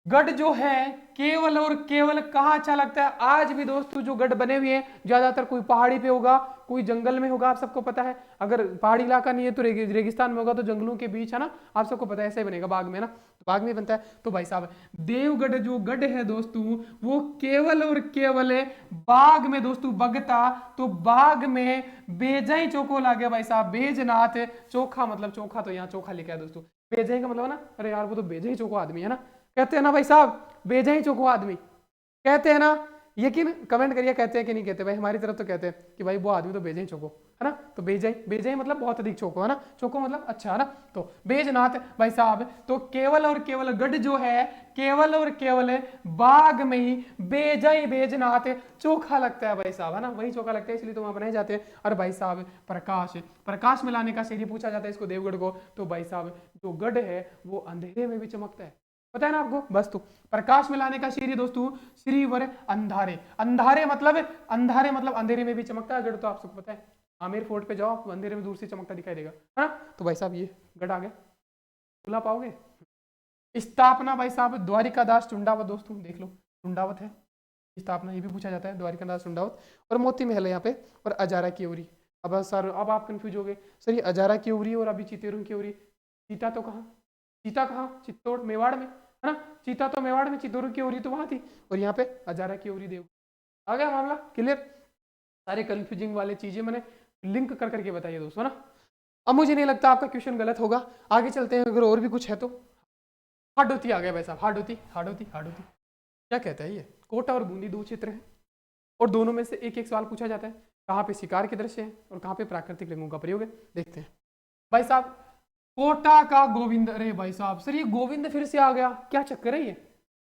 गढ़ जो है केवल और केवल कहाँ अच्छा लगता है, आज भी दोस्तों जो गढ़ बने हुए हैं ज्यादातर कोई पहाड़ी पे होगा, कोई जंगल में होगा, आप सबको पता है। अगर पहाड़ी इलाका नहीं है तो रेगिस्तान में होगा, तो जंगलों के बीच, है ना, आप सबको पता है, ऐसे ही बनेगा बाग में ना, तो बाग में बनता है। तो भाई साहब देवगढ़ जो गढ़ है दोस्तों, वो केवल और केवल बाग में दोस्तों बगता, तो बाग में बेजई चोको लागे भाई साहब, बेजनाथ चोखा, मतलब चोखा तो यहाँ चोखा लिखा है दोस्तों, बेजई का मतलब है ना, अरे यार वो तो बेजई चोको आदमी है ना, कहते हैं ना भाई साहब, बेजई चोको आदमी कहते हैं ना, यकीन कमेंट करिए कहते हैं कि नहीं कहते भाई, हमारी तरफ तो कहते हैं कि भाई वो आदमी तो बेजई चोको है ना। तो बेजई, बेजई मतलब बहुत अधिक चोको, है ना, चोको मतलब अच्छा, है ना। तो बेजनाथ भाई साहब, तो केवल और केवल गढ़ जो है, केवल और केवल बाग में ही बेजई बेजनाथ चोखा लगता है भाई साहब, है ना, वही चोखा लगता है, इसलिए तो वहां बनाए जाते हैं। और भाई साहब प्रकाश, प्रकाश में लाने का शेरी पूछा जाता है इसको देवगढ़ को, तो भाई साहब जो गढ़ है वो अंधेरे में भी चमकता है, पता है ना आपको। बस तो प्रकाश में लाने का शेर दोस्तों, श्रीवर अंधारे, अंधारे मतलब अंधेरे में भी चमकता है गढ़, तो आप सबको पता है। आमेर फोर्ट पे जाओ, अंधेरे में दूर से चमकता दिखाई देगा, है ना। तो भाई साहब ये गढ़ आ गया, बुला पाओगे। स्थापना भाई साहब द्वारिकादास टुंडावत दोस्तों, देख लो टुंडावत है स्थापना, ये भी पूछा जाता है, द्वारिकादास टुंडावत। और मोती महल है यहाँ पे, और अजारा की ओरी। अब सर, अब आप कंफ्यूज हो गए, सर ये अजारा की ओरी और अभी चित्तौड़ की ओरी, सीता तो कहाँ, सीता कहाँ, चित्तौड़ मेवाड़ में, है ना, चीता तो मेवाड़ में, चित्तौड़ की ओरी तो वहां थी, और यहाँ पे अजारा की ओरी देव। आ गया मामला क्लियर। सारे कंफ्यूजिंग वाले चीजें मैंने लिंक कर करके बताइए दोस्तों ना। अब मुझे नहीं लगता आपका क्वेश्चन गलत होगा, आगे चलते हैं, अगर और भी कुछ है तो। हाडोती आ गया भाई साहब, हाडोती, हाडोती, हाडोती क्या कहता है ये, कोटा और बूंदी 2 क्षेत्र हैं, और दोनों में से एक एक सवाल पूछा जाता है, कहाँ पे शिकार के दृश्य है और कहाँ पे प्राकृतिक रंगों का प्रयोग है। देखते हैं भाई साहब, कोटा का गोविंद, अरे भाई साहब सर ये गोविंद फिर से आ गया, क्या चक्कर है ये,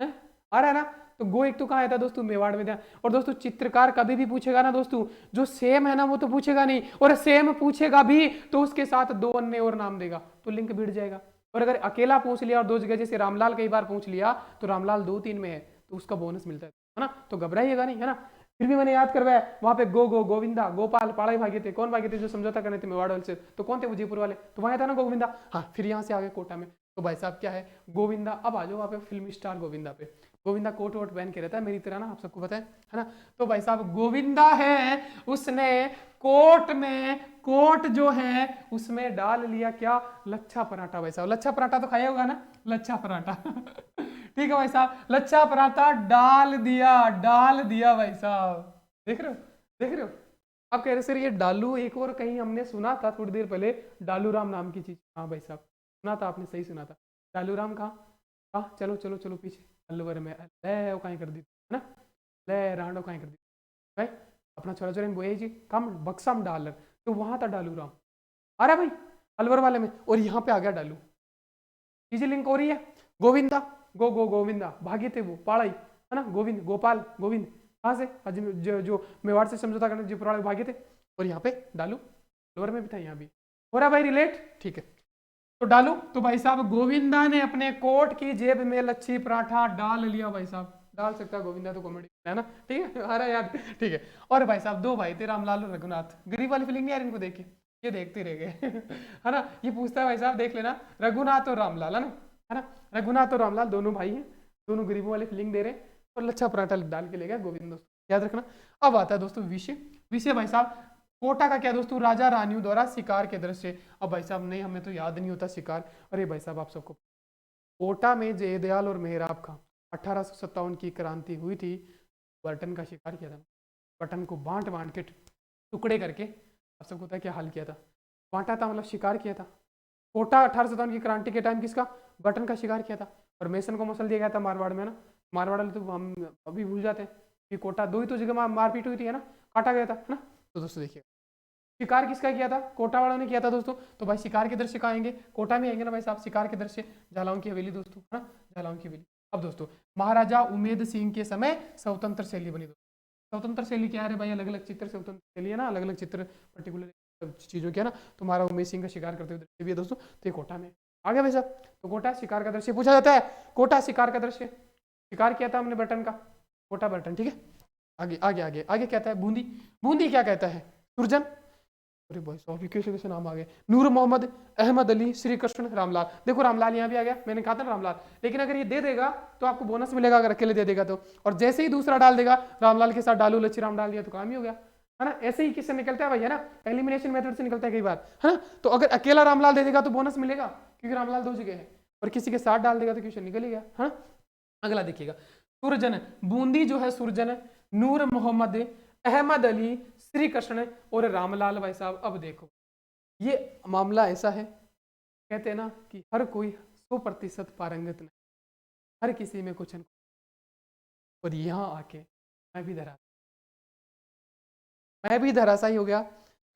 है? आ रहा है ना। तो गो एक तो कहाँ आया था दोस्तों, मेवाड़ में था। और दोस्तों चित्रकार कभी भी पूछेगा ना दोस्तों, जो सेम है ना वो तो पूछेगा नहीं, और सेम पूछेगा भी तो उसके साथ 2 अन्य और नाम देगा, तो लिंक भिड़ जाएगा। और अगर अकेला पूछ लिया और 2 जगह, जैसे रामलाल कई बार पूछ लिया, तो रामलाल 2-3 में है तो उसका बोनस मिलता है ना, तो घबराइएगा नहीं, है ना। फिर भी मैंने याद करवाया, वहां पे गोविंदा, गोपाल पाड़े भागे थे, कौन भागे थे, जो समझौता करने थे मेवाड़ वाले से, तो कौन थे, वो जयपुर वाले, तो वहां था ना गोविंदा। हाँ, फिर यहाँ से आगे कोटा में, तो भाई साहब क्या है, गोविंदा। अब आ जाओ वहाँ पे फिल्मी स्टार गोविंदा पे। गोविंदा कोट वोट पहन के रहता है मेरी तरह ना, आप सबको पता है ना। तो भाई साहब गोविंदा है, उसने कोट में, कोट जो है उसमें डाल लिया क्या, लच्छा पराठा। भाई साहब लच्छा पराठा तो खाया होगा ना, लच्छा पराठा ठीक है भाई साहब, लच्छा पराठा डाल दिया, डाल दिया भाई साहब। देख रहे हो, देख रहे हो। अब कह रहे सर ये डालू, एक और कहीं हमने सुना था थोड़ी देर पहले, डालू राम नाम की चीज। हाँ भाई साहब सुना था आपने, सही सुना था। डालू राम कहाँ कहाँ, चलो चलो चलो पीछे, अलवर में ले कहीं कर दी है ना, ले रांडो कहीं कर दी भाई, अपना छोरा छोरा बोए जी कम बक्सम डालर, तो वहां था डालू राम। आ रहा भाई अलवर वाले में, और यहाँ पे आ गया डालू। चीजें लिंक हो रही है। गोविंदा, गोविंदा भागे थे वो पाड़ाई है ना, गोविंद गोपाल गोविंद कहाँ से, जो मेवाड़ से समझौता करने जो पुराने भागे थे, और यहाँ पे डालू लोअर में भी था, यहाँ भी हो रहा भाई रिलेट, ठीक है। तो डालू, तो भाई साहब गोविंदा ने अपने कोट की जेब में लच्छी पराठा डाल लिया। भाई साहब डाल सकता है गोविंदा तो कॉमेडी है ना, ठीक है, अरे यार ठीक है। और भाई साहब दो भाई थे रामलाल और रघुनाथ, गरीब वाली फीलिंग नहीं यार इनको देख के, ये देखते रह गए है ना। ये पूछता है भाई साहब देख लेना, रघुनाथ और रामलाल है ना, रघुनाथ और रामलाल दोनों भाई हैं, दोनों गरीबों वाली फीलिंग दे रहे हैं, और लच्छा पराठा डाल के ले गया गोविंद दोस्तों, याद रखना। अब आता है दोस्तों विषय, विषय भाई साहब कोटा का क्या दोस्तों, राजा रानियों द्वारा शिकार के दृश्य। अब भाई साहब नहीं, हमें तो याद नहीं होता शिकार। अरे भाई साहब आप सबको, कोटा में जयदयाल और मेहराब का 1857 की क्रांति हुई थी, बर्टन का शिकार किया था, बटन को बांट बांट के टुकड़े करके, आप सबको पता है क्या हाल किया था, बांटा था मतलब शिकार किया था। कोटा 1857 की क्रांति के टाइम किसका, बटन का शिकार किया था, और मेसन को मसल दिया गया था मारवाड़ में ना, मारवाड़ वाले तो हम अभी भूल जाते हैं कि कोटा दो ही तो जगह मारपीट हुई थी है ना, काटा गया था है ना। तो दोस्तों देखिए शिकार किसका किया था, कोटा वालों ने किया था दोस्तों। तो भाई शिकार के दृश्य कहाँ आएंगे, कोटा में आएंगे ना भाई साहब, शिकार के दृश्य झालाओं की हवेली दोस्तों है ना, झालाओं की हवेली। अब दोस्तों महाराजा उमेद सिंह के समय स्वतंत्र शैली बनी दोस्तों। स्वतंत्र शैली क्या है भाई, अलग अलग चित्र, स्वतंत्र शैली है ना, अलग अलग चित्र पर्टिकुलर चीजों के है ना। तो हमारा उमेद सिंह का शिकार करते हुए दृश्य भी है दोस्तों, तो ये कोटा में आ गया भाई साहब। तो कोटा शिकार का दृश्य पूछा जाता है, कोटा शिकार का दृश्य, शिकार किया था हमने बटन का, कोटा बटन, ठीक है। आगे आगे आगे आगे कहता है बूंदी, बूंदी क्या कहता है, सुरजन। अरे भाई साहब कैसे कैसे नाम आ गए, नूर मोहम्मद, अहमद अली, श्री कृष्ण, रामलाल। देखो रामलाल यहाँ भी आ गया, मैंने कहा था ना रामलाल, लेकिन अगर ये दे देगा तो आपको बोनस मिलेगा, अगर अकेले दे देगा तो। और जैसे ही दूसरा डाल देगा, रामलाल के साथ डालू लच्छी राम डाल दिया तो काम ही हो गया है ना। ऐसे ही किससे निकलता है भाई है ना, एलिमिनेशन मेथड से निकलता है कई बार है ना। तो अगर अकेला रामलाल दे देगा तो बोनस मिलेगा, क्योंकि रामलाल दो जगह है, और किसी के साथ डाल देगा तो क्वेश्चन निकल ही गया है ना। अगला देखिएगा सुरजन, बूंदी जो है सुरजन, नूर मोहम्मद, अहमद अली, श्री कृष्ण और रामलाल। भाई साहब अब देखो ये मामला ऐसा है, कहते हैं ना कि हर कोई 100% पारंगत नहीं, हर किसी में कुछ न, और यहाँ आके मैं भी धराशायी हो गया,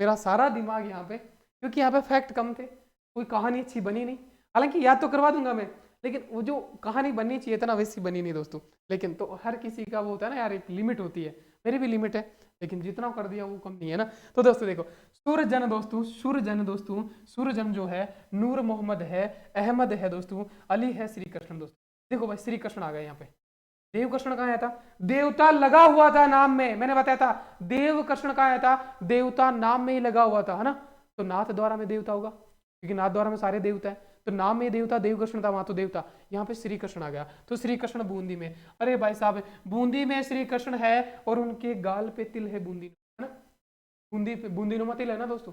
मेरा सारा दिमाग यहाँ पे, क्योंकि यहाँ पे फैक्ट कम थे, कोई कहानी अच्छी बनी नहीं। हालांकि याद तो करवा दूंगा मैं, लेकिन वो जो कहानी बननी चाहिए था ना वैसी बनी नहीं दोस्तों। लेकिन तो हर किसी का वो होता है ना यार, एक लिमिट होती है, मेरी भी लिमिट है, लेकिन जितना कर दिया वो कम नहीं है ना। तो दोस्तों देखो सुरजन दोस्तों, सुरजन दोस्तों, सुरजन जो है नूर मोहम्मद है, अहमद है दोस्तों, अली है, श्री कृष्ण दोस्तों। देखो भाई श्री कृष्ण आ गए यहाँ पे, देव कृष्ण कहाँ आया था, देवता लगा हुआ था नाम में, मैंने बताया था देव कृष्ण कहाँ आया था, देवता नाम में ही लगा हुआ था है ना। तो नाथ द्वारा में देवता होगा, क्योंकि नाथ द्वारा में सारे देवता है, तो नाम में देवता, देव कृष्ण था वहां तो देवता, यहाँ पे श्री कृष्ण आ गया। तो श्री कृष्ण बूंदी में, अरे भाई साहब बूंदी में श्री कृष्ण है, और उनके गाल पे तिल है बूंदी है ना, बूंदी पे बूंदी नुमा तिल है ना दोस्तों।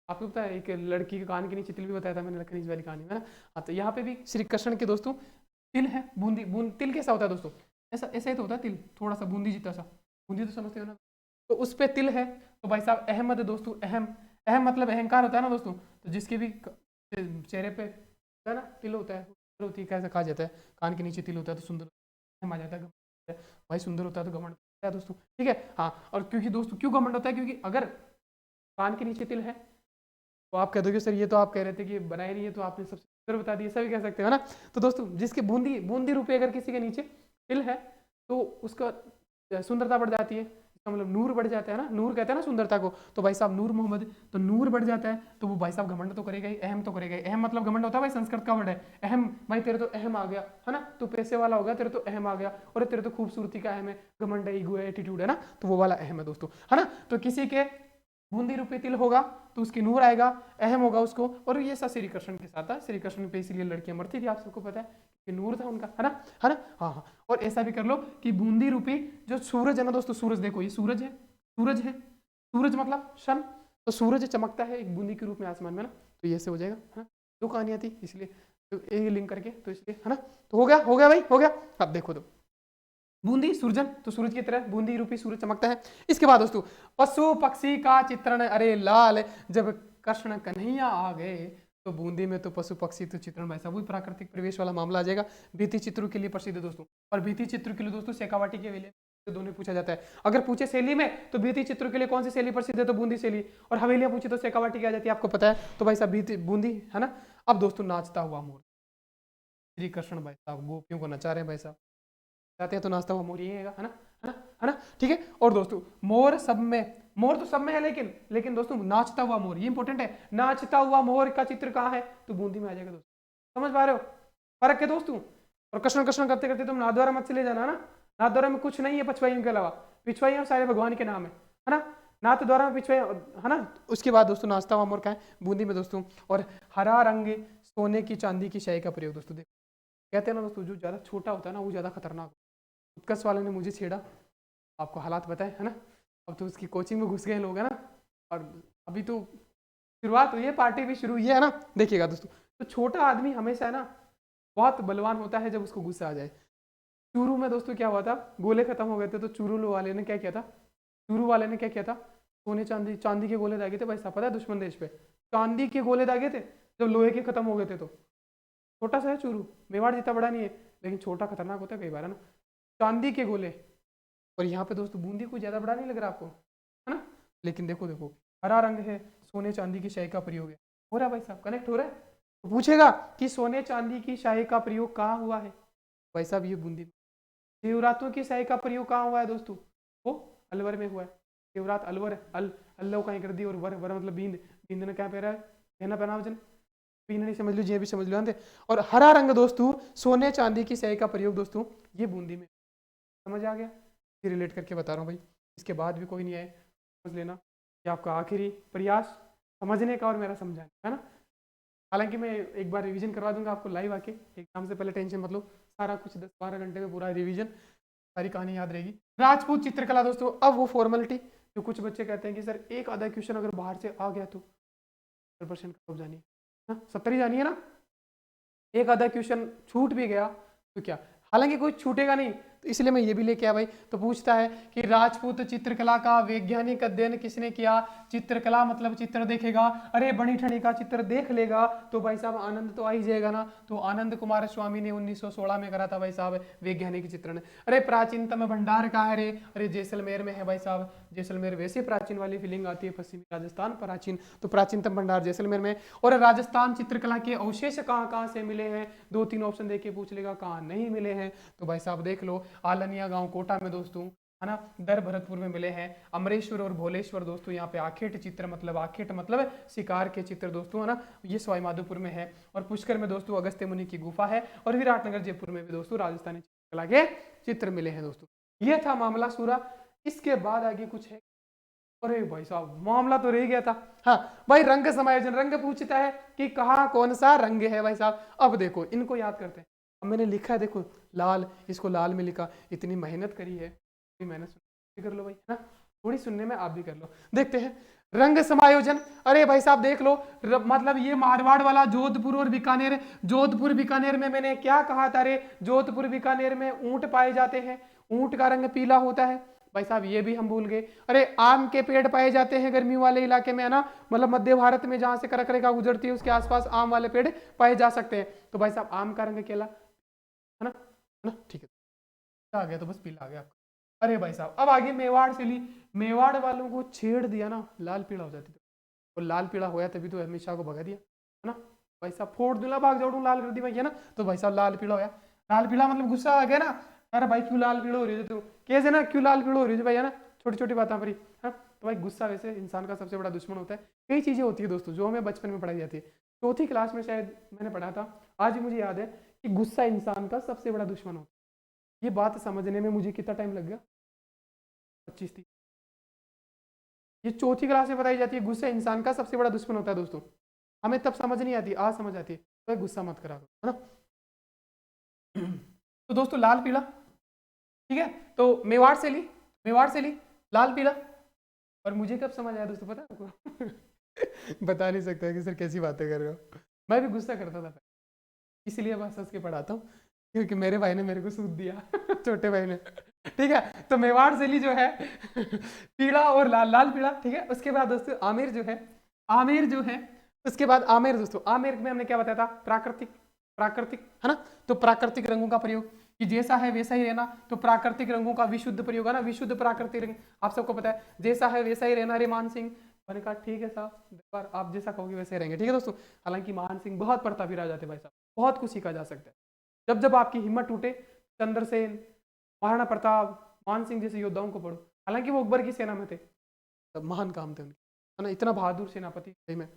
आपको पता है एक लड़की के कान के नीचे तिल भी बताया था मैंने लखनीज वाली कहानी में ना। हाँ तो यहाँ पे भी श्री कृष्ण के दोस्तों तिल है, बूंदी बूंद तिल कैसा होता है दोस्तों, ऐसा ऐसा ही तो होता है तिल, थोड़ा सा बूंदी जितना सा, बूंदी तो समझते हो ना। तो उस पे तिल है, तो भाई साहब अहमद दोस्तों, अहम, अहम मतलब अहंकार होता है ना दोस्तों, तो जिसके भी चेहरे पे है ना तिल होता है, होती है, कैसा कहा जाता है, कान के नीचे तिल होता है तो सुंदर आ जाता है, भाई सुंदर होता है तो घमंड होता है दोस्तों, ठीक है। हाँ और क्योंकि दोस्तों क्यों घमंड होता है, क्योंकि अगर कान के नीचे तिल है तो आप कह दोगे सर ये तो आप कह रहे थे कि बनाए नहीं है, तो आपने सबसे सुंदर बता दिया, ऐसा भी कह सकते हो ना। तो दोस्तों जिसके बूंदी बूंदी रूपे अगर किसी के नीचे तिल है तो उसका सुंदरता बढ़ जाती है, इसका मतलब नूर बढ़ जाता है ना, नूर कहते हैं ना सुंदरता को। तो भाई साहब नूर मोहम्मद, तो नूर बढ़ जाता है, तो वो भाई साहब घमंड तो करेगा ही, अहम तो करेगा ही। अहम मतलब घमंड होता है भाई, संस्कृत का वर्ड है अहम, भाई तेरे तो अहम आ गया है ना, तो पैसे वाला हो गया, तेरे तो अहम आ गया, और तेरे तो खूबसूरती का अहम है, घमंड है, ईगो है, एटीट्यूड है ना, तो वो वाला अहम है दोस्तों है ना। तो किसी के बूंदी रूपी तिल होगा तो उसकी नूर आएगा, अहम होगा उसको। और ये सब श्री कृष्ण के साथ था, श्री कृष्ण पे इसलिए लड़कियां मरती थी, आप सबको पता है कि नूर था उनका, है ना, है ना। हाँ हाँ, और ऐसा भी कर लो कि बूंदी रूपी जो सूरज है ना दोस्तों, सूरज देखो ये सूरज है, सूरज है, सूरज मतलब सन, तो सूरज चमकता है एक बूंदी के रूप में आसमान में ना, तो ये से हो जाएगा, है ना। दो कहानियां थी इसलिए तो एक लिंक करके, तो इसलिए, है ना। तो हो गया भाई, हो गया। अब देखो तो बूंदी सूरजन, तो सूरज की तरह बूंदी रूपी सूरज चमकता है। इसके बाद दोस्तों पशु पक्षी का चित्रण, अरे लाल जब कृष्ण कन्हैया आ गए तो बूंदी में तो पशु पक्षी तो चित्रण भाई साहब वही प्राकृतिक परिवेश वाला मामला आ जाएगा। भित्ति चित्रों के लिए प्रसिद्ध है दोस्तों, और भित्ति चित्र के लिए दोस्तों शेखावाटी के वेले तो दोनों पूछा जाता है। अगर पूछे शैली में तो भित्ति चित्रों के लिए कौन सी शैली प्रसिद्ध है, तो बूंदी शैली, और हवेलियां पूछे तो शेखावाटी की आ जाती है, आपको पता है। तो भाई साहब भित्ति बूंदी, है ना। अब दोस्तों नाचता हुआ मोर, श्री कृष्ण भाई साहब गोपियों को नचा रहे हैं भाई साहब, जाते हैं तो नाचता हुआ मोर, ये है ना, है ना, है ना, ठीक है। और दोस्तों मोर सब में, मोर तो सब में है, लेकिन दोस्तों नाचता हुआ मोर ये इंपॉर्टेंट है। नाचता हुआ मोर का चित्र कहाँ है, तो बूंदी में आ जाएगा दोस्तों, समझ पा रहे हो फर्क है दोस्तों। और कृष्ण कृष्ण करते करते तुम नाथद्वारा मत चले जाना ना, नाथद्वारा में कुछ नहीं है पछवाइयों के अलावा, पिछवाइयां सारे भगवान के नाम है ना, नाथद्वारा में पिछवाई, है ना। उसके बाद दोस्तों नाचता हुआ मोर का है बूंदी में दोस्तों। और हरा रंग सोने की चांदी की शाही का प्रयोग दोस्तों, देखो कहते हैं ना दोस्तों, जो ज्यादा छोटा होता है ना वो ज्यादा खतरनाक। उत्कर्ष वाले ने मुझे छेड़ा, आपको हालात बताए, है ना। अब तो उसकी कोचिंग में घुस गए लोग, है ना, और अभी तो शुरुआत हुई है, पार्टी भी शुरू हुई है ना। देखिएगा दोस्तों, तो छोटा आदमी हमेशा है ना बहुत बलवान होता है जब उसको गुस्सा आ जाए। चूरू में दोस्तों क्या हुआ था, गोले खत्म हो गए थे, तो चूरू वाले ने क्या किया था, चूरू वाले ने क्या किया था, सोने चांदी चांदी के गोले दागे थे भाई साहब, पता है दुश्मन देश पे चांदी के गोले दागे थे जब लोहे के खत्म हो गए थे। तो छोटा सा है चूरू, मेवाड़ जितना बड़ा नहीं है, लेकिन छोटा खतरनाक होता है कई बार, है ना, चांदी के गोले। और यहाँ पे दोस्तों बूंदी कोई ज्यादा बड़ा नहीं लग रहा आपको, है ना, लेकिन देखो देखो हरा रंग है, सोने चांदी की शाही का प्रयोग है, हो रहा है भाई साहब, कनेक्ट हो रहा है। तो पूछेगा कि सोने चांदी की शाही का प्रयोग कहाँ हुआ है, भाई साहब ये बूंदी में। शिवरात्रों की शाही का प्रयोग कहाँ हुआ है दोस्तों, वो अलवर में हुआ है। शिवरात अलवर, अल्लाह कहीं कर दी, और वर वर मतलब बींद, बींद ने क्या पहना है, पहना पहना वजन, बींद नहीं समझ लो, ये भी समझ लो आंधे। और हरा रंग दोस्तों सोने चांदी की शाही का प्रयोग दोस्तों ये बूंदी में, समझ आ गया, ये रिलेट करके बता रहा हूँ भाई। इसके बाद भी कोई नहीं आए समझ लेना, ये आपका आखिरी प्रयास समझने का और मेरा समझाने, है ना। हालांकि मैं एक बार रिवीजन करवा दूंगा आपको लाइव आके, एग्जाम से पहले टेंशन मत लो, सारा कुछ 10-12 घंटे में पूरा रिवीजन, सारी कहानी याद रहेगी। राजपूत चित्रकला दोस्तों, अब वो फॉर्मेलिटी जो कुछ बच्चे कहते हैं कि सर एक आधा क्वेश्चन अगर बाहर से आ गया तो 70% कब जानी है, 70 ही जानी है ना, एक आधा क्वेश्चन छूट भी गया तो क्या, हालांकि कोई छूटेगा नहीं, तो इसलिए मैं ये भी लेके आया भाई। तो पूछता है कि राजपूत चित्रकला का वैज्ञानिक अध्ययन किसने किया, चित्रकला मतलब चित्र देखेगा, अरे बनी ठनी का चित्र देख लेगा तो भाई साहब आनंद तो आ ही जाएगा ना। तो आनंद कुमार स्वामी ने 1916 में करा था भाई साहब वैज्ञानिक चित्रण। अरे प्राचीनतम भंडार कहाँ है रे, अरे जैसलमेर में है भाई साहब, जैसलमेर वैसे प्राचीन वाली फीलिंग आती है, पश्चिमी राजस्थान प्राचीन, तो प्राचीनतम भंडार जैसलमेर में। और राजस्थान चित्रकला के अवशेष कहाँ कहाँ से मिले हैं, 2-3 ऑप्शन देके पूछ लेगा कहाँ नहीं मिले हैं, तो भाई साहब देख लो, आलनिया गांव कोटा में दोस्तों, है ना, दर भरतपुर में मिले हैं। अमरेश्वर और भोलेश्वर दोस्तों यहाँ पे आखेट चित्र मतलब आखेट मतलब शिकार के चित्र दोस्तों, है ना, ये सवाई माधोपुर में है। और पुष्कर में दोस्तों अगस्त्य मुनि की गुफा है। और विराटनगर जयपुर में भी दोस्तों राजस्थानी चित्रकला के चित्र मिले हैं दोस्तों। ये था मामला सूरा। इसके बाद आगे कुछ है, अरे भाई साहब मामला तो रह गया था। हाँ भाई, रंग समायोजन, रंग पूछता है कि कहाँ कौन सा रंग है भाई साहब। अब देखो इनको याद करते हैं, अब मैंने लिखा है देखो लाल, इसको लाल में लिखा, इतनी मेहनत करी है, मेहनत कर लो भाई, है ना, थोड़ी सुनने में आप भी कर लो। देखते हैं रंग समायोजन, अरे भाई साहब देख लो, मतलब ये मारवाड़ वाला जोधपुर और बीकानेर, जोधपुर बीकानेर में मैंने क्या कहा था रे, जोधपुर बीकानेर में ऊंट पाए जाते हैं, ऊंट का रंग पीला होता है भाई साहब, ये भी हम भूल गए। अरे आम के पेड़ पाए जाते हैं गर्मी वाले इलाके में, है ना, मतलब मध्य भारत में जहां से करक रेखा गुजरती है उसके आसपास आम वाले पेड़ पाए जा सकते हैं, तो भाई साहब आम का रंग केला, है ना, है ना, ठीक है, आ गया तो बस पीला आ गया आपका। अरे भाई साहब अब आगे मेवाड़ से ली, मेवाड़ वालों को छेड़ दिया ना लाल पीला हो जाती, तो लाल पीला होया तभी तो हमेशा को भगा दिया, है ना, भाई साहब फोड़ दूंगा भाग जाऊँ लाल कर दी भाई, है ना, तो भाई साहब लाल पीला होया, लाल पीला मतलब गुस्सा आ गया ना, अरे भाई क्यों लाल पीला हो रही है तू, कैसे ना क्यों लाल पीला हो रही है भाई, है ना, छोटी छोटी बातों पर ही, है। तो भाई गुस्सा वैसे इंसान का सबसे बड़ा दुश्मन होता है। कई चीजें होती है दोस्तों जो हमें बचपन में पढ़ाई जाती है, चौथी क्लास में शायद मैंने पढ़ा था, आज भी मुझे याद है कि गुस्सा इंसान का सबसे बड़ा दुश्मन होता है। ये बात समझने में मुझे कितना टाइम लग गया, 25-30, ये चौथी क्लास में बताई जाती है। गुस्सा इंसान का सबसे बड़ा दुश्मन होता है दोस्तों। हमें तब समझ नहीं आती, आज समझ आती है। तो गुस्सा मत करा करो, है ना। तो दोस्तों लाल पीला, ठीक है। तो मेवाड़ से ली, मेवाड़ से ली लाल पीला। और मुझे कब समझ आया दोस्तों पता है आपको? बता नहीं सकता कि सर कैसी बातें कर रहे हो। मैं भी गुस्सा करता था, इसीलिए बस हंस के पढ़ाता हूँ, क्योंकि मेरे भाई ने मेरे को सूद दिया छोटे भाई ने। ठीक है, तो मेवाड़ सेली जो है पीला और लाल, लाल पीला, ठीक है। उसके बाद दोस्तों आमिर जो है, आमिर जो है, उसके बाद आमिर दोस्तों, आमिर में हमने क्या बताया था, प्राकृतिक, प्राकृतिक, है ना। तो प्राकृतिक रंगों का प्रयोग, कि जैसा है वैसा ही रहना। तो प्राकृतिक रंगों का विशुद्ध प्रयोग है ना, विशुद्ध प्राकृतिक रंग, आप सबको पता है, जैसा है वैसा ही रहना रे मान सिंह। मैंने कहा ठीक है साहब, आप जैसा कहोगे वैसे ही रहेंगे, ठीक है दोस्तों। हालांकि मान सिंह बहुत प्रतापी राजा थे भाई साहब, बहुत कुछ सीखा जा सकता है। जब जब आपकी हिम्मत टूटे, चंद्रसेन, महाराणा प्रताप, मान सिंह जैसे योद्धाओं को पढ़ो। हालांकि वो अकबर की सेना में थे, तब महान काम थे उनके, है ना। इतना बहादुर सेनापति सही में।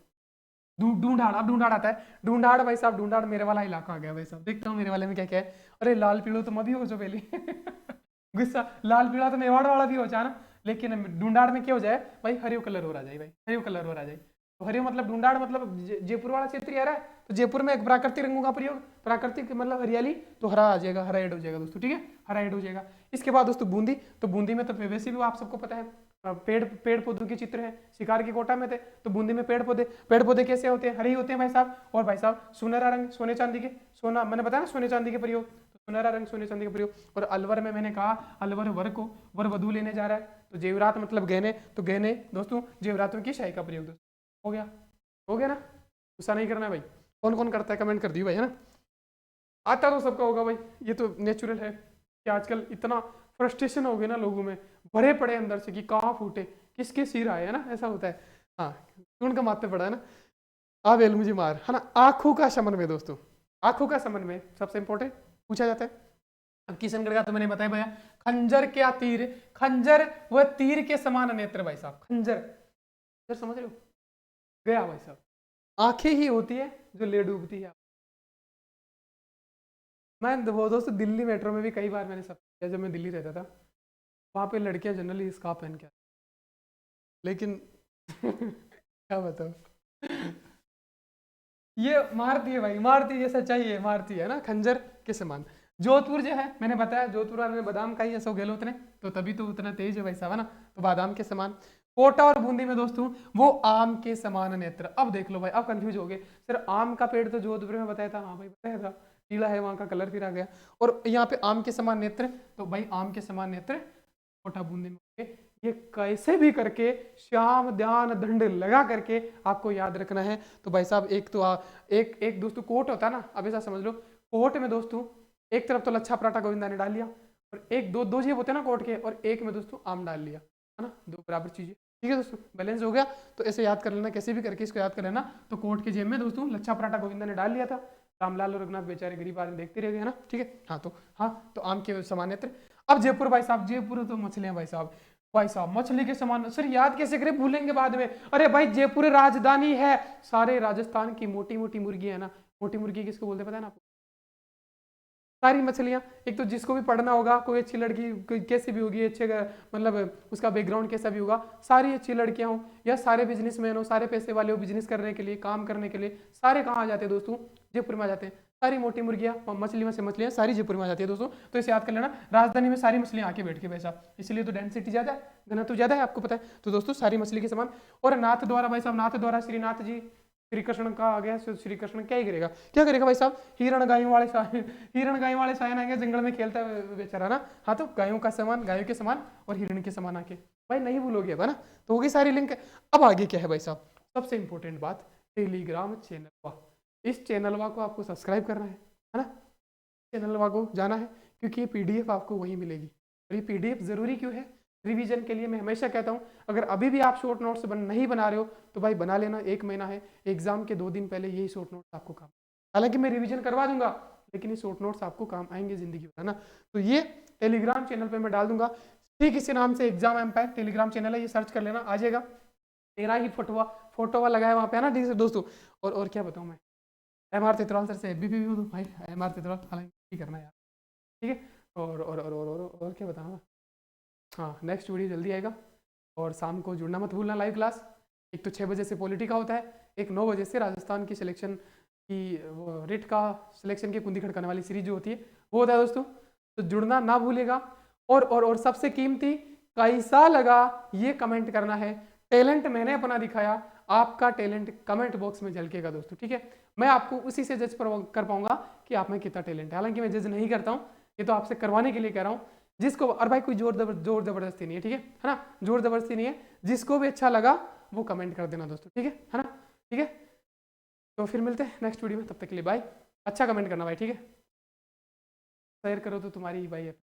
ढूंढाड़, अब ढूंढाड़ आता है। ढूंढाड़ भाई साहब, ढूंढाड़ मेरे वाला इलाका आ गया भाई साहब। देखता हूँ मेरे वाले में क्या क्या है। अरे लाल पीड़ो तो मभी हो जो पहले गुस्सा, लाल पीड़ा तो मेवाड़ वाला भी हो जाए ना, लेकिन ढूंढाड़ में क्या हो जाए भाई, हरियो कलर हो रहा जाए भाई, हरियो कलर हो रहा जाए। तो हरियो मतलब ढूंढाड़ मतलब जयपुर वाला क्षेत्र ही आ रहा है। तो जयपुर में एक प्राकृतिक रंगों का प्रयोग, प्राकृतिक मतलब हरियाली, तो हरा आ जाएगा, हरा एड हो जाएगा दोस्तों, ठीक है, हरा एड हो जाएगा। इसके बाद दोस्तों बूंदी, तो बूंदी में तो वैसे भी आप सबको पता है, पेड़ पेड़ पौधों के चित्र हैं। शिकार की कोटा में थे, तो बूंदी में पेड़ पौधे, पेड़ पौधे कैसे होते हैं, हरे ही होते हैं भाई साहब। और भाई साहब सुनहरा रंग, सोने चांदी के, सोना मैंने बताया ना, सोने चांदी के प्रयोग, तो सुनहरा रंग, सोने चांदी का प्रयोग। और अलवर में मैंने कहा, अलवर वर को वर वधु लेने जा रहा है, तो जेवरात मतलब गहने, तो गहने दोस्तों जेवरातों की शाही का प्रयोग दोस्तों। हो गया, हो गया ना, गुस्सा नहीं करना है भाई। कौन कौन करता है कमेंट कर दियो भाई, है ना। आता तो सबका होगा भाई, ये तो नेचुरल है कि आजकल इतना फ्रस्ट्रेशन हो गया ना लोगों में, भरे पड़े अंदर से कि कहाँ फूटे, किसके सिर आए, है ना, ऐसा होता है। हाँ, उनका माथे पड़ा है ना, आ वेल मुझे मार, है ना। आंखों का समन्वय दोस्तों, आंखों का समन्वय सबसे इंपॉर्टेंट पूछा जाता है। अब किशनगढ़ का तो मैंने बताया भैया, खंजर क्या तीर, खंजर व तीर के समान नेत्र भाई साहब, खंजर, खंजर समझ रहे हो, गया भाई साहब। आंखें ही होती है जो ले डूबती है। मैं वो दोस्तों दिल्ली मेट्रो में भी कई बार मैंने सब किया, जब मैं दिल्ली रहता था, वहां पे लड़कियां जनरली स्कार्फ पहन के, लेकिन क्या बताओ, ये मारती है भाई, मारती है, ये सच्चाई है, मारती है ना, खंजर के समान। जोधपुर जो है मैंने बताया, जोधपुर वाले में बादाम खाई है सो गहलोत ने, तो तभी तो उतना तेज है भाई साहब, है ना। तो बादाम के समान। कोटा और बूंदी में दोस्तों वो आम के समान नेत्र। अब देख लो भाई, अब कंफ्यूज हो गए, सर आम का पेड़ तो जोधपुर में बताया था, हाँ भाई बताया था, पीला है वहां का कलर फिर आ गया। और यहाँ पे आम के समान नेत्र, तो भाई आम के समान नेत्र कोटा बूंदी में। ये कैसे भी करके श्याम ध्यान दंड लगा करके आपको याद रखना है। तो भाई साहब एक तो एक एक दोस्तों कोट होता है ना, अब ऐसा समझ लो, कोट में दोस्तों एक तरफ तो लच्छा पराठा गोविंदा ने डाल लिया, और एक दो दो जेब होते हैं ना कोट के, और एक में दोस्तों आम डाल लिया, है ना, दो बराबर चीजें, ठीक है दोस्तों, बैलेंस हो गया। तो ऐसे याद कर लेना, कैसे भी करके इसको याद कर लेना। तो कोट के जेब में दोस्तों लच्छा पराठा गोविंदा ने डाल लिया था, रामलाल और रघुनाथ बेचारे गरीब आदमी देखते रह गए, है ना, ठीक है। हाँ तो आम के समान नेत्र। अब जयपुर भाई साहब, जयपुर तो मछलियां भाई साहब, भाई साहब मछली के समान, सर याद कैसे करें, भूलेंगे बाद में। अरे भाई जयपुर राजधानी है, सारे राजस्थान की मोटी मोटी मुर्गी है ना, मोटी मुर्गी किसको बोलते पता है ना आपको, सारी मछलियां। एक तो जिसको भी पढ़ना होगा, कोई अच्छी लड़की कोई कैसी भी होगी, अच्छे मतलब उसका बैकग्राउंड कैसा भी होगा, सारी अच्छी लड़कियां हो या सारे बिजनेसमैन हो, सारे पैसे वाले हो, बिजनेस करने के लिए, काम करने के लिए, सारे कहाँ आ जाते हैं दोस्तों, जयपुर में आ जाते हैं। सारी मोटी मुर्गियां, मछली में से मछलियां सारी जयपुर में आ जाती है दोस्तों। तो इसे याद कर लेना, राजधानी में सारी मछलियां आके बैठ के वैसा, इसलिए तो डेंसिटी ज्यादा है, घनत्व ज्यादा है, आपको पता है। तो दोस्तों सारी मछली के समान। और नाथ द्वारा भाई साहब, नाथ द्वारा श्रीनाथ जी, श्री कृष्ण का आ गया, श्री कृष्ण क्या ही करेगा, क्या करेगा भाई साहब, हिरण गायों वाले हिरण गायों वाले सायन आएंगे, जंगल में खेलता है बेचारा ना। हाँ तो गायों का समान, गायों के समान और हिरण के समान आके, भाई नहीं भूलोगे है ना। तो होगी सारी लिंक। अब आगे क्या है भाई साहब, सबसे इंपॉर्टेंट बात, टेलीग्राम चैनल वा, इस चैनल वा को आपको सब्सक्राइब करना है ना, चैनल वा को जाना है, क्योंकि ये पीडीएफ आपको वहीं मिलेगी। और ये पीडीएफ जरूरी क्यों है, रिवीजन के लिए। मैं हमेशा कहता हूं, अगर अभी भी आप शॉर्ट नोट्स नहीं बना रहे हो तो भाई बना लेना, 1 महीना है, एग्जाम के 2 दिन पहले यही शॉर्ट नोट्स आपको काम, हालांकि मैं रिवीजन करवा दूंगा, लेकिन ये शॉर्ट नोट्स आपको काम आएंगे जिंदगी भर, है ना। तो ये टेलीग्राम चैनल पे मैं डाल दूंगा, ठीक इसी नाम से एग्जाम एम्पायर टेलीग्राम चैनल है, ये सर्च कर लेना, आ जाएगा। तेरा ही फोटो लगा है वहाँ पे, है ना दोस्तों। और क्या बताऊँ मैं, MR तितरवाल सर से भी हूँ भाई, MR तितरवाल, हालांकि करना यार, ठीक है। और क्या बताऊँ, हाँ नेक्स्ट वीडियो जल्दी आएगा। और शाम को जुड़ना मत भूलना लाइव क्लास। एक तो 6 बजे से पॉलिटी का होता है, एक 9 बजे से राजस्थान की सिलेक्शन की रेट का सिलेक्शन की कुंदी खड़काने वाली सीरीज जो होती है वो होता है दोस्तों। तो जुड़ना ना भूलेगा। और सबसे कीमती, कैसा लगा ये कमेंट करना है। टैलेंट मैंने अपना दिखाया, आपका टैलेंट कमेंट बॉक्स में झलकेगा दोस्तों, ठीक है। मैं आपको उसी से जज कर पाऊंगा कि आप में कितना टैलेंट है। हालांकि मैं जज नहीं करता हूँ, ये तो आपसे करवाने के लिए कह रहा हूँ। जिसको, और भाई कोई जोर जबरदस्ती नहीं है, ठीक है ना, जोर जबरदस्ती नहीं है। जिसको भी अच्छा लगा वो कमेंट कर देना दोस्तों, ठीक है ना, ठीक है। तो फिर मिलते हैं नेक्स्ट वीडियो में, तब तक के लिए बाय। अच्छा कमेंट करना भाई, ठीक है। शेयर करो तो तुम्हारी भाई है।